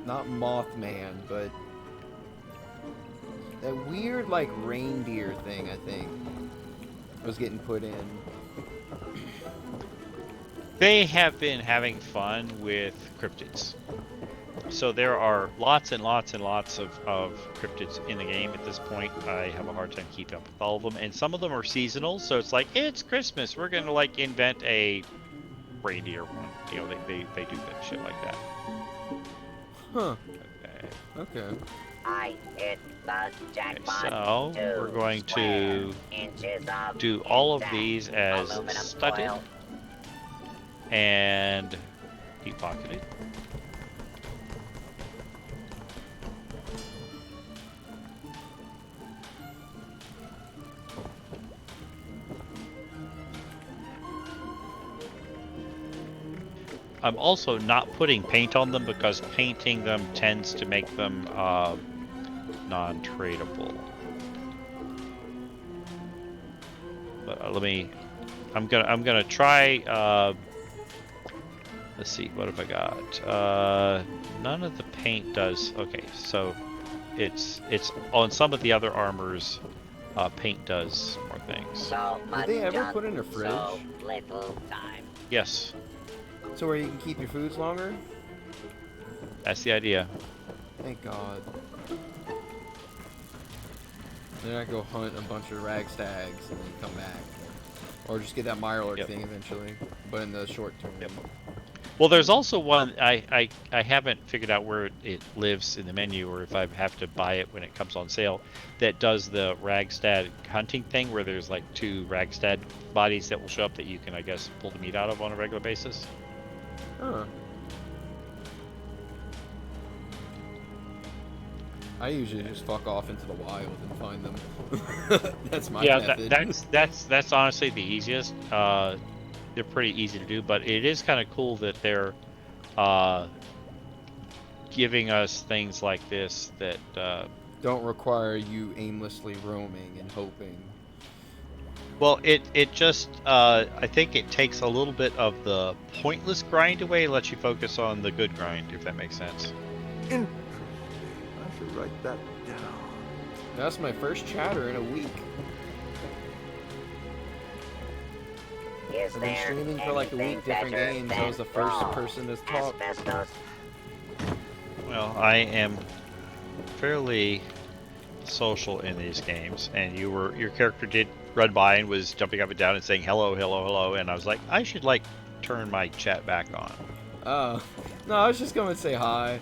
not Mothman, but that weird like reindeer thing, I think, was getting put in. they have been having fun with cryptids. So there are lots and lots and lots of cryptids in the game at this point. I have a hard time keeping up with all of them, and some of them are seasonal. So it's like, it's Christmas, we're gonna like invent a reindeer one. You know, they do that shit like that. Huh. Okay. I hit the jackpot. So we're going to do all of these as studded and deep pocketed. I'm also not putting paint on them because painting them tends to make them non-tradable. But I'm gonna try. Let's see, what have I got? None of the paint does. Okay, so it's on some of the other armors. Paint does more things. Did they ever put in a fridge? So little time. Yes, So where you can keep your foods longer? that's the idea. Thank God. Then I go hunt a bunch of rag stags and then come back. Or just get that Mirelurk thing eventually, but in the short term. Well, there's also one I haven't figured out where it lives in the menu, or if I have to buy it when it comes on sale, that does the Ragstad hunting thing, where there's like 2 Ragstad bodies that will show up that you can, I guess, pull the meat out of on a regular basis. Huh. I usually just fuck off into the wild and find them. That's my method. That's honestly the easiest. They're pretty easy to do, but it is kind of cool that they're giving us things like this that don't require you aimlessly roaming and hoping. Well, it just I think it takes a little bit of the pointless grind away and lets you focus on the good grind, if that makes sense. Interesting. I should write that down. That's my first chatter in a week. I've been streaming for like a week, different games. I was the first person to talk. Well, I am fairly social in these games, and your character did run by and was jumping up and down and saying hello, hello, hello, and I was like, I should like turn my chat back on. Oh, no, I was just going to say hi.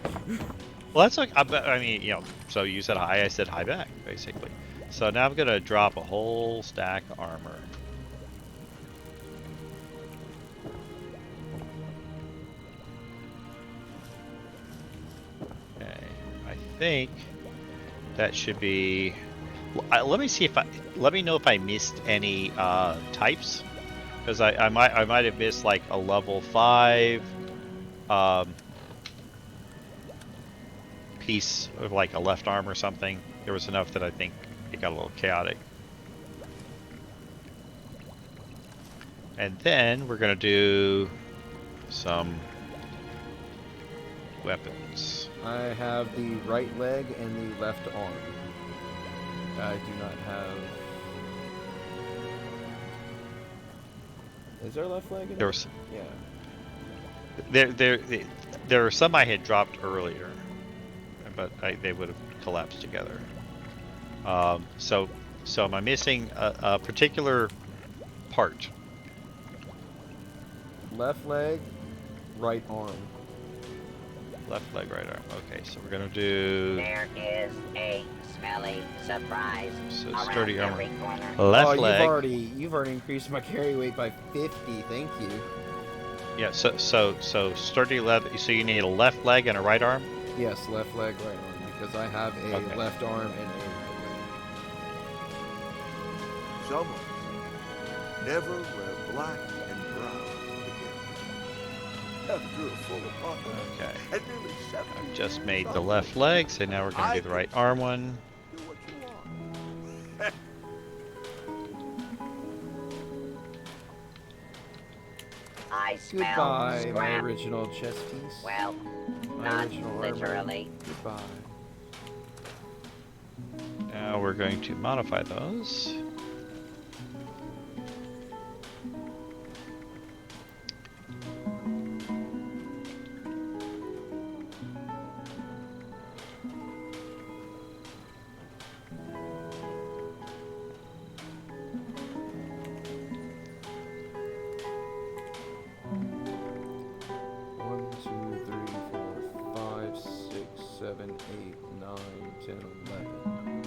Well, that's like, I mean, you know, so you said hi, I said hi back, basically. So now I'm gonna drop a whole stack of armor. think that should be. Let me see if let me know if I missed any types, because I might have missed like a level 5 piece of like a left arm or something. There was enough that I think it got a little chaotic. And then we're gonna do some weapons. I have the right leg and the left arm. I do not have. Is there a left leg? There was. Yeah. There are some I had dropped earlier, but they would have collapsed together. So am I missing a particular part? Left leg, right arm. Left leg, right arm. Okay, so we're gonna do. There is a smelly surprise. So around sturdy armor. every corner. Left leg. You've already increased my carry weight by 50. Thank you. Yeah. So sturdy leather. So you need a left leg and a right arm. Yes, left leg, right arm, because I have a Okay. left arm and a right Some of us never wear black and brown again. After a full apartment. Okay. And nearly 7 I've just made the left leg, so now we're gonna do the right arm one. do what you want. I smell Goodbye, my scrap. original chess piece. Well, My not original armor. literally. Goodbye. Now we're going to modify those. One, two, three, 4, 5, 6, 7, 8, 9, 10, 11.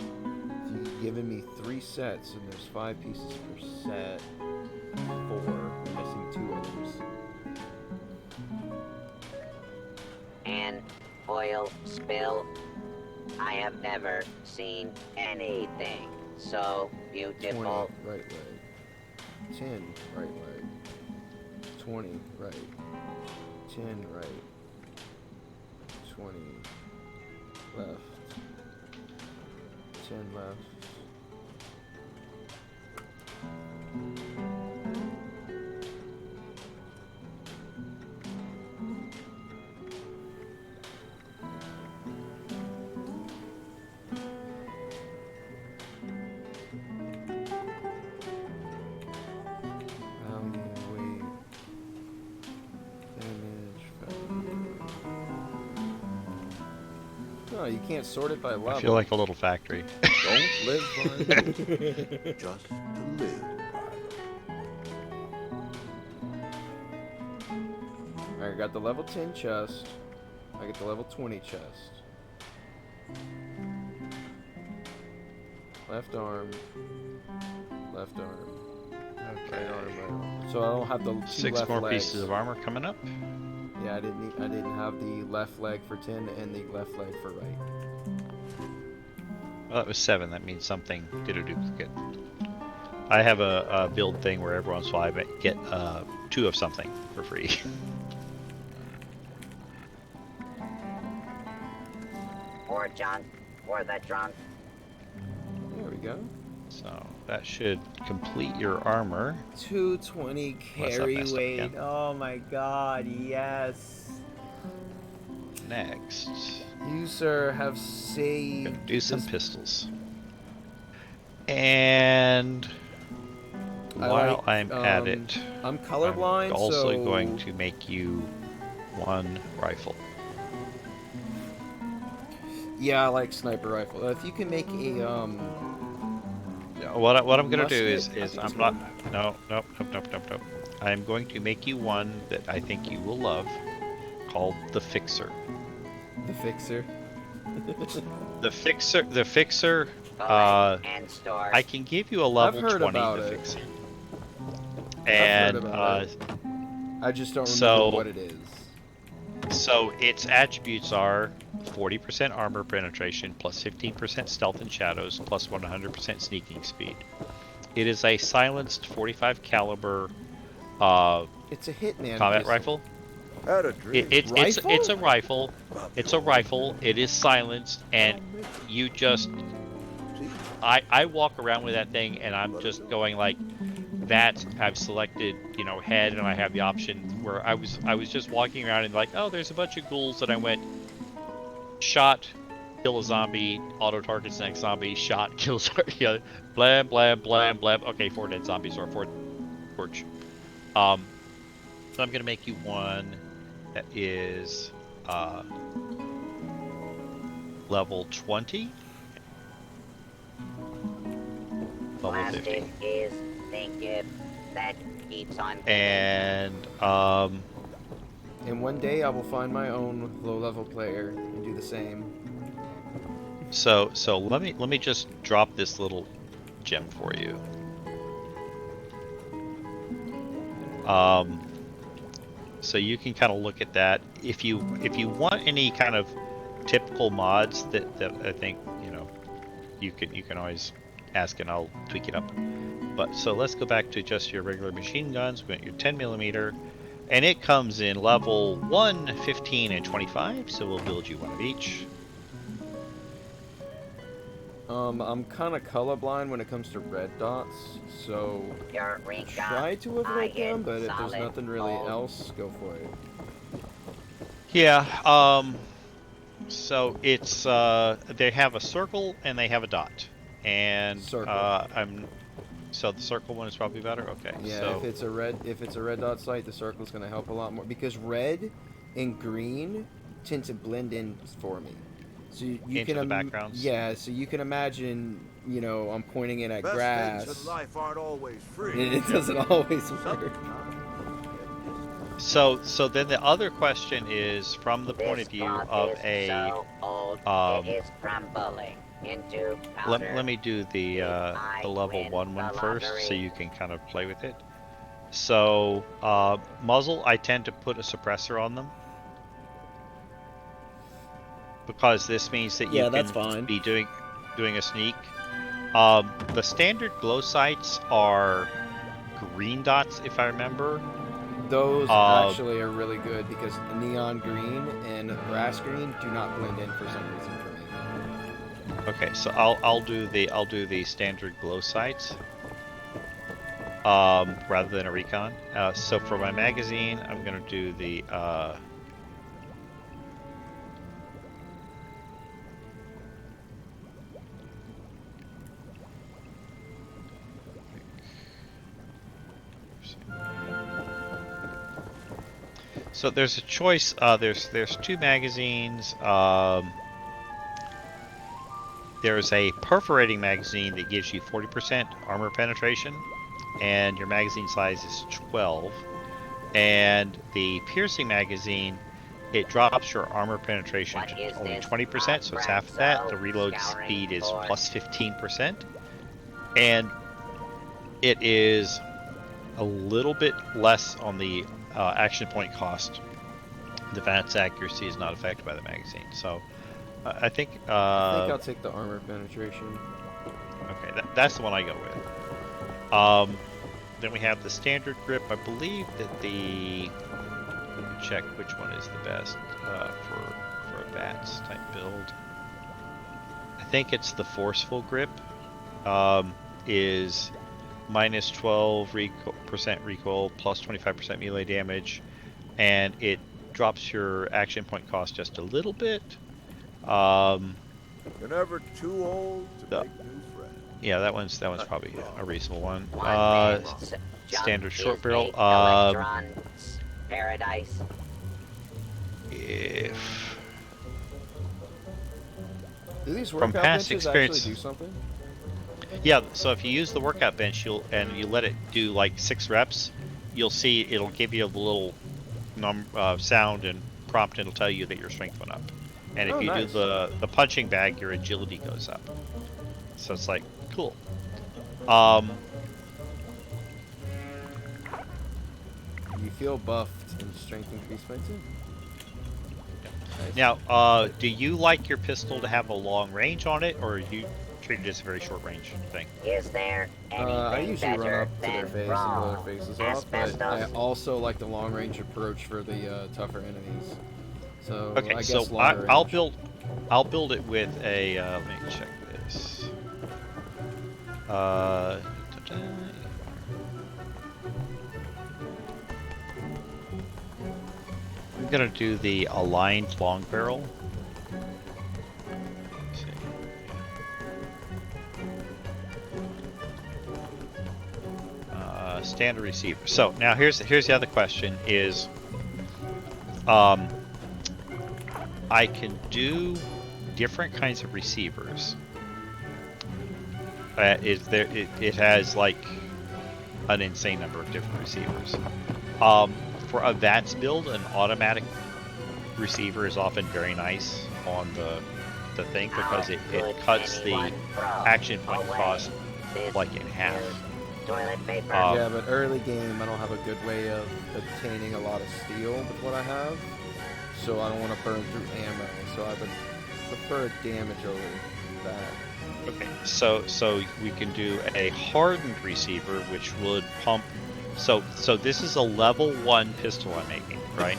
If you've given me 3 sets and there's 5 pieces per set, 4, I'm missing 2 others. An oil spill. I have never seen anything so 20 beautiful. right leg. 10 right leg. 20 right. 10 right. 20 left. 10 left. Weight, damage, no, you can't sort it by level. I feel like a little factory. Don't live by them, just to live by them. I got the level 10 chest. I get the level 20 chest. Left arm. Left arm. Okay. Right arm, right arm. So I don't have the 2 6 left more legs. pieces of armor coming up. Yeah, I didn't have the left leg for 10 and the left leg for right. Well, that was 7. That means something did a duplicate. I have a build thing where every once in a while I get 2 of something for free. Or junk. Or the drunk. There we go. So that should complete your armor. 220 Unless I carry messed up weight. again. Oh my god, yes. Next, You, sir, have saved. gonna do some this- pistols. And while I'm at it, I'm colorblind, I'm also so going to make you 1 rifle. Yeah, I like sniper rifle. If you can make a Yeah, what I'm gonna do musket, I is think I'm it's not. good. Nope. I'm going to make you one that I think you will love, called the Fixer. The Fixer. The Fixer. And store. I can give you a level I've heard 20 about the it. Fixer. I've heard And about it. I just don't remember so- what it is. So its attributes are 40% armor penetration, plus 15% stealth and shadows, plus 100% sneaking speed. It is a silenced 45 caliber it's a Hitman combat pistol. rifle. Had a dream. It's a rifle. It's a rifle. It is silenced, and you just I walk around with that thing, and I'm just going like that. I've selected, you know, head, and I have the option where I was just walking around and like, oh, there's a bunch of ghouls, and I went shot, kill a zombie, auto targets next zombie, shot, kill zombie, yeah, blam blam blam blam. Okay, 4 dead zombies or 4 torch. So I'm gonna make you one that is level 20. Level 50. Plastic is the gift that keeps on giving. And one day I will find my own low-level player and do the same. so let me just drop this little gem for you. So you can kind of look at that. If you want any kind of typical mods that I think, you know, you can always ask and I'll tweak it up. But so let's go back to just your regular machine guns. We got your 10mm, and it comes in level 1, 15, and 25. So we'll build you one of each. I'm kind of colorblind when it comes to red dots, so try to avoid them, but if there's nothing really else, go for it. Yeah, so it's, they have a circle and they have a dot. And, so the circle one is probably better? Okay. Yeah, so if it's a red dot site, the circle's going to help a lot more, because red and green tend to blend in for me. So you into can the backgrounds. Yeah, so you can imagine, you know, I'm pointing it at Best grass. things in life aren't always free. And it doesn't always work. So then the other question is from the point of view of a it is crumbling into powder. let me do the level 1 first, so you can kind of play with it. So muzzle, I tend to put a suppressor on them, because this means that you can be doing a sneak. The standard glow sights are green dots, if I remember. Those actually are really good, because neon green and grass green do not blend in for some reason for me. Okay, so I'll do the standard glow sights rather than a recon. So for my magazine, I'm gonna do the so there's a choice. There's 2 magazines. There's a perforating magazine that gives you 40% armor penetration, and your magazine size is 12. And the piercing magazine, it drops your armor penetration to only 20%, so it's half of that. The reload speed is plus 15%, and it is a little bit less on the action point cost. The VATS accuracy is not affected by the magazine, so I think I'll take the armor penetration. Okay, that's the one I go with. Then we have the standard grip. I believe that let me check which one is the best for a VATS type build. I think it's the forceful grip. Is minus 12% recoil, plus 25% melee damage, and it drops your action point cost just a little bit. You're never too old to make new friends. Yeah, that one's probably a reasonable one. Standard short barrel. Paradise. Do these From workout past benches experience, actually do something? yeah. So if you use the workout bench, you let it do like 6 reps, you'll see it'll give you a little sound and prompt, and it'll tell you that your strength went up. And if you do the punching bag, your agility goes up. So it's like, cool. You feel buffed and strength increased by 2. Now, do you like your pistol to have a long range on it, or you treat it as a very short range thing? Is there anything I usually run better up to their than face and raw blow their faces off, but I asbestos? also like the long range approach for the tougher enemies. So Okay, I guess so longer I'll range. build it with a. Let me check this. I'm gonna do the aligned long barrel. Let's see. Standard receiver. So now here's the other question: is I can do different kinds of receivers. It has like an insane number of different receivers. For a VATS build, an automatic receiver is often very nice on the thing because it cuts the action point cost like in half. Yeah, but early game I don't have a good way of obtaining a lot of steel with what I have, so I don't want to burn through ammo. So I would prefer damage over that. Okay, so we can do a hardened receiver, which would pump. So this is a level 1 pistol I'm making, right?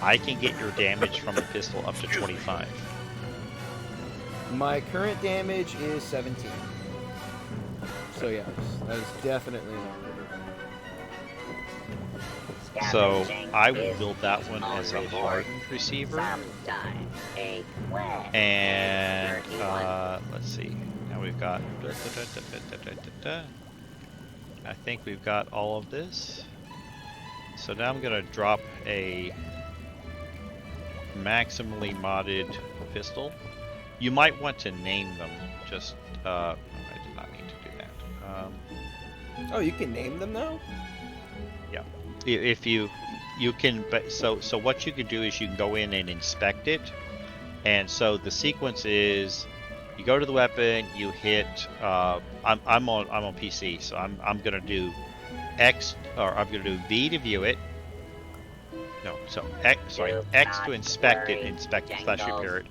I can get your damage from the pistol up to 25. My current damage is 17. So yes, that is definitely not. So I will build that one as a hardened receiver. And let's see. Now we've got. I think we've got all of this. So now I'm gonna drop a maximally modded pistol. You might want to name them. Just I did not mean to do that. Oh, you can name them now? Yeah. If you can, but so what you can do is you can go in and inspect it, and so the sequence is you go to the weapon, you hit. I'm on PC, so I'm gonna do X, or I'm gonna do V to view it. No, so X to inspect it, inspect / repair it.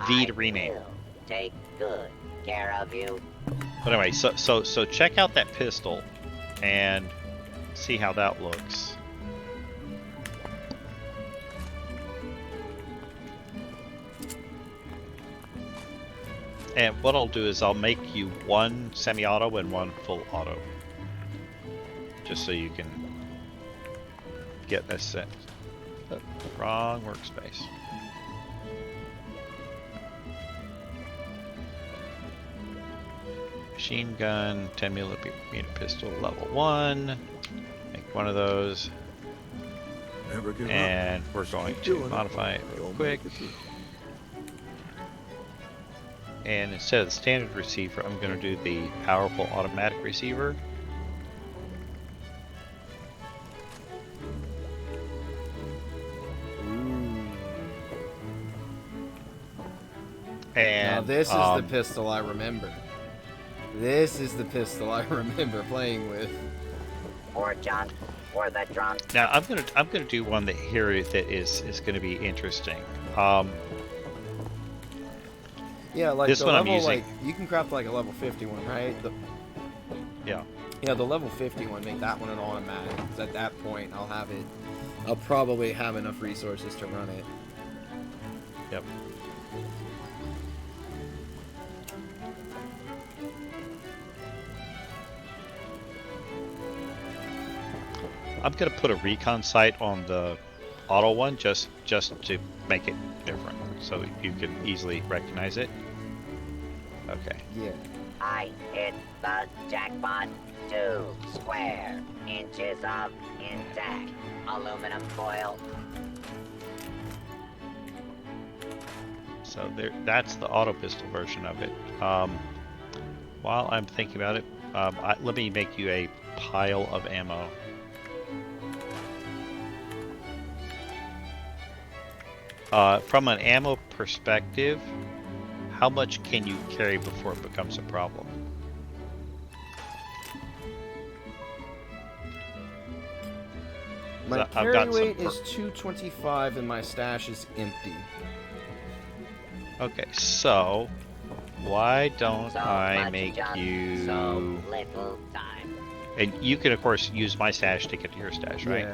V to rename. Take good care of you. But anyway, so check out that pistol and see how that looks. And what I'll do is I'll make you one semi-auto and one full auto, just so you can get this set. Oh, wrong workspace. Machine gun, 10mm pistol, level 1. Make one of those. And we're going to modify it real quick. And instead of the standard receiver, I'm going to do the powerful automatic receiver. And now this is the pistol I remember. This is the pistol I remember playing with. Or John, or the drunk. Now I'm gonna do one that is gonna be interesting. Yeah, like this the one level, I'm using. like you can craft like a level 51, right? Yeah. Yeah, the level 51, make that one an automatic. 'Cause at that point, I'll probably have enough resources to run it. Yep. I'm gonna put a recon sight on the auto one just to make it different, so you can easily recognize it. Okay. Yeah. I hit the jackpot. 2 square inches of intact aluminum foil. So that's the auto pistol version of it. While I'm thinking about it, let me make you a pile of ammo. From an ammo perspective, how much can you carry before it becomes a problem? My carry weight is 225 and my stash is empty. Okay, so why don't So I much make junk, you? so little time. And you can of course use my stash to get to your stash, right?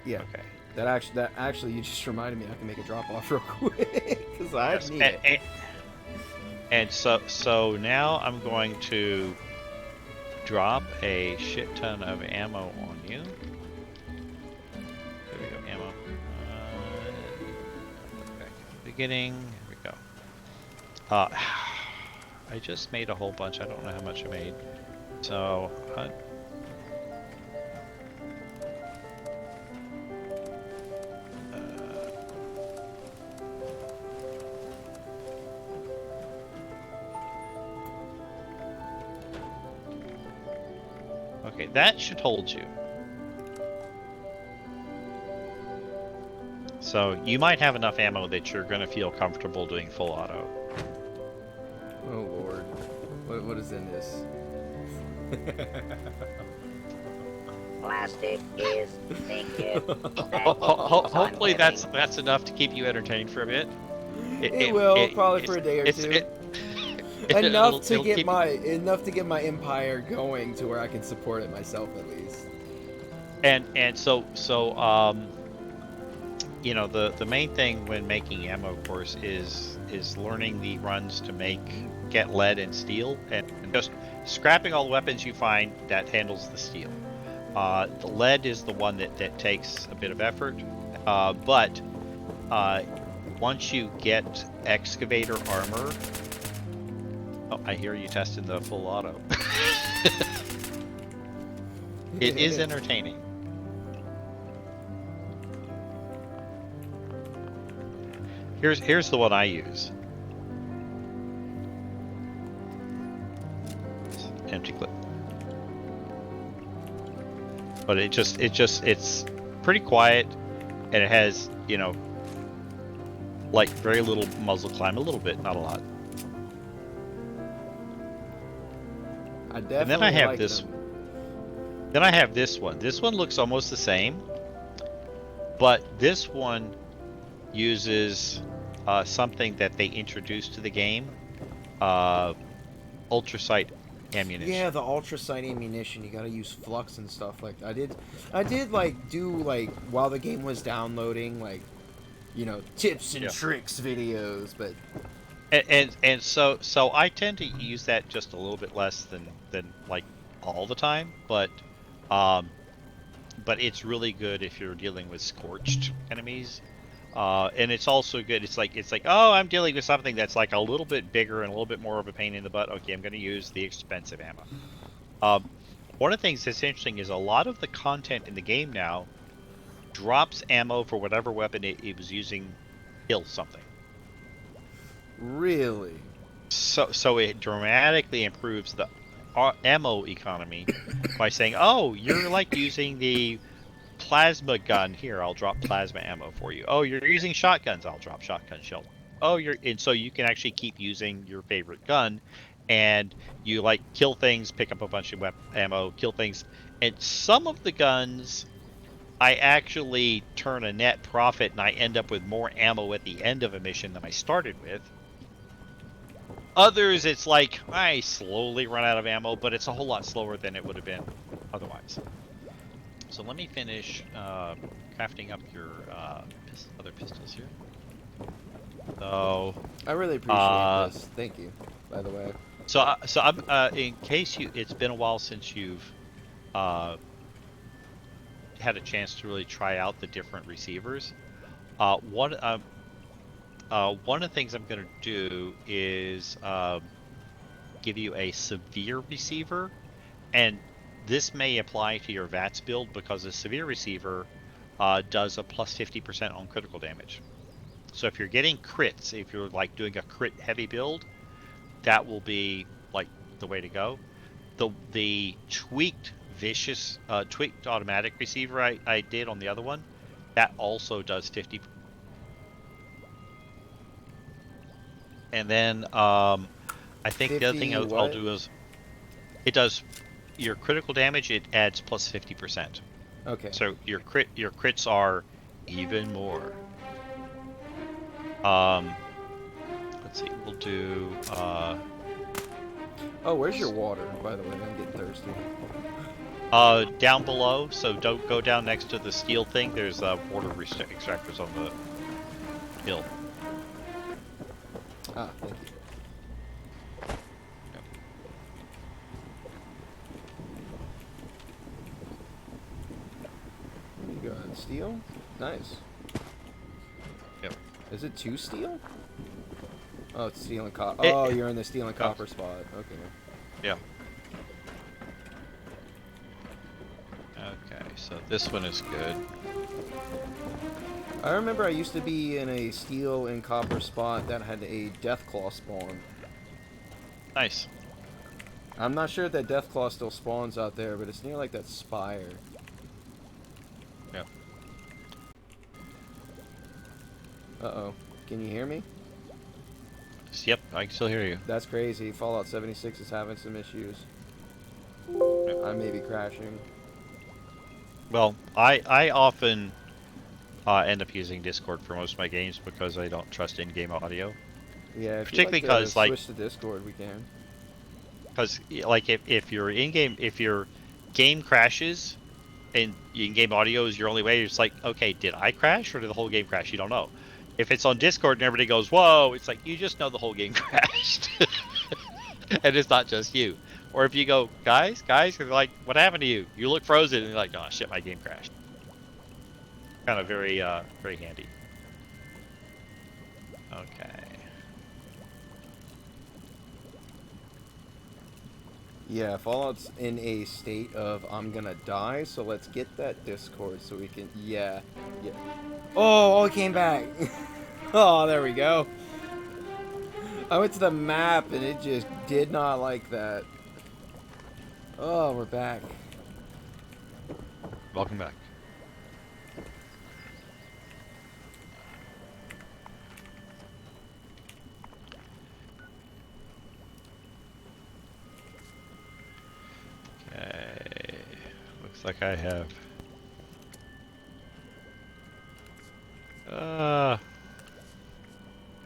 Yeah. Okay. That actually, you just reminded me. I can make a drop off real quick because I need it. And so now I'm going to drop a shit ton of ammo on you. There we go, ammo. Back to the beginning. Here we go. I just made a whole bunch. I don't know how much I made. So, okay, that should hold you. So you might have enough ammo that you're going to feel comfortable doing full auto. Oh lord, what is in this? Plastic is thinking. Hopefully that's enough to keep you entertained for a bit. It will probably for a day or two. Enough to get my empire going to where I can support it myself at least. And so you know, the main thing when making ammo, of course, is learning the runs to get lead and steel, and just scrapping all the weapons you find that handles the steel. The lead is the one that takes a bit of effort, but once you get excavator armor, oh, I hear you testing the full auto. It is entertaining. Here's the one I use. Empty clip. But it's pretty quiet, and it has, you know, like very little muzzle climb, a little bit, not a lot. And then I have this. Then I have this one. This one looks almost the same, but this one uses something that they introduced to the game, ultrasight ammunition. Yeah, the ultrasight ammunition. You gotta use flux and stuff like that. I did like do like while the game was downloading, like, you know, tips and tricks videos, but and so I tend to use that just a little bit less than like all the time, but it's really good if you're dealing with scorched enemies. And it's also good. It's like, oh, I'm dealing with something that's like a little bit bigger and a little bit more of a pain in the butt. Okay, I'm going to use the expensive ammo. One of the things that's interesting is a lot of the content in the game now drops ammo for whatever weapon it was using to kill something. Really? So it dramatically improves the ammo economy by saying, oh, you're like using the plasma gun, here, I'll drop plasma ammo for you. Oh, you're using shotguns, I'll drop shotgun shell. Oh, and so you can actually keep using your favorite gun, and you like kill things, pick up a bunch of ammo, kill things, and some of the guns I actually turn a net profit and I end up with more ammo at the end of a mission than I started with. Others, it's like I slowly run out of ammo, but it's a whole lot slower than it would have been otherwise. So let me finish crafting up your other pistols here. So I really appreciate this. Thank you, by the way. So I'm in case it's been a while since you've had a chance to really try out the different receivers. One of the things I'm going to do is give you a severe receiver, and this may apply to your VATS build because a severe receiver does a plus 50% on critical damage. So if you're getting crits, if you're like doing a crit heavy build, that will be like the way to go. The tweaked tweaked automatic receiver I did on the other one, that also does 50. And then I think the other thing I'll do is it does your critical damage. It adds plus 50%. Okay. So your crits are even more. Let's see. We'll do. Oh, where's your water? By the way, I'm getting thirsty. Down below. So don't go down next to the steel thing. There's water extractors on the hill. Ah, thank you. What you got? Steel? Nice. Yep. Is it 2 steel? Oh, it's steel and copper. Oh, you're in the steel and copper spot. Okay. Yeah. Okay, so this one is good. I remember I used to be in a steel and copper spot that had a Deathclaw spawn. Nice. I'm not sure if that Deathclaw still spawns out there, but it's near like that spire. Yeah. Uh-oh. Can you hear me? Yep, I can still hear you. That's crazy. Fallout 76 is having some issues. I may be crashing. Well, I often end up using Discord for most of my games because I don't trust in-game audio. Yeah, if particularly you'd like to because like switch to Discord, we can. Because like if your in-game if your game crashes and in-game audio is your only way, it's like, okay, did I crash or did the whole game crash? You don't know. If it's on Discord and everybody goes, whoa, it's like, you just know the whole game crashed. And it's not just you. Or if you go, guys, they're like, what happened to you? You look frozen and you're like, oh shit, my game crashed. Kind of very, very handy. Okay. Yeah, Fallout's in a state of I'm gonna die, so let's get that Discord so we can... Yeah. Oh, it came back. Oh, there we go. I went to the map and it just did not like that. Oh, we're back. Welcome back. Okay. Looks like I have...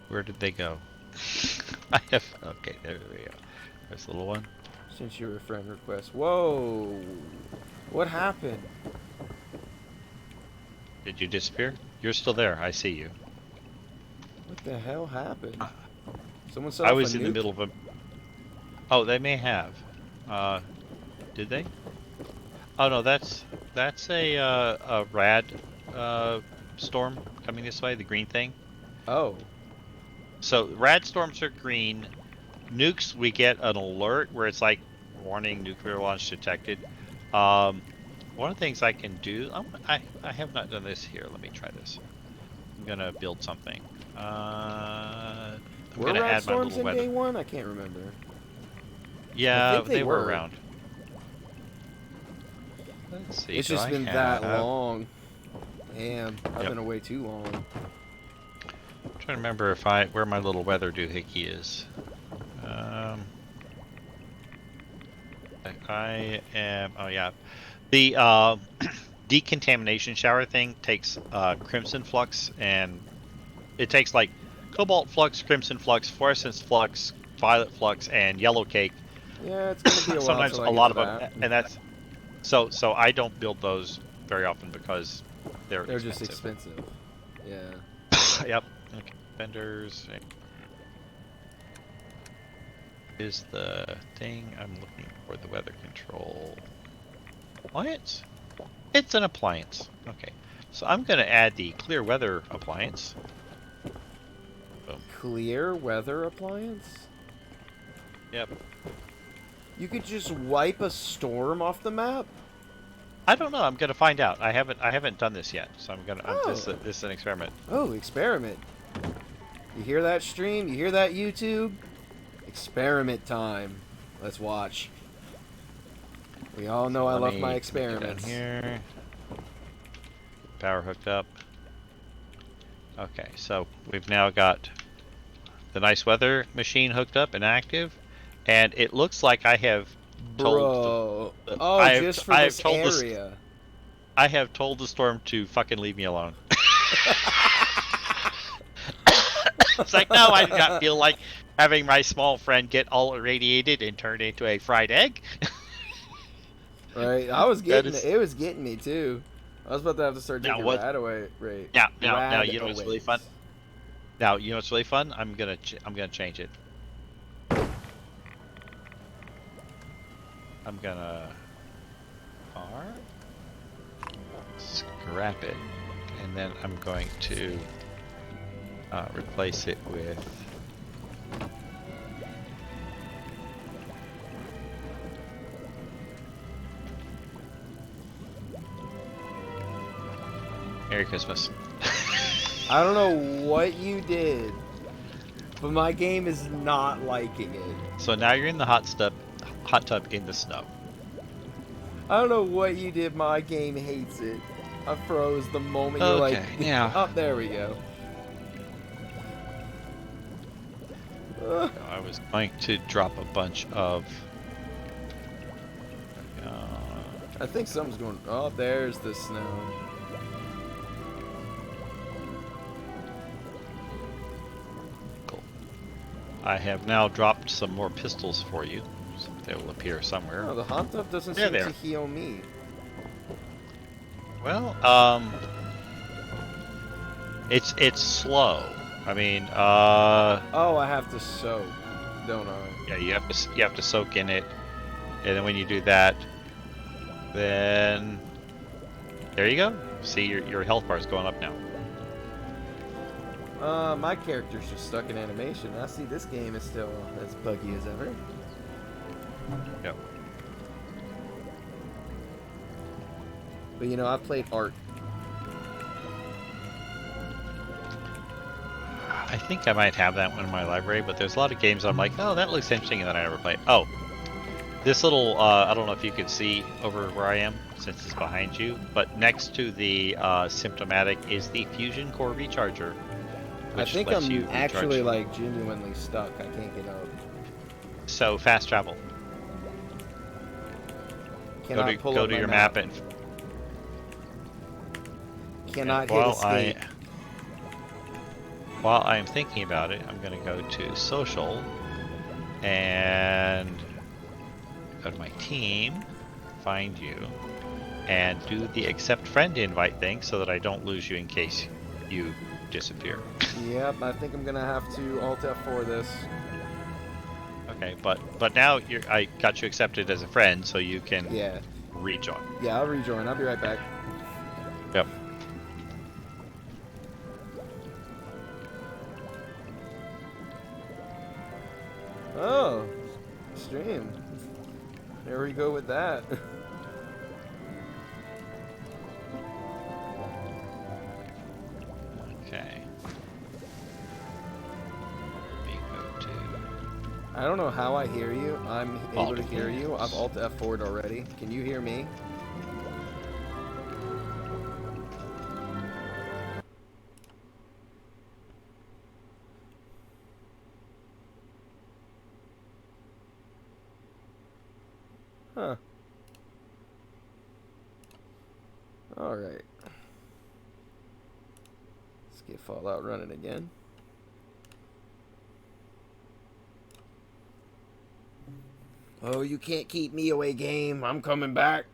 where did they go? I have... Okay, there we go. There's the little one. Since you're a friend request. Whoa! What happened? Did you disappear? You're still there. I see you. What the hell happened? Someone set I off was a in the nuke? middle of a... Oh, they may have. Did they? Oh no, that's a rad storm coming this way. The green thing. Oh. So rad storms are green. Nukes, we get an alert where it's like, warning, nuclear launch detected. One of the things I can do, I have not done this here. Let me try this. I'm gonna build something. I'm Were gonna rad add my storms little in weather. day one? I can't remember. Yeah, I think they were around. Let's see. It's do just I been have- that long. Damn, I've Yep. been away too long. I'm trying to remember if where my little weather doohickey is. I am. Oh yeah, the decontamination shower thing takes crimson flux, and it takes like cobalt flux, crimson flux, fluorescence flux, violet flux, and yellow cake. Yeah, it's gonna be a while Sometimes till I a get lot to of them, and that's so I don't build those very often because they're just expensive. Yeah. Yep. Okay. Vendors. Is the thing I'm looking for the weather control appliance? It's an appliance. Okay. So I'm going to add the clear weather appliance. Boom. Clear weather appliance? Yep. You could just wipe a storm off the map? I don't know. I'm going to find out. I haven't done this yet, so I'm going to. Oh. This is an experiment. Oh, experiment. You hear that, stream? You hear that, YouTube? Experiment time. Let's watch. We all know I love my experiments. Down here. Power hooked up. Okay, so we've now got the nice weather machine hooked up and active, and it looks like I have told. Bro. Oh, just for this area. I have told the storm to fucking leave me alone. It's like, no, I do not feel like having my small friend get all irradiated and turned into a fried egg. Right, I was getting is... it. It was getting me too. I was about to have to start drinking what... Radaway. Right. Now, you know what's really fun? Now, you know what's really fun? I'm gonna change it. I'm gonna scrap it, and then I'm going to replace it with Merry Christmas. I don't know what you did, but my game is not liking it. So now you're in the hot tub in the snow. I don't know what you did. My game hates it. I froze the moment you're like, yeah. Oh, there we go. I was going to drop a bunch of. I think something's going. Oh, there's the snow. Cool. I have now dropped some more pistols for you. So they will appear somewhere. Oh, the hot tub doesn't seem to heal me. Well, it's slow. I mean, Oh, I have to soak, don't I? Yeah, you have to soak in it, and then when you do that, then there you go. See, your health bar is going up now. My character's just stuck in animation. I see this game is still as buggy as ever. Yep. But you know, I've played Art. I think I might have that one in my library, but there's a lot of games I'm like, oh, that looks interesting, and then I never played. Oh, this little, I don't know if you can see over where I am, since it's behind you, but next to the Symptomatic is the Fusion Core Recharger. I think I'm actually, like, genuinely stuck. I can't get out. So, fast travel. Go to your map and... Cannot hit escape. While I'm thinking about it, I'm going to go to social and go to my team, find you, and do the accept friend invite thing so that I don't lose you in case you disappear. Yep, I think I'm going to have to Alt F4 this. Okay, but now I got you accepted as a friend, so you can rejoin. Yeah, I'll rejoin. I'll be right back. Yep. Oh, stream. There we go with that. Okay. I don't know how I hear you. I'm able to hear you. I've Alt F4'd already. Can you hear me? Huh. Alright. Let's get Fallout running again. Oh, you can't keep me away, game. I'm coming back.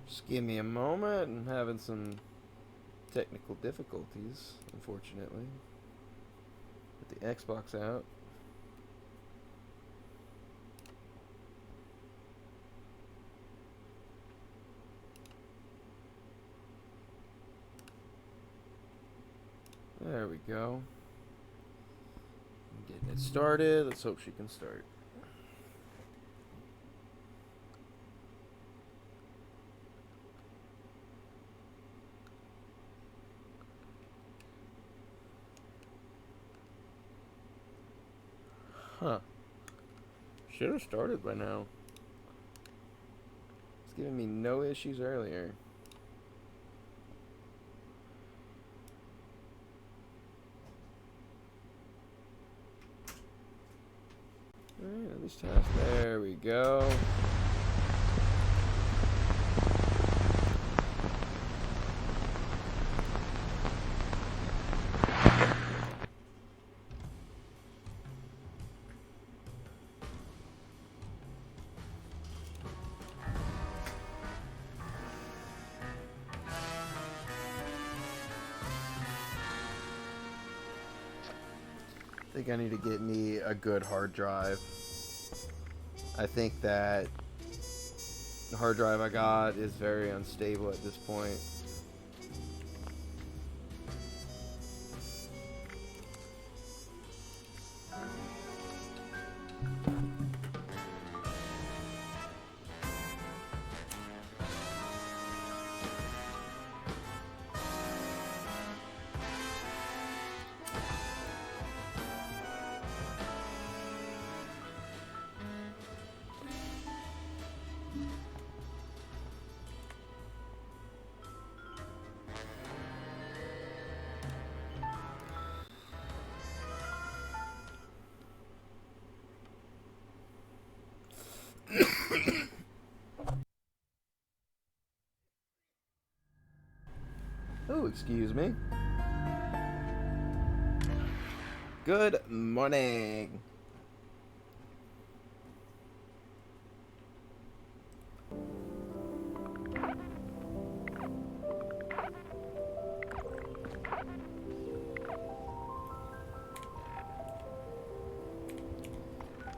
Just give me a moment. I'm having some technical difficulties, unfortunately. With the Xbox out. There we go. I'm getting it started. Let's hope she can start. Huh. Should have started by now. It's giving me no issues earlier. Alright, at least task. There we go. I think I need to get me a good hard drive. I think that the hard drive I got is very unstable at this point. Oh, excuse me. Good morning.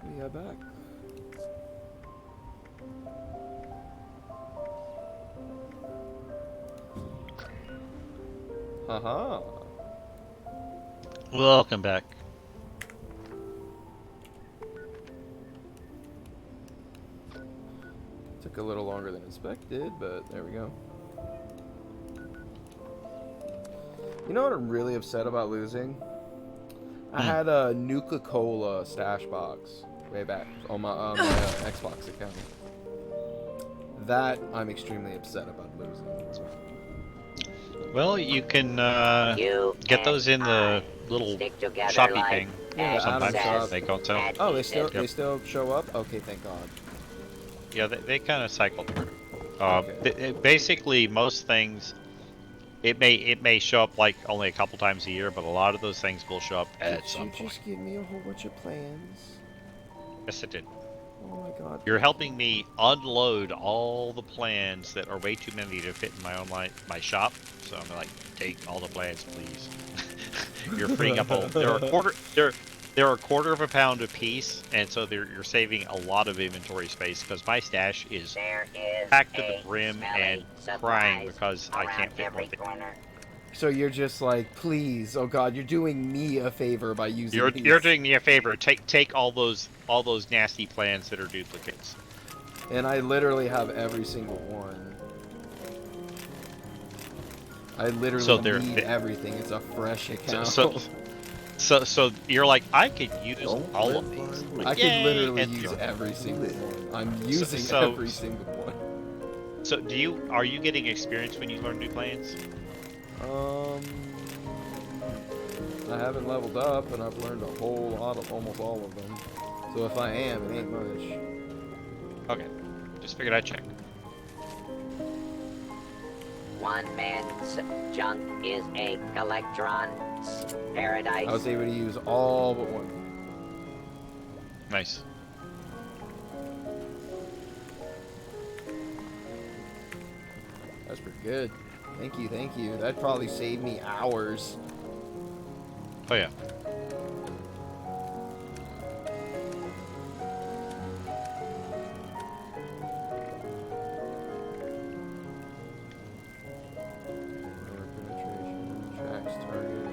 We are back. Haha. Welcome back. Took a little longer than expected, but there we go. You know what I'm really upset about losing? I had a Nuka-Cola stash box way back on my Xbox account. That I'm extremely upset about losing. Well, you can get those in the little shoppy thing. Yeah, sometimes they go sell. Oh, they still show up? Okay, thank God. Yeah, they kind of cycle through. Basically, most things, it may show up like only a couple times a year, but a lot of those things will show up at some point. Did you just give me a whole bunch of plans? Yes, it did. Oh my God. You're helping me unload all the plans that are way too many to fit in my shop. So I'm like, take all the plans, please. You're freeing up all. They're a quarter of a pound a piece, and so you're saving a lot of inventory space because my stash is packed to the brim and crying because I can't fit more things. So you're just like, please, oh God, you're doing me a favor by using these. You're doing me a favor. Take all those nasty plans that are duplicates. And I literally have every single one. I literally need everything. It's a fresh account. So you're like, I could use all of these. Like, I could literally use every single one. I'm using every single one. So are you getting experience when you learn new plans? I haven't leveled up, and I've learned a whole lot of almost all of them. So if I am, it ain't much. Okay, just figured I'd check. One man's junk is a collectron's paradise. I was able to use all but one. That's pretty good. Thank you, thank you. That'd probably save me hours. Oh yeah. Tracks, target.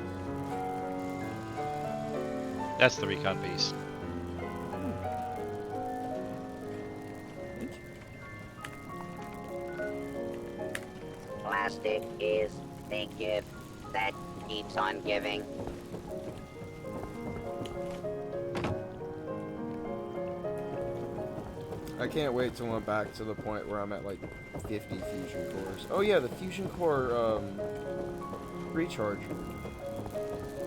That's the recon piece. Plastic is the gift that keeps on giving. I can't wait till I'm back to the point where I'm at like 50 fusion cores. Oh yeah, the fusion core recharge.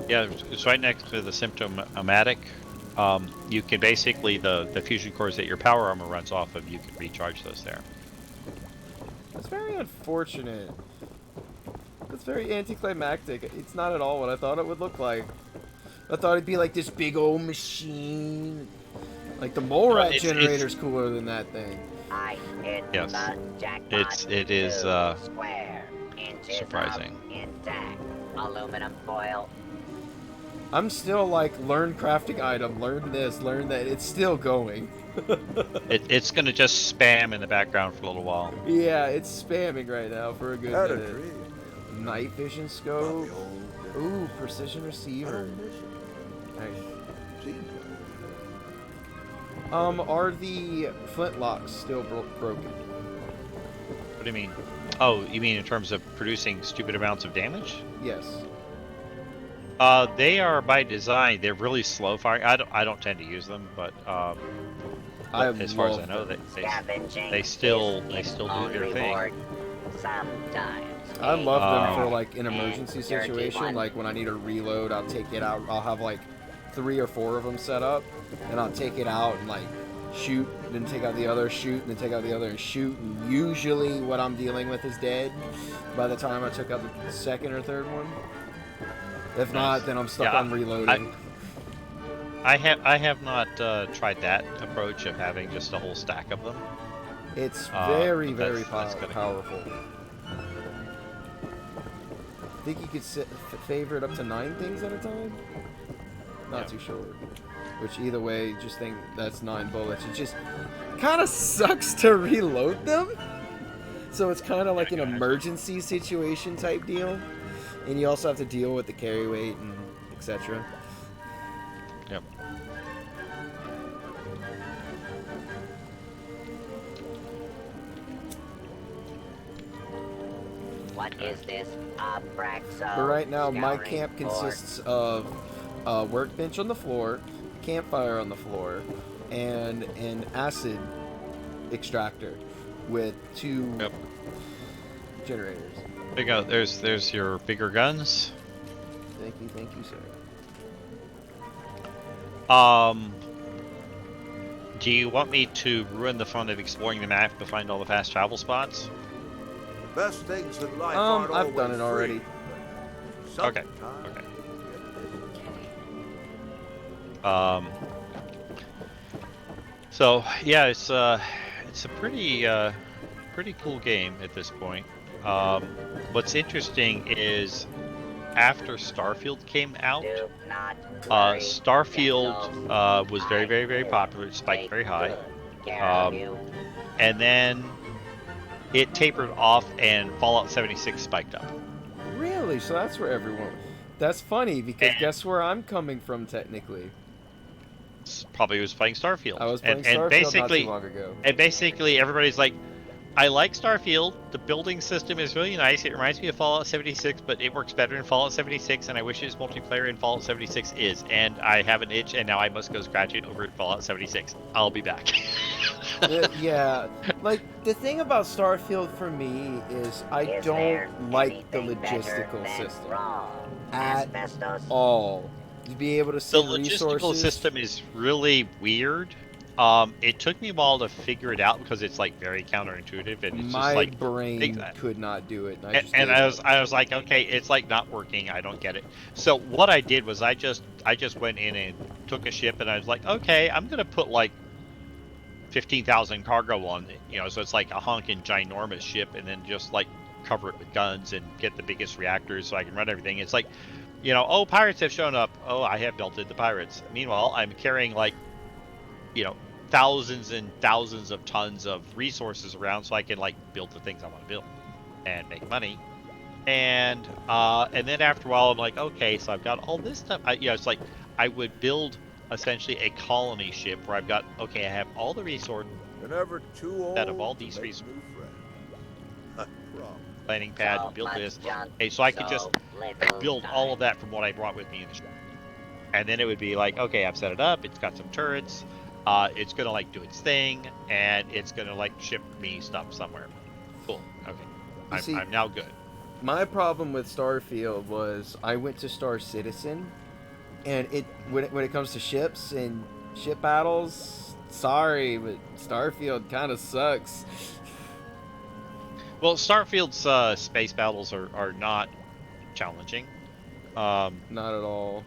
Yeah, it's right next to the symptomatic. You can basically, the fusion cores that your power armor runs off of, you can recharge those there. That's very unfortunate. That's very anticlimactic. It's not at all what I thought it would look like. I thought it'd be like this big old machine. Like the mole rat generator's cooler than that thing. I hit Yes. the jackpot. It is Square. Inches surprising. Up, intact. Aluminum foil. I'm still like, learn crafting item, learn this, learn that. It's still going. It's gonna just spam in the background for a little while. Yeah, it's spamming right now for a good Had a minute. dream. Night vision scope. Ooh, precision receiver. Nice. Are the flintlocks still broken? What do you mean? Oh, you mean in terms of producing stupid amounts of damage? Yes. They are by design. They're really slow firing. I don't tend to use them, but as far as I know, they still do their thing. Sometimes. I love them for like an emergency situation, like when I need a reload, I'll take it out. I'll have like 3 or 4 of them set up, and I'll take it out and like shoot, then take out the other, shoot, and then take out the other and shoot. And usually, what I'm dealing with is dead by the time I took out the second or third one. If not, then I'm stuck on reloading. I have not tried that approach of having just a whole stack of them. It's very, but very that's powerful. I think you could favorite up to 9 things at a time? Not too sure. Which either way, just think that's 9 bullets. It just kind of sucks to reload them. So it's kind of like an emergency situation type deal. And you also have to deal with the carry weight and etc. Yep. What is this? Abraxo. But right now, my scouring camp for- consists of a workbench on the floor, campfire on the floor, and an acid extractor with 2 generators. There you go. There's your bigger guns. Thank you, sir. Do you want me to ruin the fun of exploring the map to find all the fast travel spots? Best things in life aren't I've done always it already. free. Okay. So yeah, it's a pretty cool game at this point. What's interesting is after Starfield came out, Starfield was very, very, very popular. It spiked very high, and then it tapered off, and Fallout 76 spiked up. Really? So that's where everyone... That's funny, because guess where I'm coming from, technically? Probably was playing Starfield. I was playing and Starfield basically, not too long ago. And basically, everybody's like, I like Starfield. The building system is really nice. It reminds me of Fallout 76, but it works better in Fallout 76, and I wish it was multiplayer in Fallout 76 is. And I have an itch, and now I must go scratch it over at Fallout 76. I'll be back. Yeah, like, the thing about Starfield for me is I don't like the logistical system at all. To be able to The send logistical resources... system is really weird. It took me a while to figure it out because it's like very counterintuitive, and it's My just like brain could not do it. And I was like, okay, it's like not working. I don't get it. So what I did was I just went in and took a ship, and I was like, okay, I'm gonna put like 15,000 cargo on it, so it's like a honking ginormous ship, and then just like cover it with guns and get the biggest reactors so I can run everything. It's like, you know, oh, pirates have shown up. Oh, I have melted the pirates. Meanwhile, I'm carrying like, you know, thousands and thousands of tons of resources around so I can like build the things I want to build and make money. And then after a while, I'm like, okay, so I've got all this stuff. It's like I would build essentially a colony ship where I've got, okay, I have all the resources. Whenever too old Out of all these resources. Problem. Planning pad, So build much this. junk, Okay, so I could just little build time. all of that from what I brought with me in the ship. And then it would be like, okay, I've set it up. It's got some turrets. It's gonna like do its thing, and it's gonna like ship me stuff somewhere. Cool. Okay, I'm now good. My problem with Starfield was I went to Star Citizen, and when it comes to ships and ship battles, sorry, but Starfield kind of sucks. Well, Starfield's space battles are not challenging. Not at all.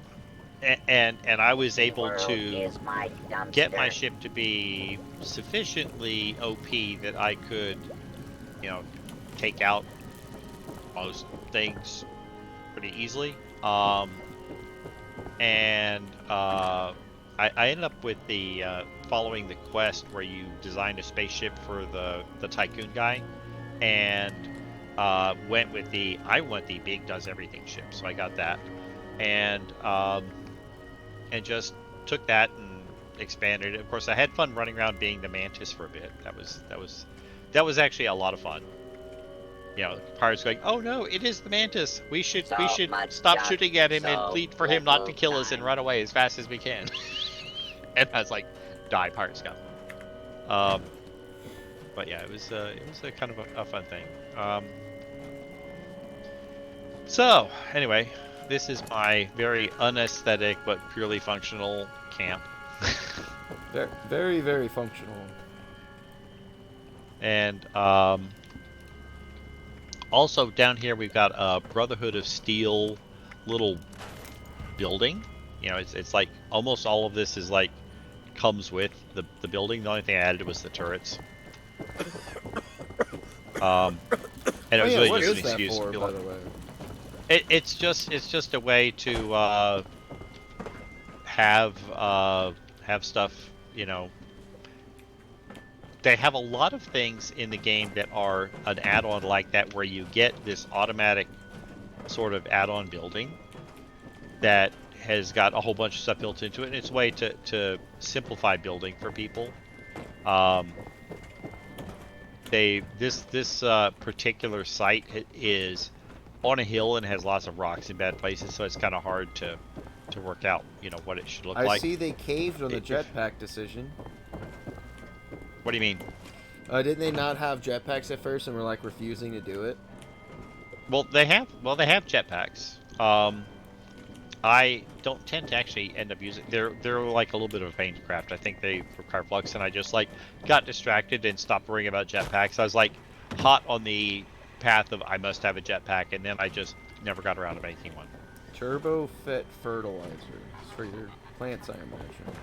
And I was able World to is my get my dumpster. ship to be sufficiently OP that I could, you know, take out most things pretty easily. I ended up with the following the quest where you designed a spaceship for the tycoon guy, and went with I want the big does everything ship, so I got that, and just took that and expanded it. Of course, I had fun running around being the Mantis for a bit. That was actually a lot of fun. You know, pirates going, oh no, it is the Mantis. We should So much stop junk, shooting at him and so plead for him not to little kill us and time. run away as fast as we can. And I was like, die, pirate scum. But yeah, it was a kind of a fun thing. So anyway, this is my very unaesthetic but purely functional camp. Very, very functional. And also down here we've got a Brotherhood of Steel little building. You know, it's like almost all of this is like comes with the building. The only thing I added was the turrets. And it was really what just is an that excuse. for, to be by like- the way? It's just a way to have stuff, you know. They have a lot of things in the game that are an add-on like that, where you get this automatic sort of add-on building that has got a whole bunch of stuff built into it, and it's a way to simplify building for people. This particular site is on a hill and has lots of rocks in bad places, so it's kind of hard to work out, you know, what it should look like. I see they caved on the jetpack decision. What do you mean? Didn't they not have jetpacks at first and were like refusing to do it? Well, they have jetpacks. I don't tend to actually end up using. They're like a little bit of a pain to craft. I think they require flux, and I just like got distracted and stopped worrying about jetpacks. I was like hot on the path of I must have a jetpack, and then I just never got around to making one. Turbo Fit Fertilizer. It's for your plants, I imagine.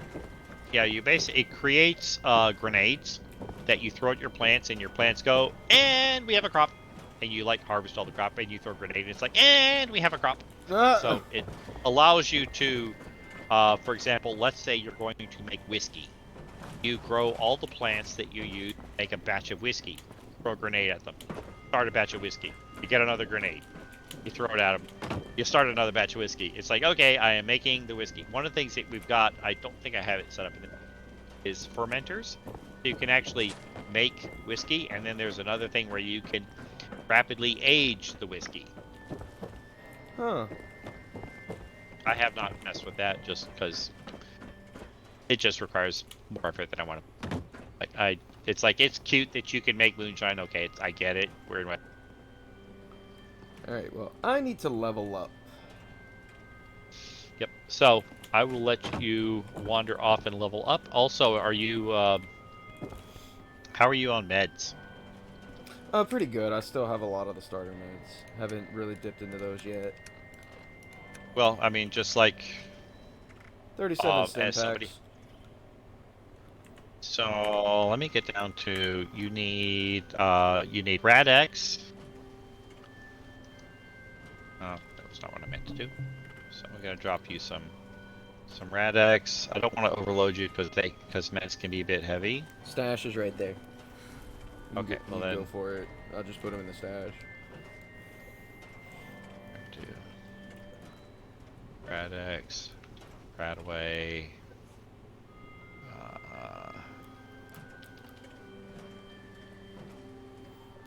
Yeah, it creates grenades that you throw at your plants, and your plants go, and we have a crop. And you like harvest all the crop, and you throw a grenade, and it's like, and we have a crop. So it allows you to, for example, let's say you're going to make whiskey. You grow all the plants that you use to make a batch of whiskey. Throw a grenade at them. Start a batch of whiskey. You get another grenade. You throw it at them. You start another batch of whiskey. It's like, okay, I am making the whiskey. One of the things that we've got, I don't think I have it set up in the, is fermenters. You can actually make whiskey, and then there's another thing where you can rapidly age the whiskey. Huh. I have not messed with that just because it just requires more effort than I want to. Like it's like, it's cute that you can make moonshine. Okay, I get it. We're in what? Alright, well, I need to level up. Yep. So I will let you wander off and level up. Also, are you? How are you on meds? Pretty good. I still have a lot of the starter meds. Haven't really dipped into those yet. Well, I mean, just like 37 stim as somebody. packs. So let me get down to you need Rad-X, Oh, that was not what I meant to do. So I'm gonna drop you some Rad-X. I don't want to overload you because meds can be a bit heavy. Stash is right there. Okay, well then go for it. I'll just put them in the stash. Rad-X, Radaway.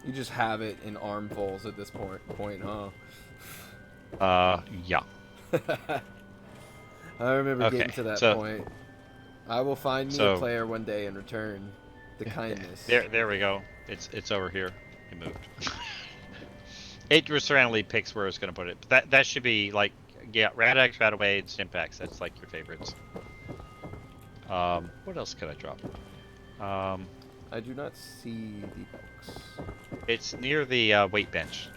You just have it in armfuls at this point, huh? Yeah. I remember Okay, getting to that so- point. I will find me a player one day and return the kindness. There we go. It's over here. It moved. It just randomly picks where it's gonna put it. But that should be like, yeah, Rad-X, Radaway, and Stimpaks. That's like your favorites. What else could I drop? I do not see the box. It's near the weight bench.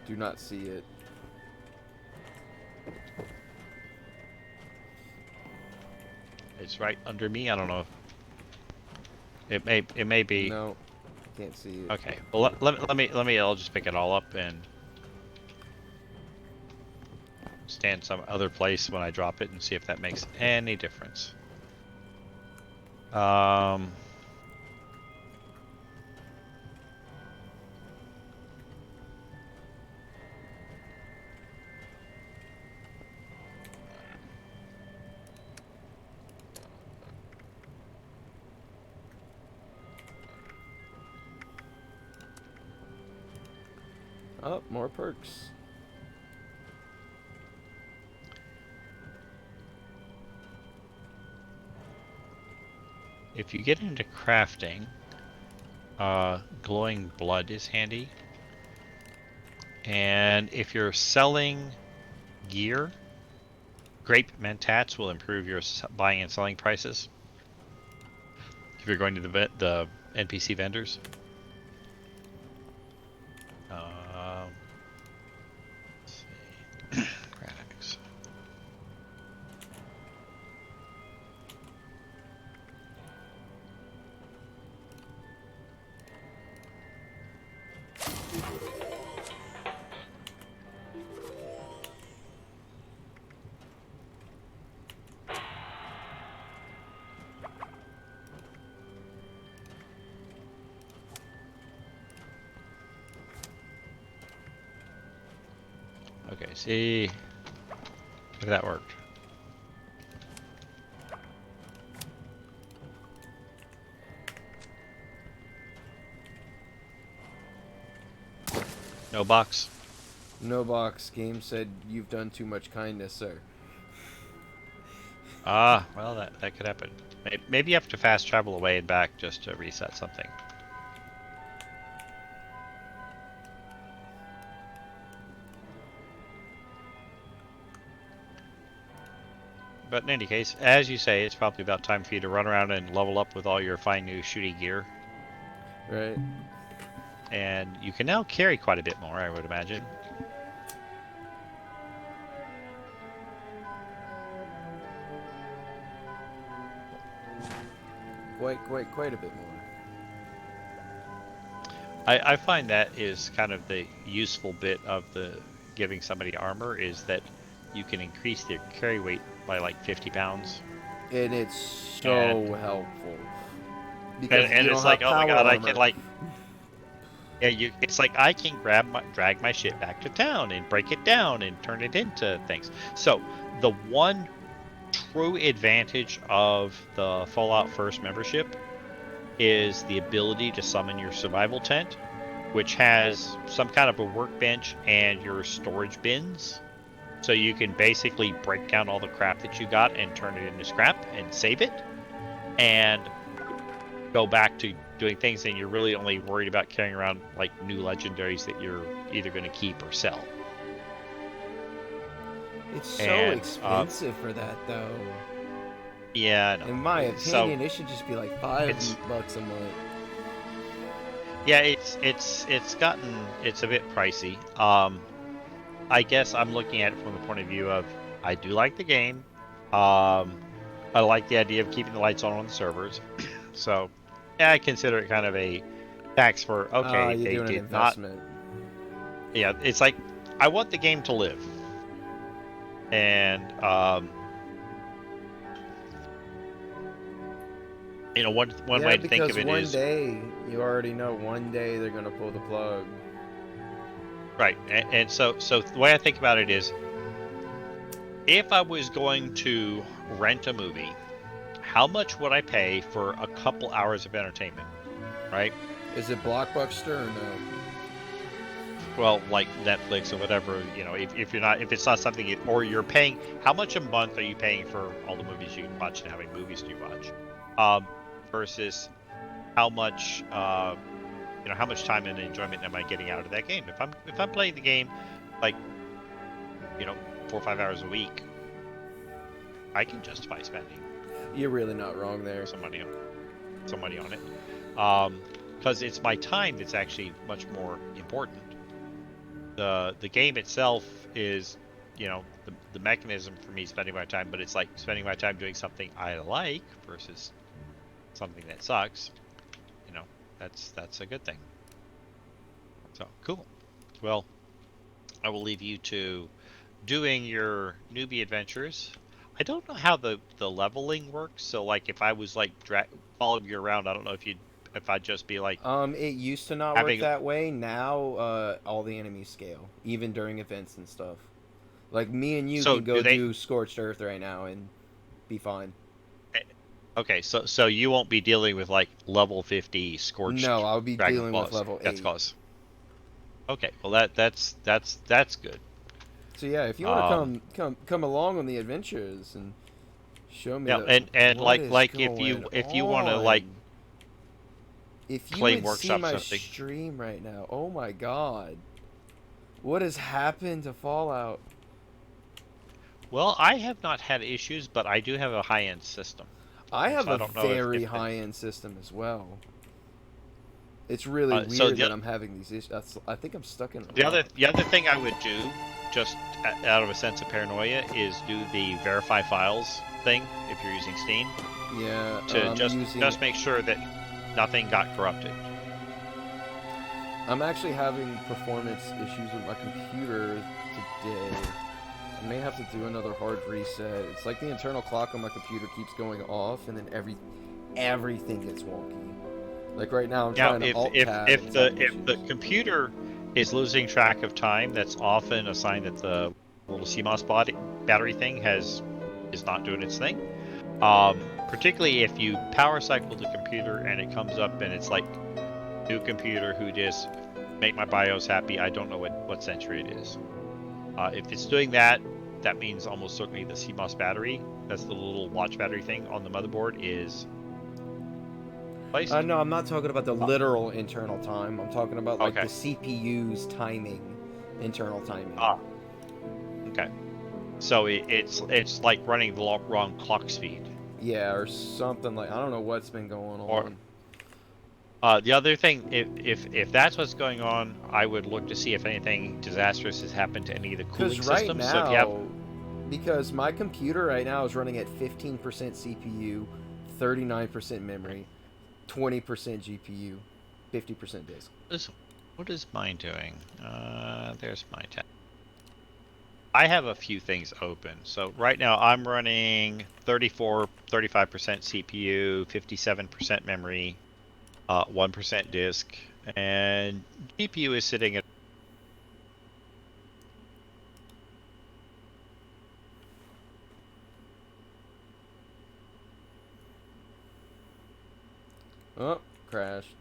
Do not see it. It's right under me. I don't know. It may be. No, can't see it. Okay. Well, let me. I'll just pick it all up and stand some other place when I drop it and see if that makes any difference. Oh, more perks. If you get into crafting, glowing blood is handy. And if you're selling gear, grape mentats will improve your buying and selling prices. If you're going to the NPC vendors. Let's see. Graphics. Okay, see if that worked. No box. No box. Game said you've done too much kindness, sir. Ah, well, that could happen. Maybe you have to fast travel away and back just to reset something. But in any case, as you say, it's probably about time for you to run around and level up with all your fine new shooty gear. Right. And you can now carry quite a bit more, I would imagine. Quite a bit more. I find that is kind of the useful bit of the giving somebody armor, is that you can increase their carry weight by like 50 pounds. And it's so helpful. Because and it's like, oh my god, I can like... Yeah, it's like I can drag my shit back to town and break it down and turn it into things. So, the one true advantage of the Fallout First membership is the ability to summon your survival tent, which has some kind of a workbench and your storage bins. So you can basically break down all the crap that you got and turn it into scrap and save it, and go back to doing things, and you're really only worried about carrying around like new legendaries that you're either going to keep or sell. It's so expensive for that, though. Yeah, I know. In my opinion, it should just be like $5 a month. Yeah, it's a bit pricey. I guess I'm looking at it from the point of view of I do like the game. I like the idea of keeping the lights on the servers. So Yeah, I consider it kind of a tax for okay, you're they doing an did not. investment. Yeah, it's like I want the game to live, and you know, one way to think of it one is day you already know one day they're gonna pull the plug. right, and so the way I think about it is, if I was going to rent a movie, how much would I pay for a couple hours of entertainment, right? Is it Blockbuster or no? Well, like Netflix or whatever, you know, if it's not something, or you're paying, how much a month are you paying for all the movies you can watch and how many movies do you watch, versus how much, you know, how much time and enjoyment am I getting out of that game? If I'm playing the game, like, you know, 4 or 5 hours a week, I can justify spending. You're really not wrong there. Some money on it, because it's my time that's actually much more important. The game itself is, you know, the mechanism for me spending my time, but it's like spending my time doing something I like versus something that sucks. You know, that's a good thing. So cool. Well, I will leave you to doing your newbie adventures. I don't know how the leveling works. So like if I was like following you around, I don't know if I'd just be like, it used to not work that way. Now, all the enemies scale, even during events and stuff. Like me and you can go do Scorched Earth right now and be fine. Okay, so you won't be dealing with like level 50 Scorched. No, I'll be Dragon dealing Claws. with level 8. That's Claws. Okay, well that's good. So yeah, if you want to come along on the adventures and show me. Yeah, and like if you want to like. If you play would see workshop my something. stream right now, oh my god, what has happened to Fallout? Well, I have not had issues, but I do have a high-end system. I have a very high-end system as well. It's really weird that I'm having these issues. I think I'm stuck in. The other thing I would do, just out of a sense of paranoia, is do the verify files thing if you're using Steam. Yeah. To just make sure that nothing got corrupted. I'm actually having performance issues with my computer today. I may have to do another hard reset. It's like the internal clock on my computer keeps going off, and then everything gets wonky. Like right now, I'm trying to alt-tab. If the computer is losing track of time, that's often a sign that the little CMOS battery thing is not doing its thing. Particularly if you power cycle the computer and it comes up and it's like new computer who just make my BIOS happy. I don't know what century it is. If it's doing that, that means almost certainly the CMOS battery, that's the little watch battery thing on the motherboard, is placed. No, I'm not talking about the literal internal time. I'm talking about like the CPU's timing, internal timing. Okay. So it's like running the wrong clock speed. Yeah, or something like, I don't know what's been going on. The other thing, if that's what's going on, I would look to see if anything disastrous has happened to any of the cooling systems. Now, so if you have... because my computer right now is running at 15% CPU, 39% memory, 20% GPU, 50% disk. What is mine doing? There's my tab. I have a few things open. So right now I'm running 35% CPU, 57% memory, 1% disk, and GPU is sitting at Oh, crashed.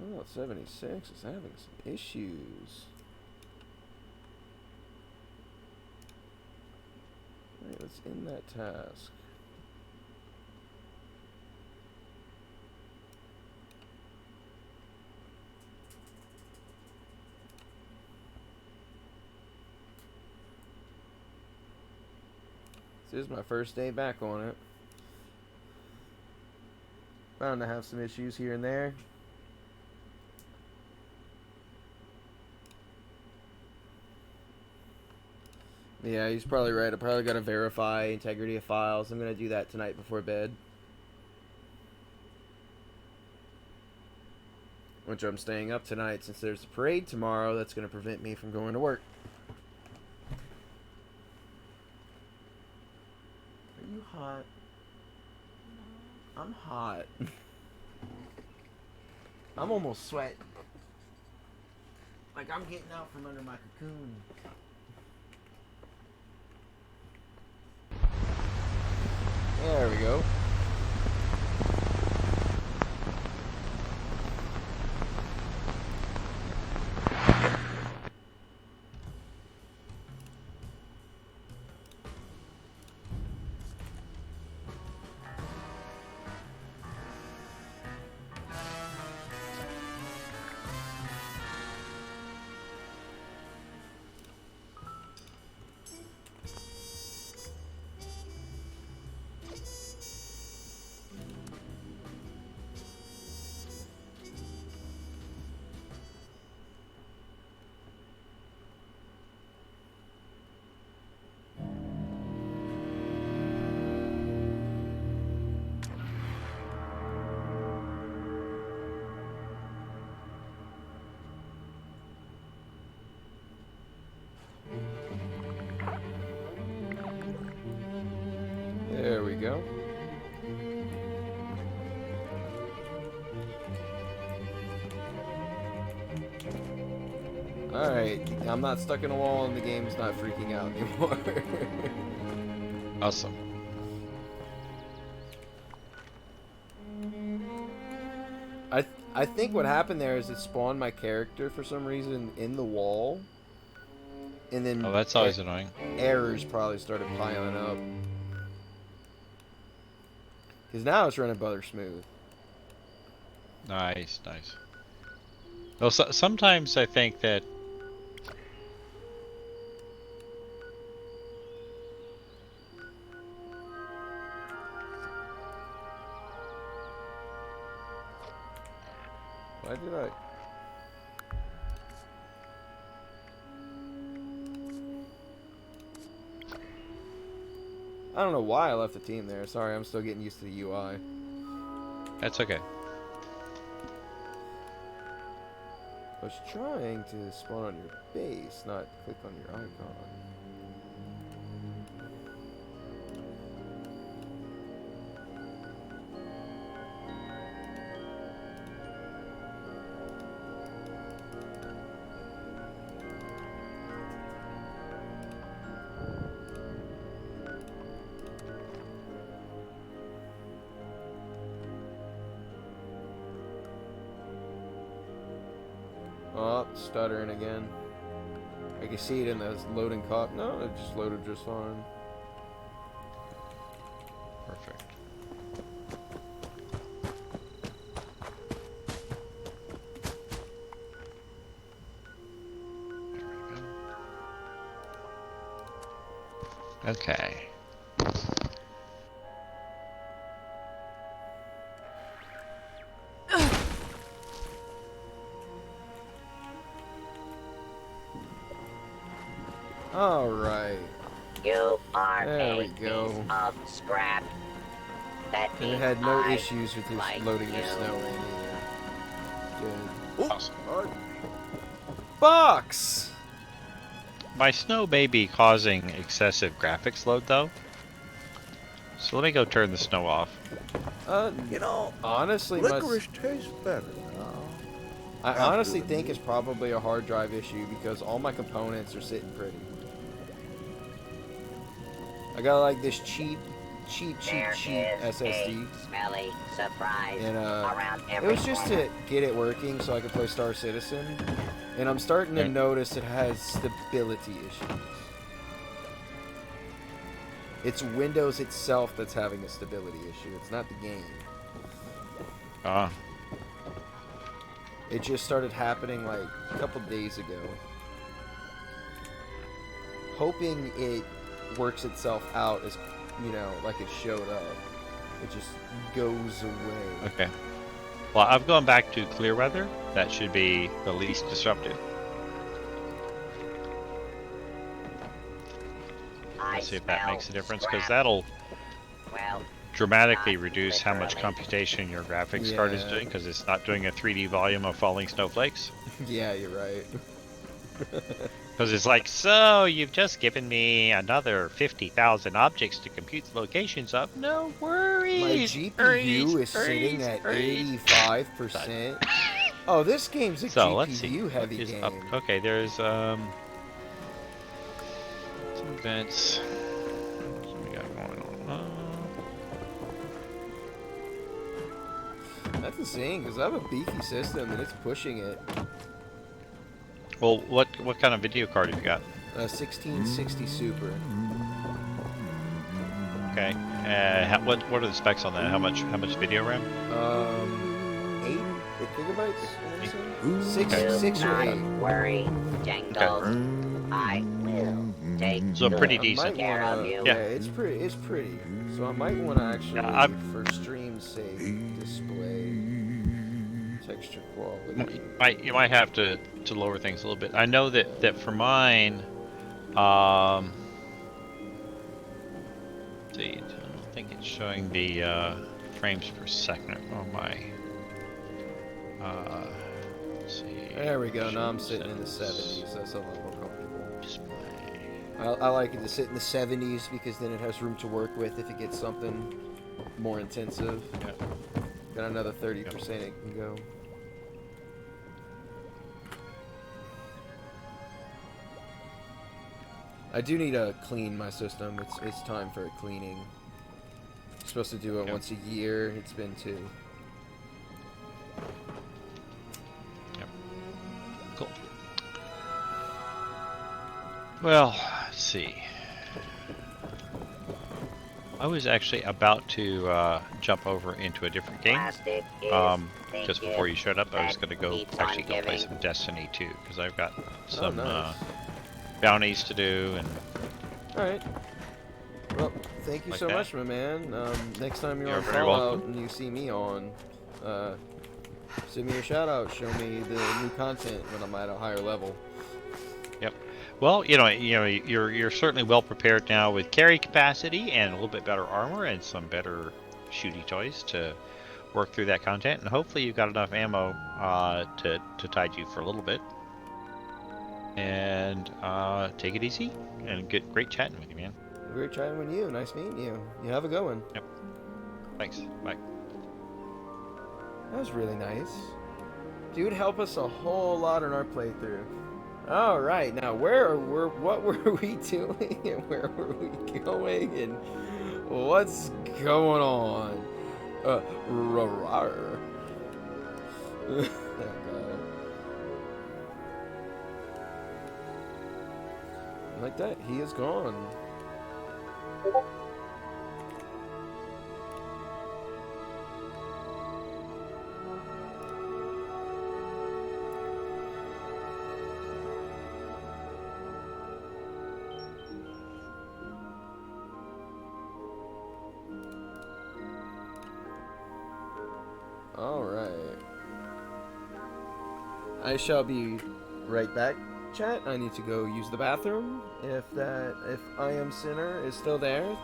Oh, 76 is having some issues. Alright, let's end that task. This is my first day back on it. Bound to have some issues here and there. Yeah, he's probably right. I probably got to verify integrity of files. I'm going to do that tonight before bed. Which I'm staying up tonight since there's a parade tomorrow that's going to prevent me from going to work. Are you hot? I'm hot. I'm almost sweating. Like I'm getting out from under my cocoon. There we go. There we go. Alright, I'm not stuck in a wall and the game's not freaking out anymore. Awesome. I think what happened there is it spawned my character for some reason in the wall. And then Oh, that's always annoying. Errors probably started piling up. Because now it's running butter smooth. Nice, nice. Well, sometimes I think that Why did I? I don't know why I left the team there. Sorry, I'm still getting used to the UI. that's okay. I was trying to spawn on your base, not click on your icon. Oh, stuttering again. I can see it in the loading clock. No, it just loaded just fine. Perfect. There we go. Okay. All right. You are There a we go. piece of scrap. That And it means had no I issues with his like loading you. your snow in either. Good. Awesome. Box! My snow may be causing excessive graphics load though. So let me go turn the snow off. You know, honestly, licorice tastes better now. I honestly think it's probably a hard drive issue because all my components are sitting pretty. I got like this cheap SSD. Smelly surprise And around it every was just corner. to get it working so I could play Star Citizen. And I'm starting to notice it has stability issues. It's Windows itself that's having a stability issue. It's not the game. Ah. It just started happening like a couple days ago. Hoping it works itself out as, you know, like it showed up. It just goes away. Okay. Well, I've gone back to clear weather. That should be the least disrupted. Let's see if that makes a difference, because that'll dramatically reduce how much computation your graphics card is doing, because it's not doing a 3D volume of falling snowflakes. Yeah, you're right. Because it's like, so you've just given me another 50,000 objects to compute the locations of. No worries. My GPU is sitting at 85%. Oh, this game's a GPU heavy game. Okay, there's some events. What we got going on? That's insane, because I have a beefy system and it's pushing it. Well, what kind of video card have you got? A 1660 Super. Okay. What are the specs on that? How much video RAM? 8 gigabytes. Six or 8. Worry, Jangles. I will take So pretty decent. care of you. Yeah, it's pretty. So I might want to actually, for stream's sake, display texture quality. You might have to lower things a little bit. I know that for mine, see, I don't think it's showing the frames per second on my. Let's see. There we go. Now I'm sitting in the 70s. That's a lot more comfortable. I like it to sit in the 70s because then it has room to work with if it gets something more intensive. Yeah. Got another 30% it can go. I do need to clean my system. It's time for a cleaning. I'm supposed to do it once a year. It's been 2. Yep. Cool. Well, let's see. I was actually about to jump over into a different game. Just before you showed up, I was going to go play some Destiny 2 because I've got some bounties to do and. All right. Well, thank you so much, my man. Next time you're on very Fallout welcome. and you see me on, send me a shout out. Show me the new content when I'm at a higher level. Yep. Well, you're certainly well prepared now with carry capacity and a little bit better armor and some better shooty toys to work through that content, and hopefully you've got enough ammo to tide you for a little bit. And take it easy and great chatting with you, man. Great chatting with you. Nice meeting you. You have a good one. Yep. Thanks. Bye. That was really nice. Dude, help us a whole lot in our playthrough. All right, now what were we doing and where were we going and what's going on? Rawr. Oh, God. Like that, he is gone. All right. I shall be right back, chat. I need to go use the bathroom. If I Am Sinner is still there,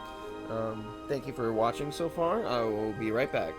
thank you for watching so far. I will be right back.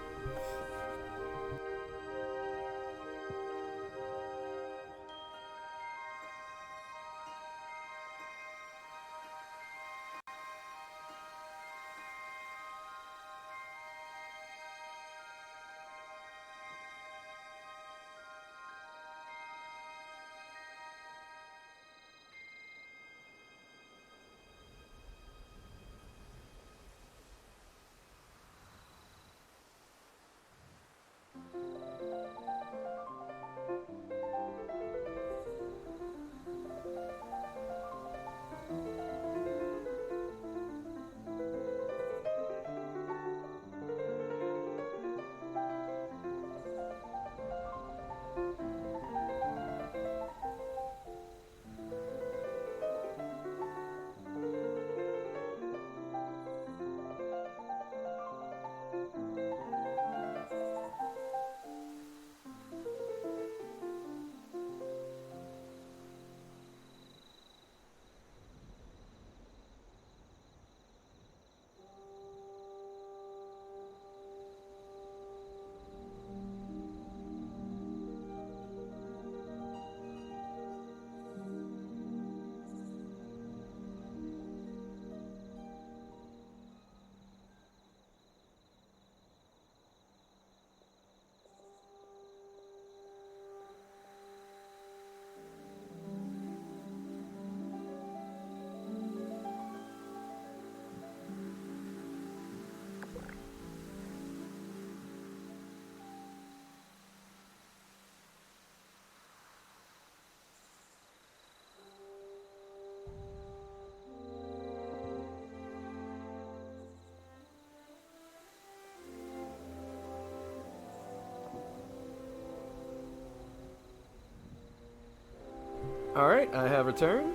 Alright, I have returned.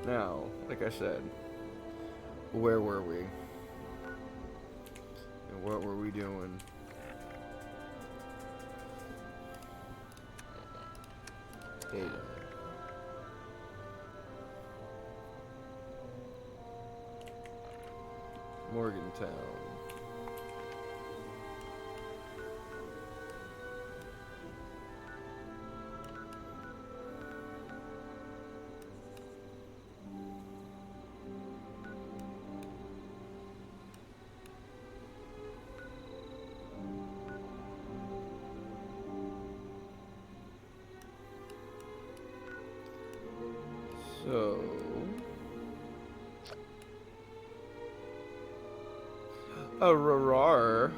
Now, like I said, where were we? And what were we doing? Ada. Morgantown. So, a Rarar.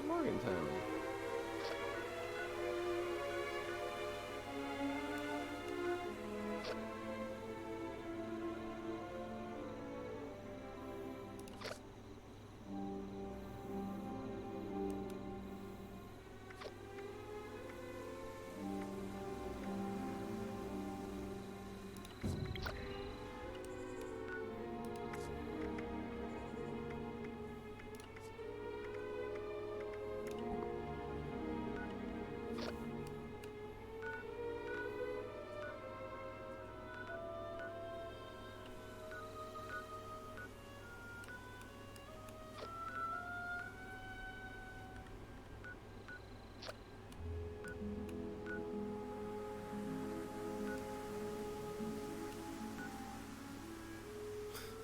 Morgantown.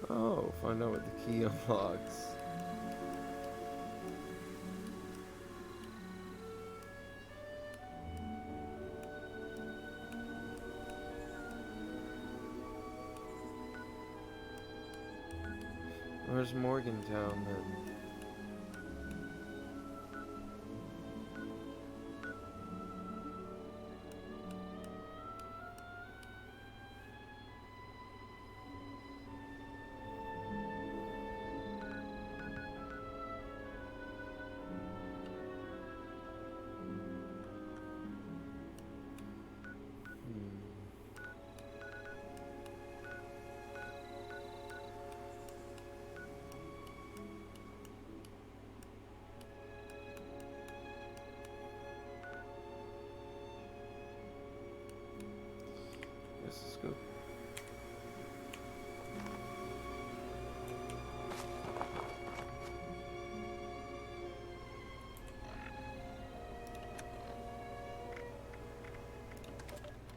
Oh, find out what the key unlocks. Where's Morgantown then? Let's go.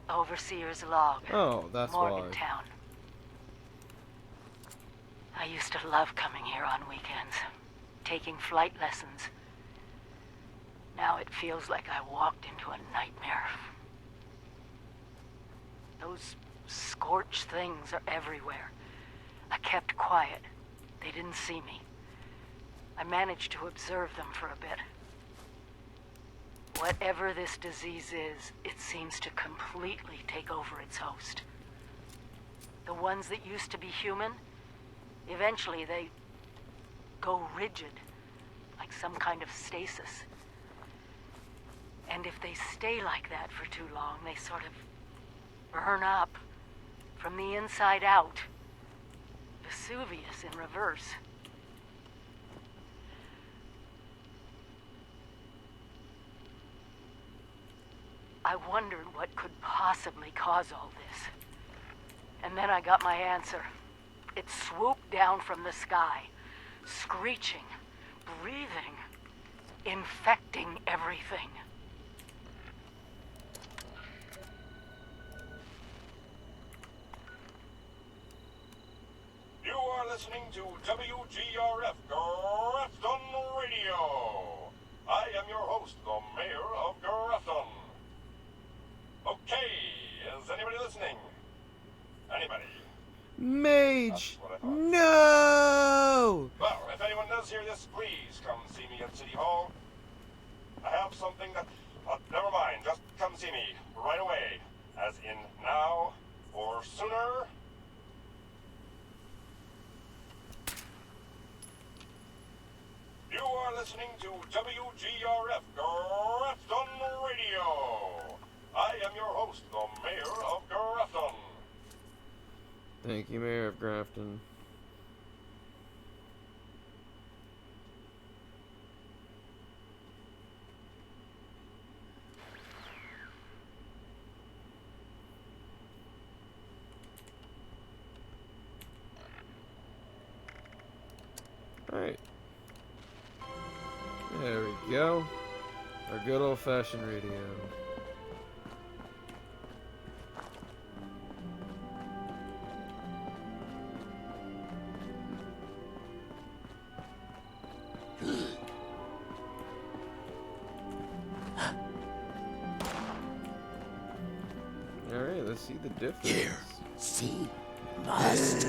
Overseer's log. Oh, that's why. Morgantown. I used to love coming here on weekends, taking flight lessons. Now it feels like I walked into a nightmare. Those scorched things are everywhere. I kept quiet. They didn't see me. I managed to observe them for a bit. Whatever this disease is, it seems to completely take over its host. The ones that used to be human, eventually they go rigid, like some kind of stasis. And if they stay like that for too long, they sort of burn up from the inside out. Vesuvius in reverse. I wondered what could possibly cause all this. And then I got my answer. It swooped down from the sky, screeching, breathing, infecting everything. You are listening to WGRF Grafton Radio. I am your host, the Mayor of Grafton. Okay, is anybody listening? Anybody? Mage! No! Well, if anyone does hear this, please come see me at City Hall. I have something that... never mind, just come see me right away. As in now or sooner. You are listening listening to WGRF Grafton Radio. I am your host, the Mayor of Grafton. Thank you, Mayor of Grafton. Alright. There we go. Our good old-fashioned radio. Alright, let's see the difference. Hear, see, must.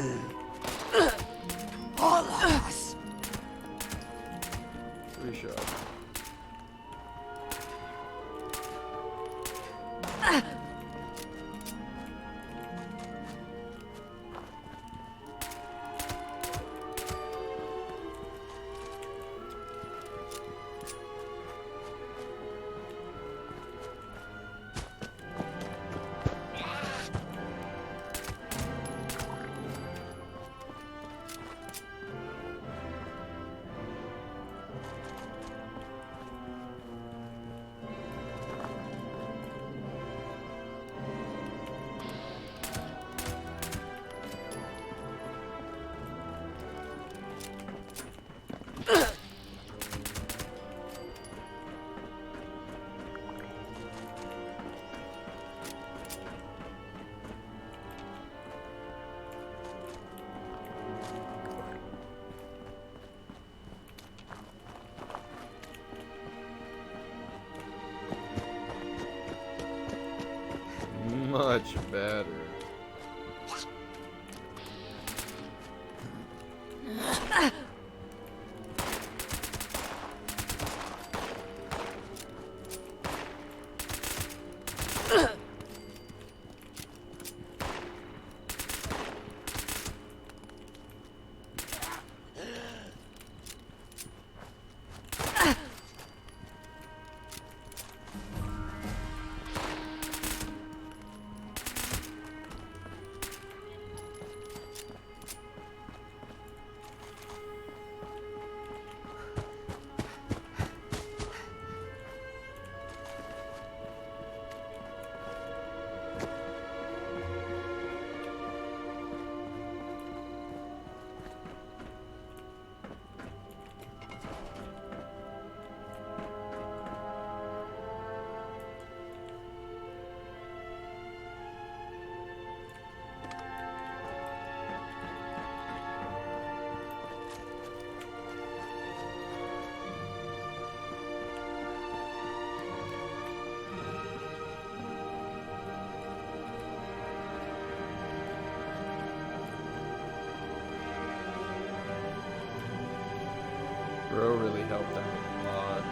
All of us. 3 shots. Much better. Bro really helped out a lot.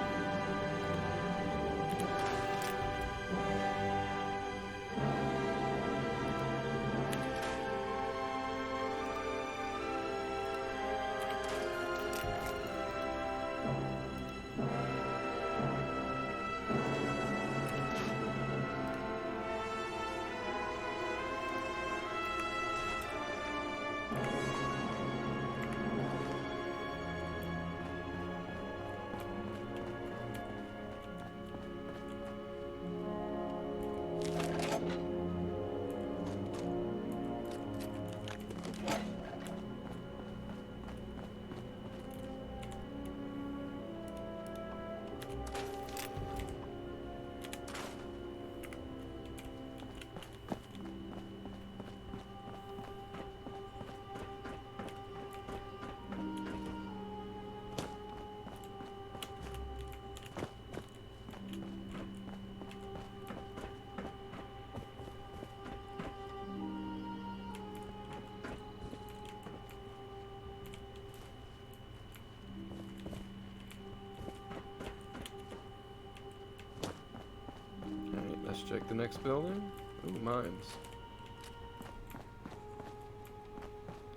Let's check the next building. Ooh, mines.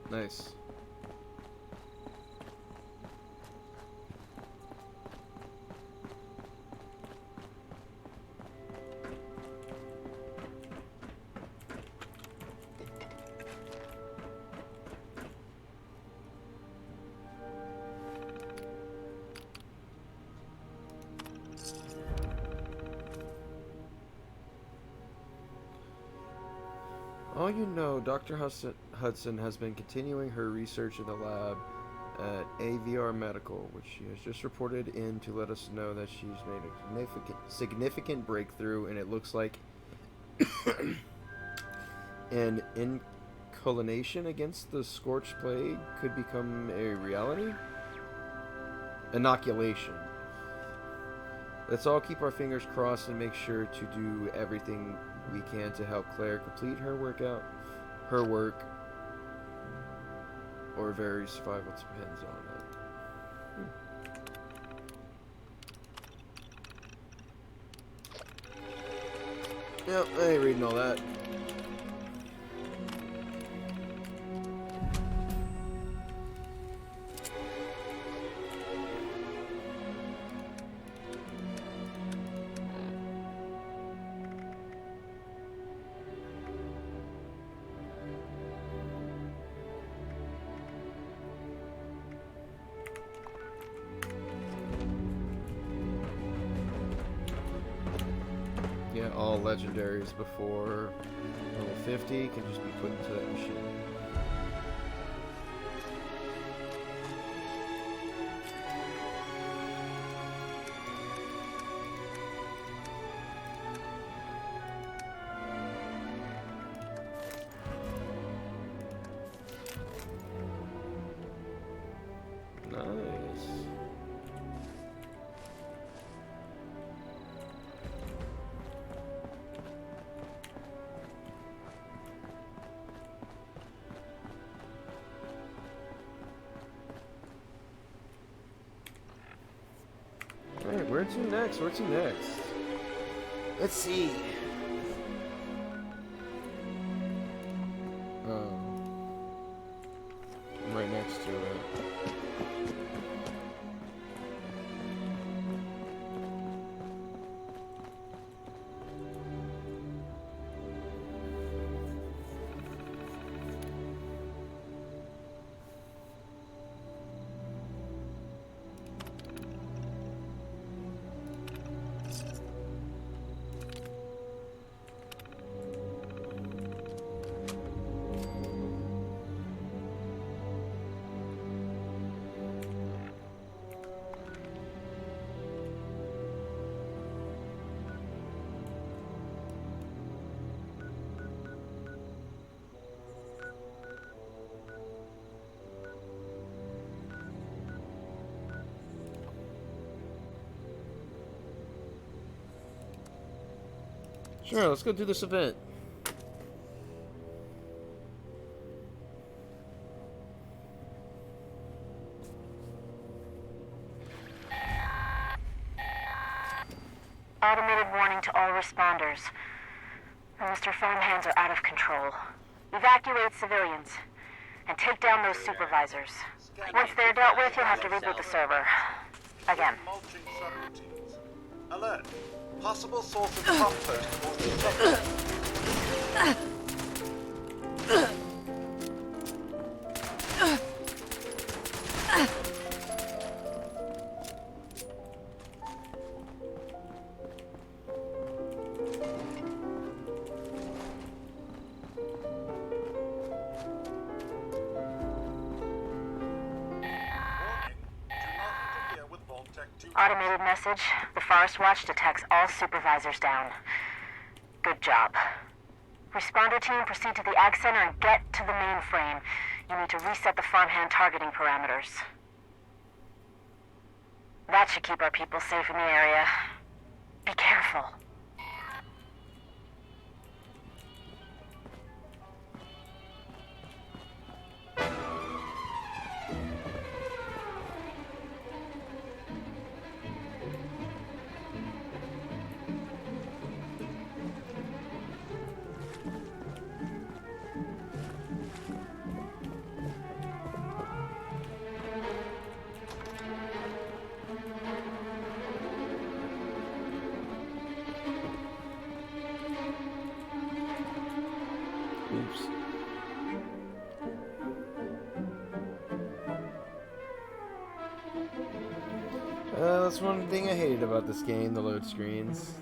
Nice. All you know, Dr. Hudson has been continuing her research in the lab at AVR Medical, which she has just reported in to let us know that she's made a significant breakthrough, and it looks like an inculation against the Scorched Plague could become a reality? Inoculation. Let's all keep our fingers crossed and make sure to do everything we can to help Claire complete her work, or very survival depends on it. Yep, I ain't reading all that. Yeah, all legendaries before level 50 can just be put into that machine. Nice. Alright, where to next? Where to next? Let's see. I'm right next to it. Sure, let's go do this event. Automated warning to all responders. Mr. Farmhands are out of control. Evacuate civilians and take down those supervisors. Once they're dealt with, you'll have to reboot the server. Again. Mulching subroutines. Alert. Possible source of crop post was detected. Automated message. The Forest Watch detects all supervisors down. Good job. Responder team, proceed to the Ag Center and get to the mainframe. You need to reset the farmhand targeting parameters. That should keep our people safe in the area. Be careful. Oops. That's one thing I hated about this game, the load screens.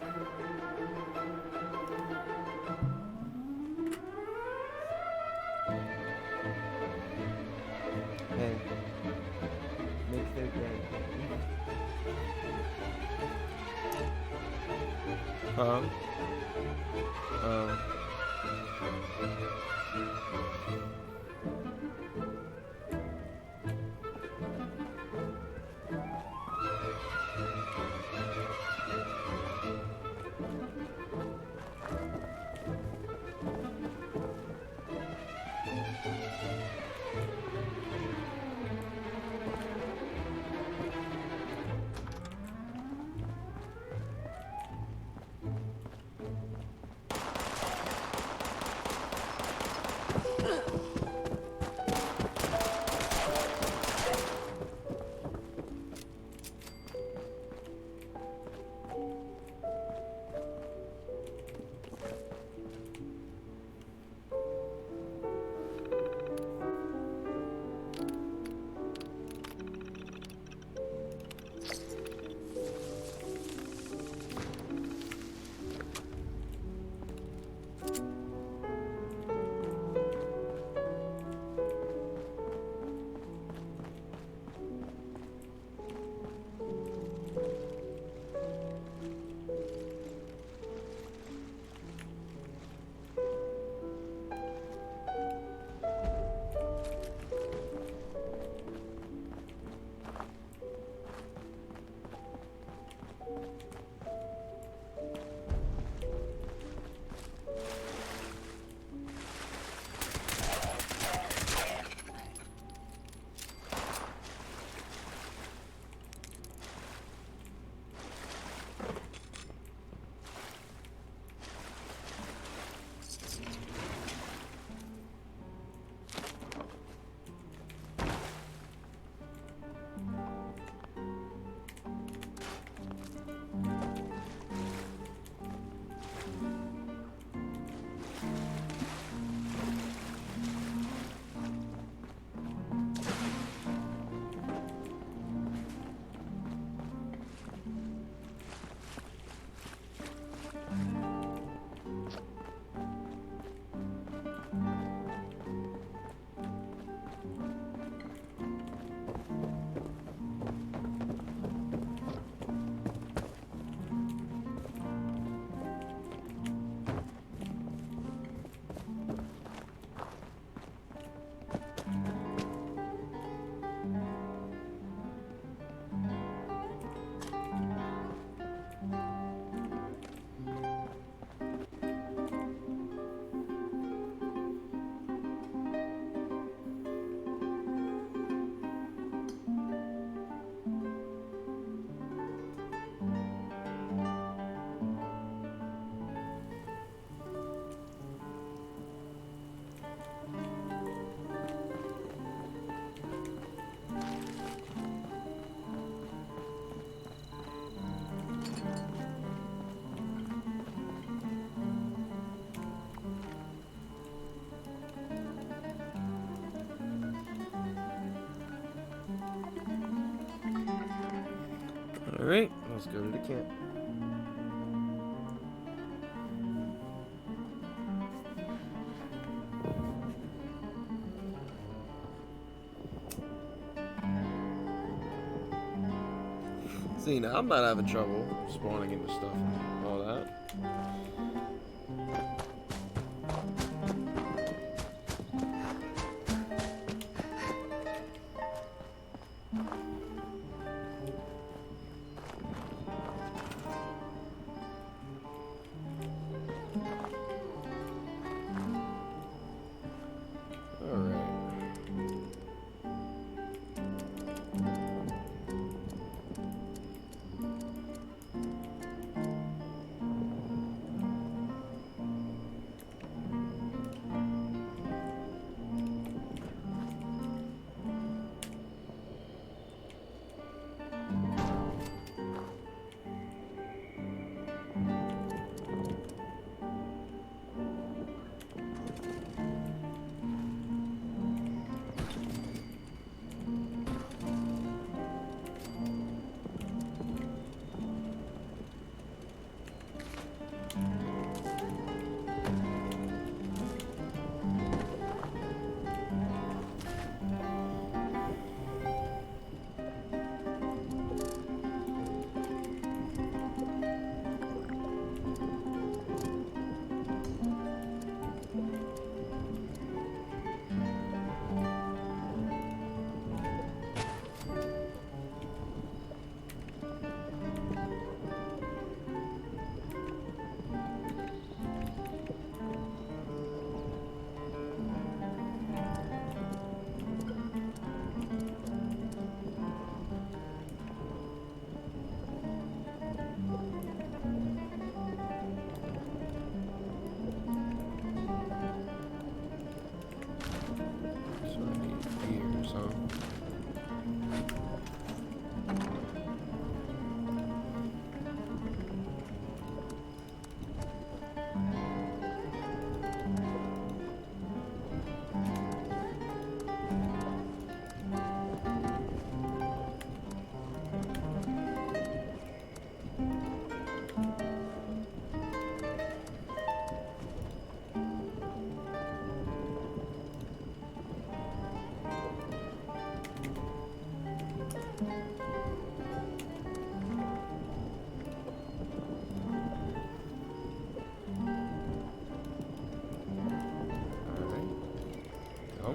Alright, let's go to the camp. See, now I'm not having trouble spawning into stuff and all that.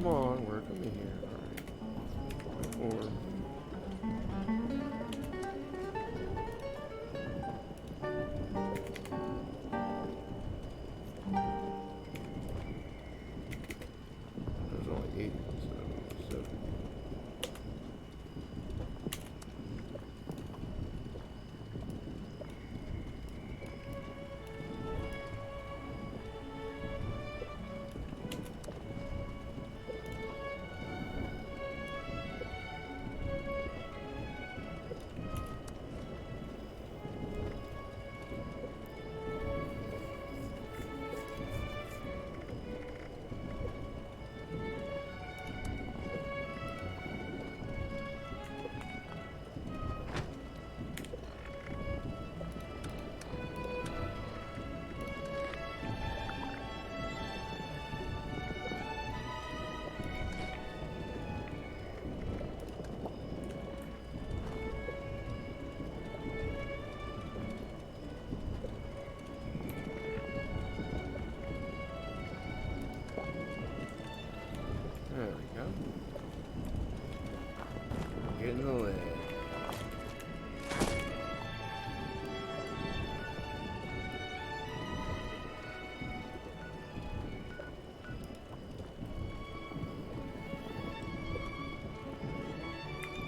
Come on, work with me here. Alright. 24. There's only 8, so 7. There we go. Getting the lid.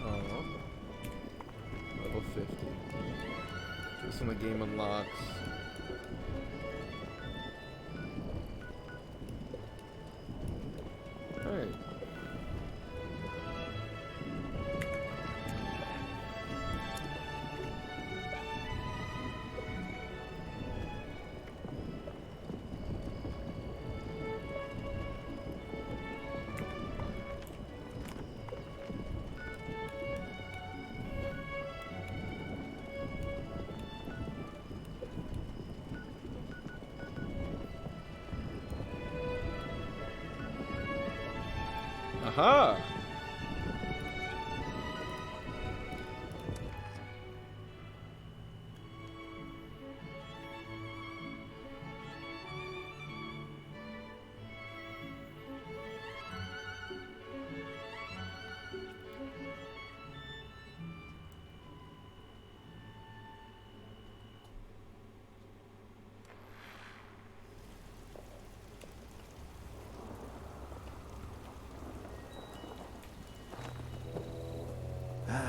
Oh. Level 50. This one the game unlocks. Alright. Aha!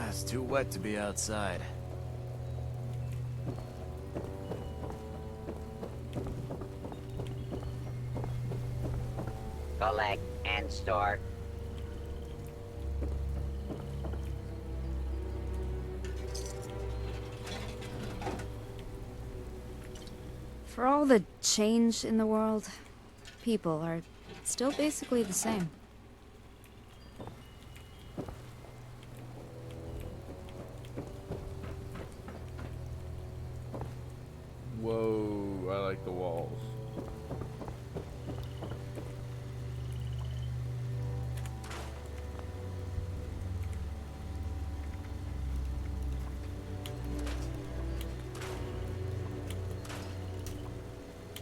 It's too wet to be outside. Collect and store. For all the change in the world, people are still basically the same. Whoa, I like the walls.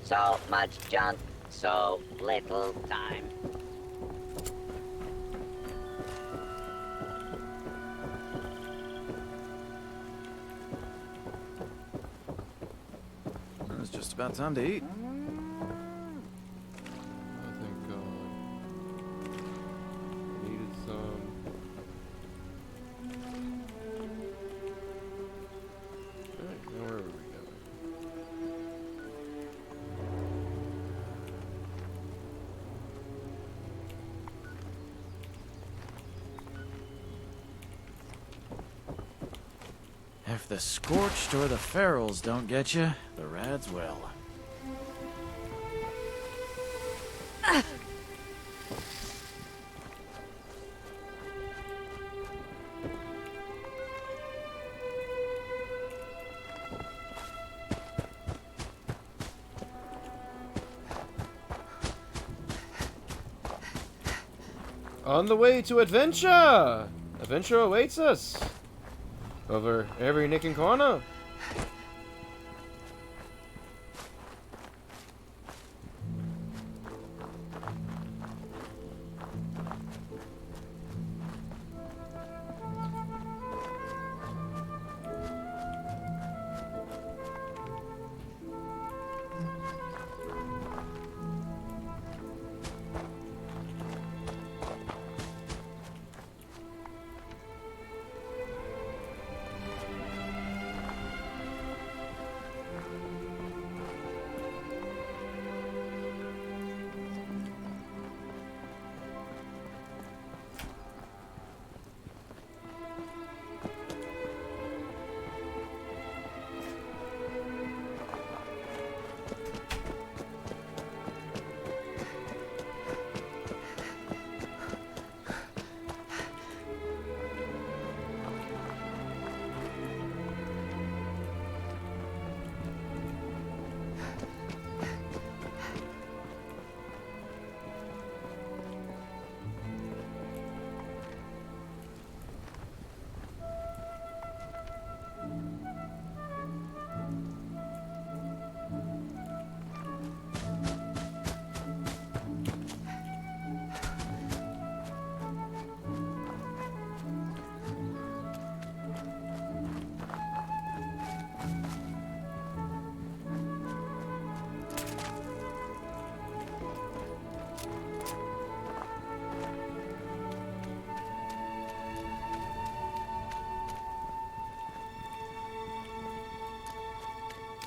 So much junk, so little time. It's just about time to eat. Oh, thank God. I needed some. Alright, now where are we going? If the Scorched or the Ferals don't get you, the Rads will. On the way to adventure! Adventure awaits us! Over every nick and corner.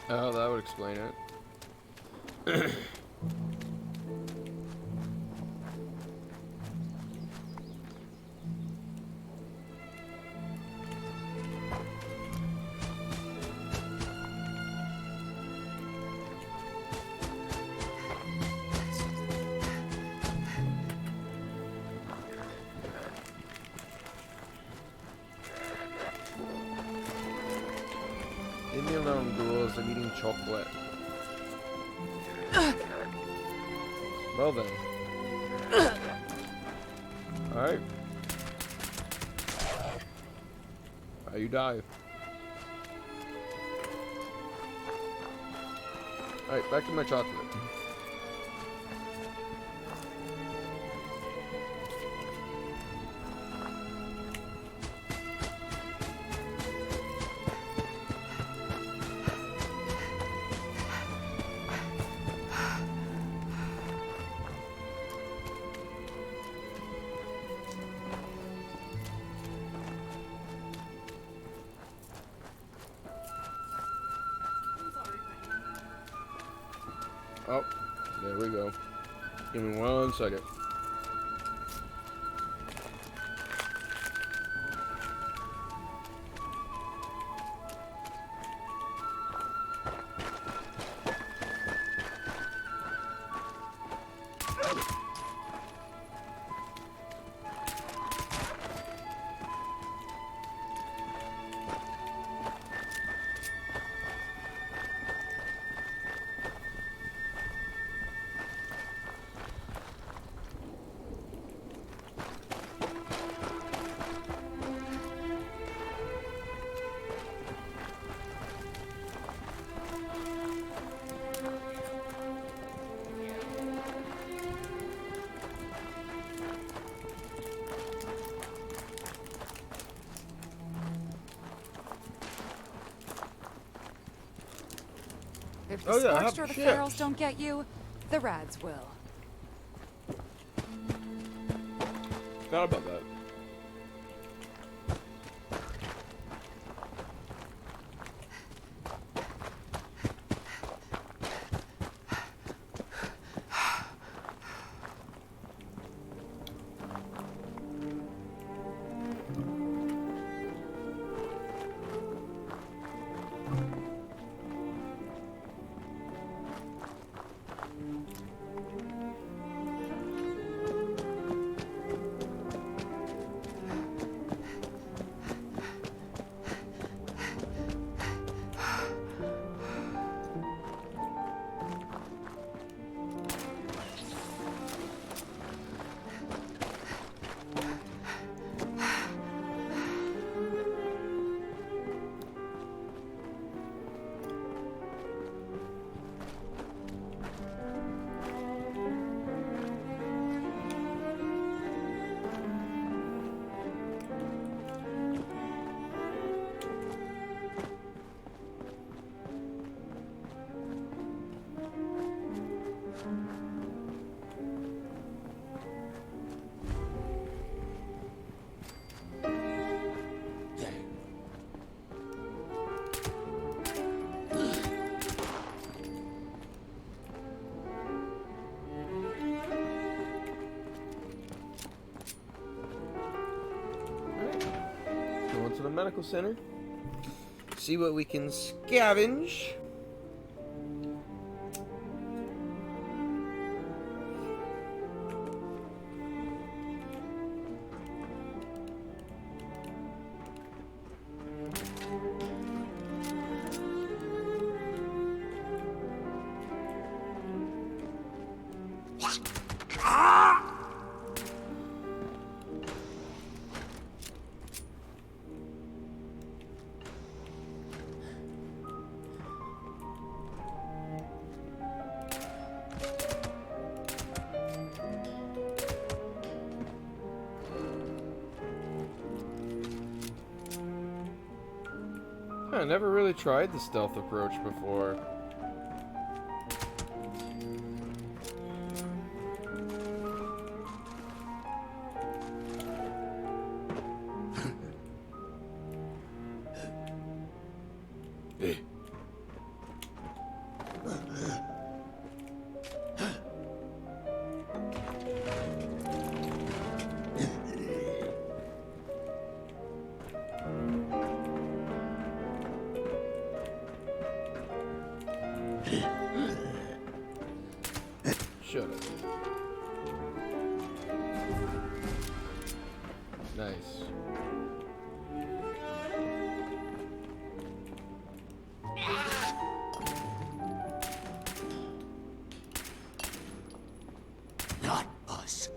Oh, that would explain it. Leave me alone, ghouls. I'm eating chocolate. Well then. Alright. You die. Alright, back to my chocolate. Oh, there we go. Give me 1 second. If the Oh, yeah, Scorched or the shit. Ferals don't get you, the Rads will. Forgot about that. Going to the medical center. See what we can scavenge. I never really tried the stealth approach before. Shut up. Nice. Not us.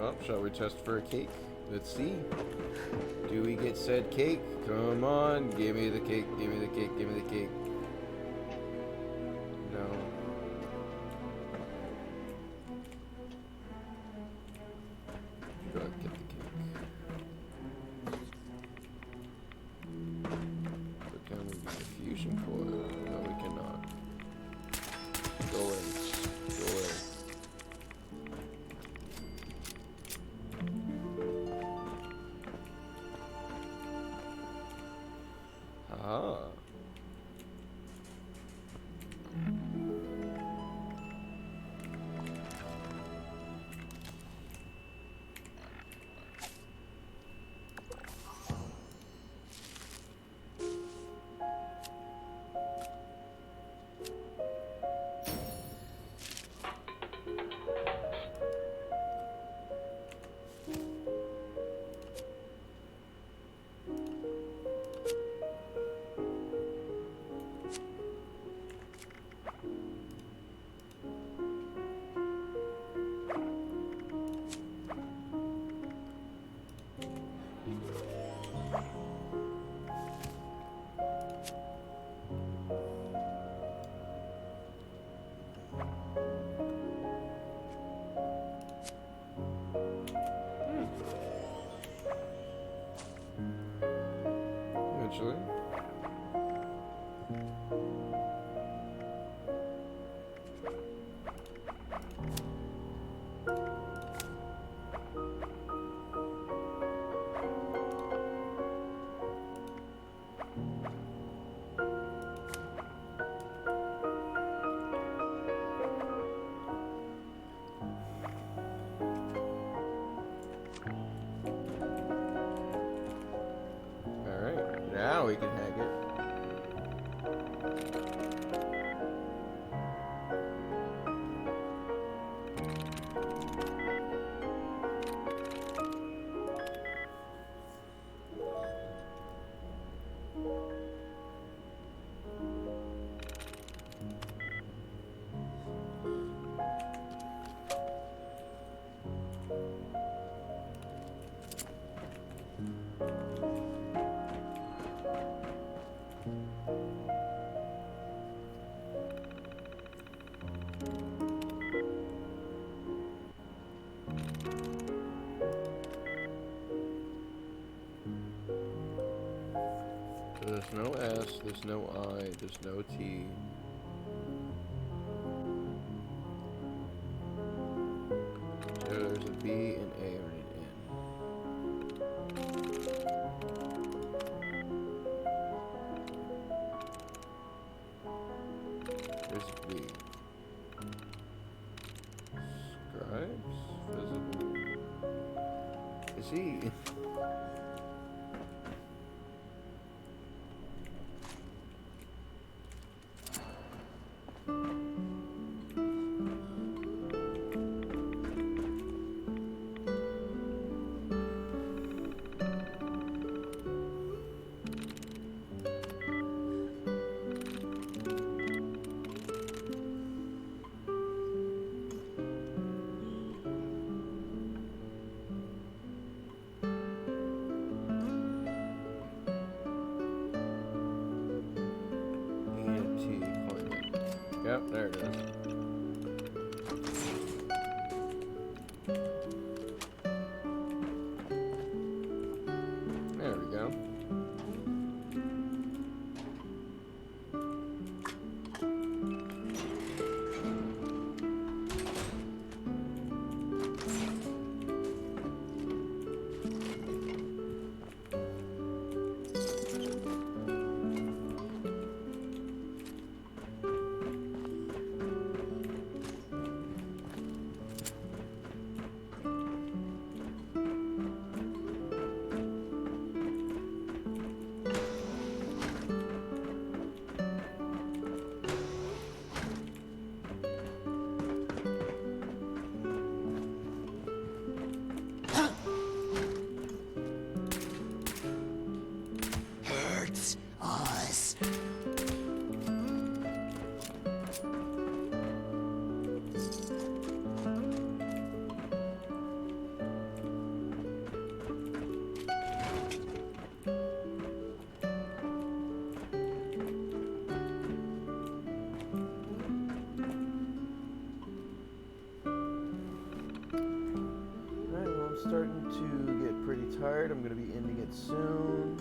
Oh, shall we test for a cake? Let's see. Do we get said cake? Come on, give me the cake, give me the cake, give me the cake. No. Go ahead, get the cake. Put down the diffusion coil. No, we cannot. Go away. Go away. Ah. Eventually. Alright, now we can hack it. There's no S, there's no I, there's no T. So there's a B, an A, or an N. There's a B. Scribes? Visible. Is he? Yep, there it is. There we go. Starting to get pretty tired. I'm going to be ending it soon.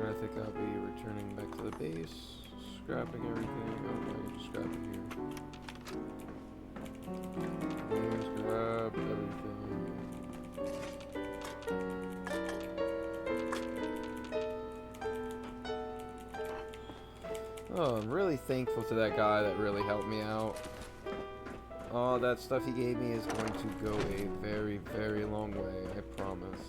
I think I'll be returning back to the base, scrapping everything. Oh, I can just scrap it here. Just grab everything. Oh, I'm really thankful to that guy that really helped me out. All that stuff he gave me is going to go a very, very long way, I promise.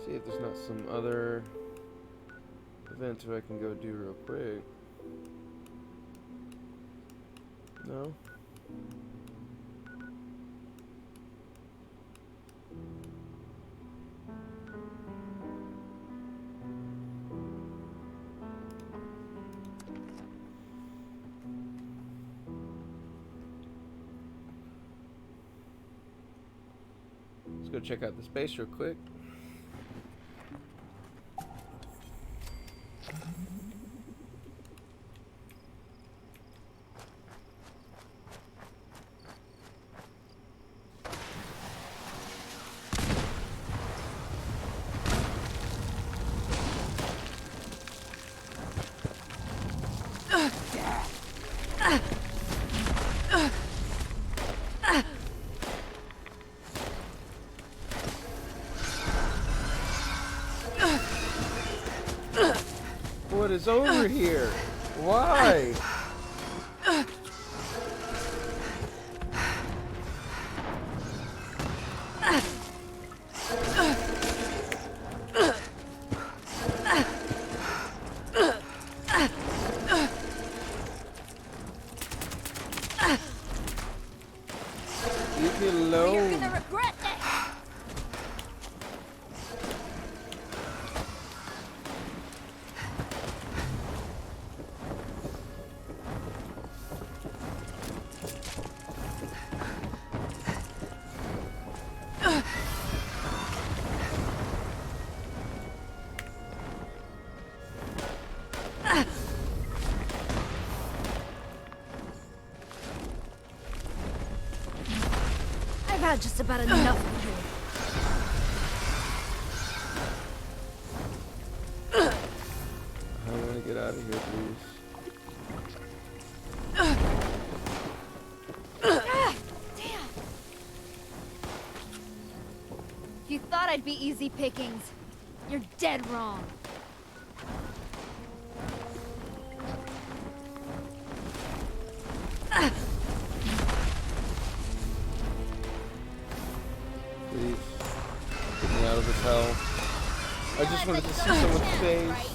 See if there's not some other events that I can go do real quick. No? Let's go check out the space real quick. What is over here? Why? Leave me alone. You're gonna regret it. I've had just about enough of you. I want to get out of here, please. Damn! You thought I'd be easy pickings. You're dead wrong. Please. Get me out of this hell. I just wanted to see someone's face.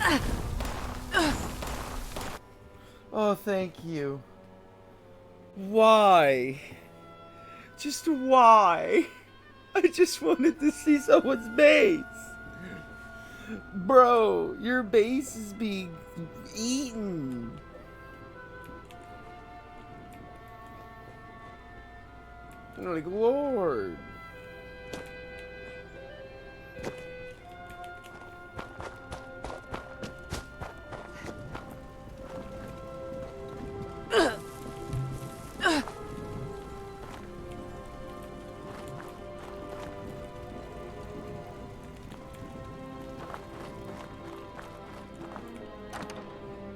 Oh, thank you. Why? Just why? I just wanted to see someone's base. Bro, your base is being eaten. Like, Lord.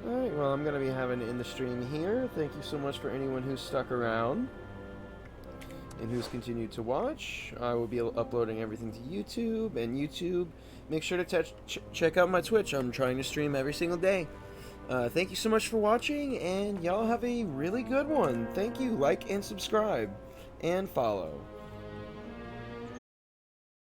Alright, well, I'm going to be having to end the stream here. Thank you so much for anyone who's stuck around and who's continued to watch. I will be uploading everything to YouTube, and YouTube, make sure to check out my Twitch. I'm trying to stream every single day. Thank you so much for watching, and y'all have a really good one. Thank you. Like and subscribe and follow.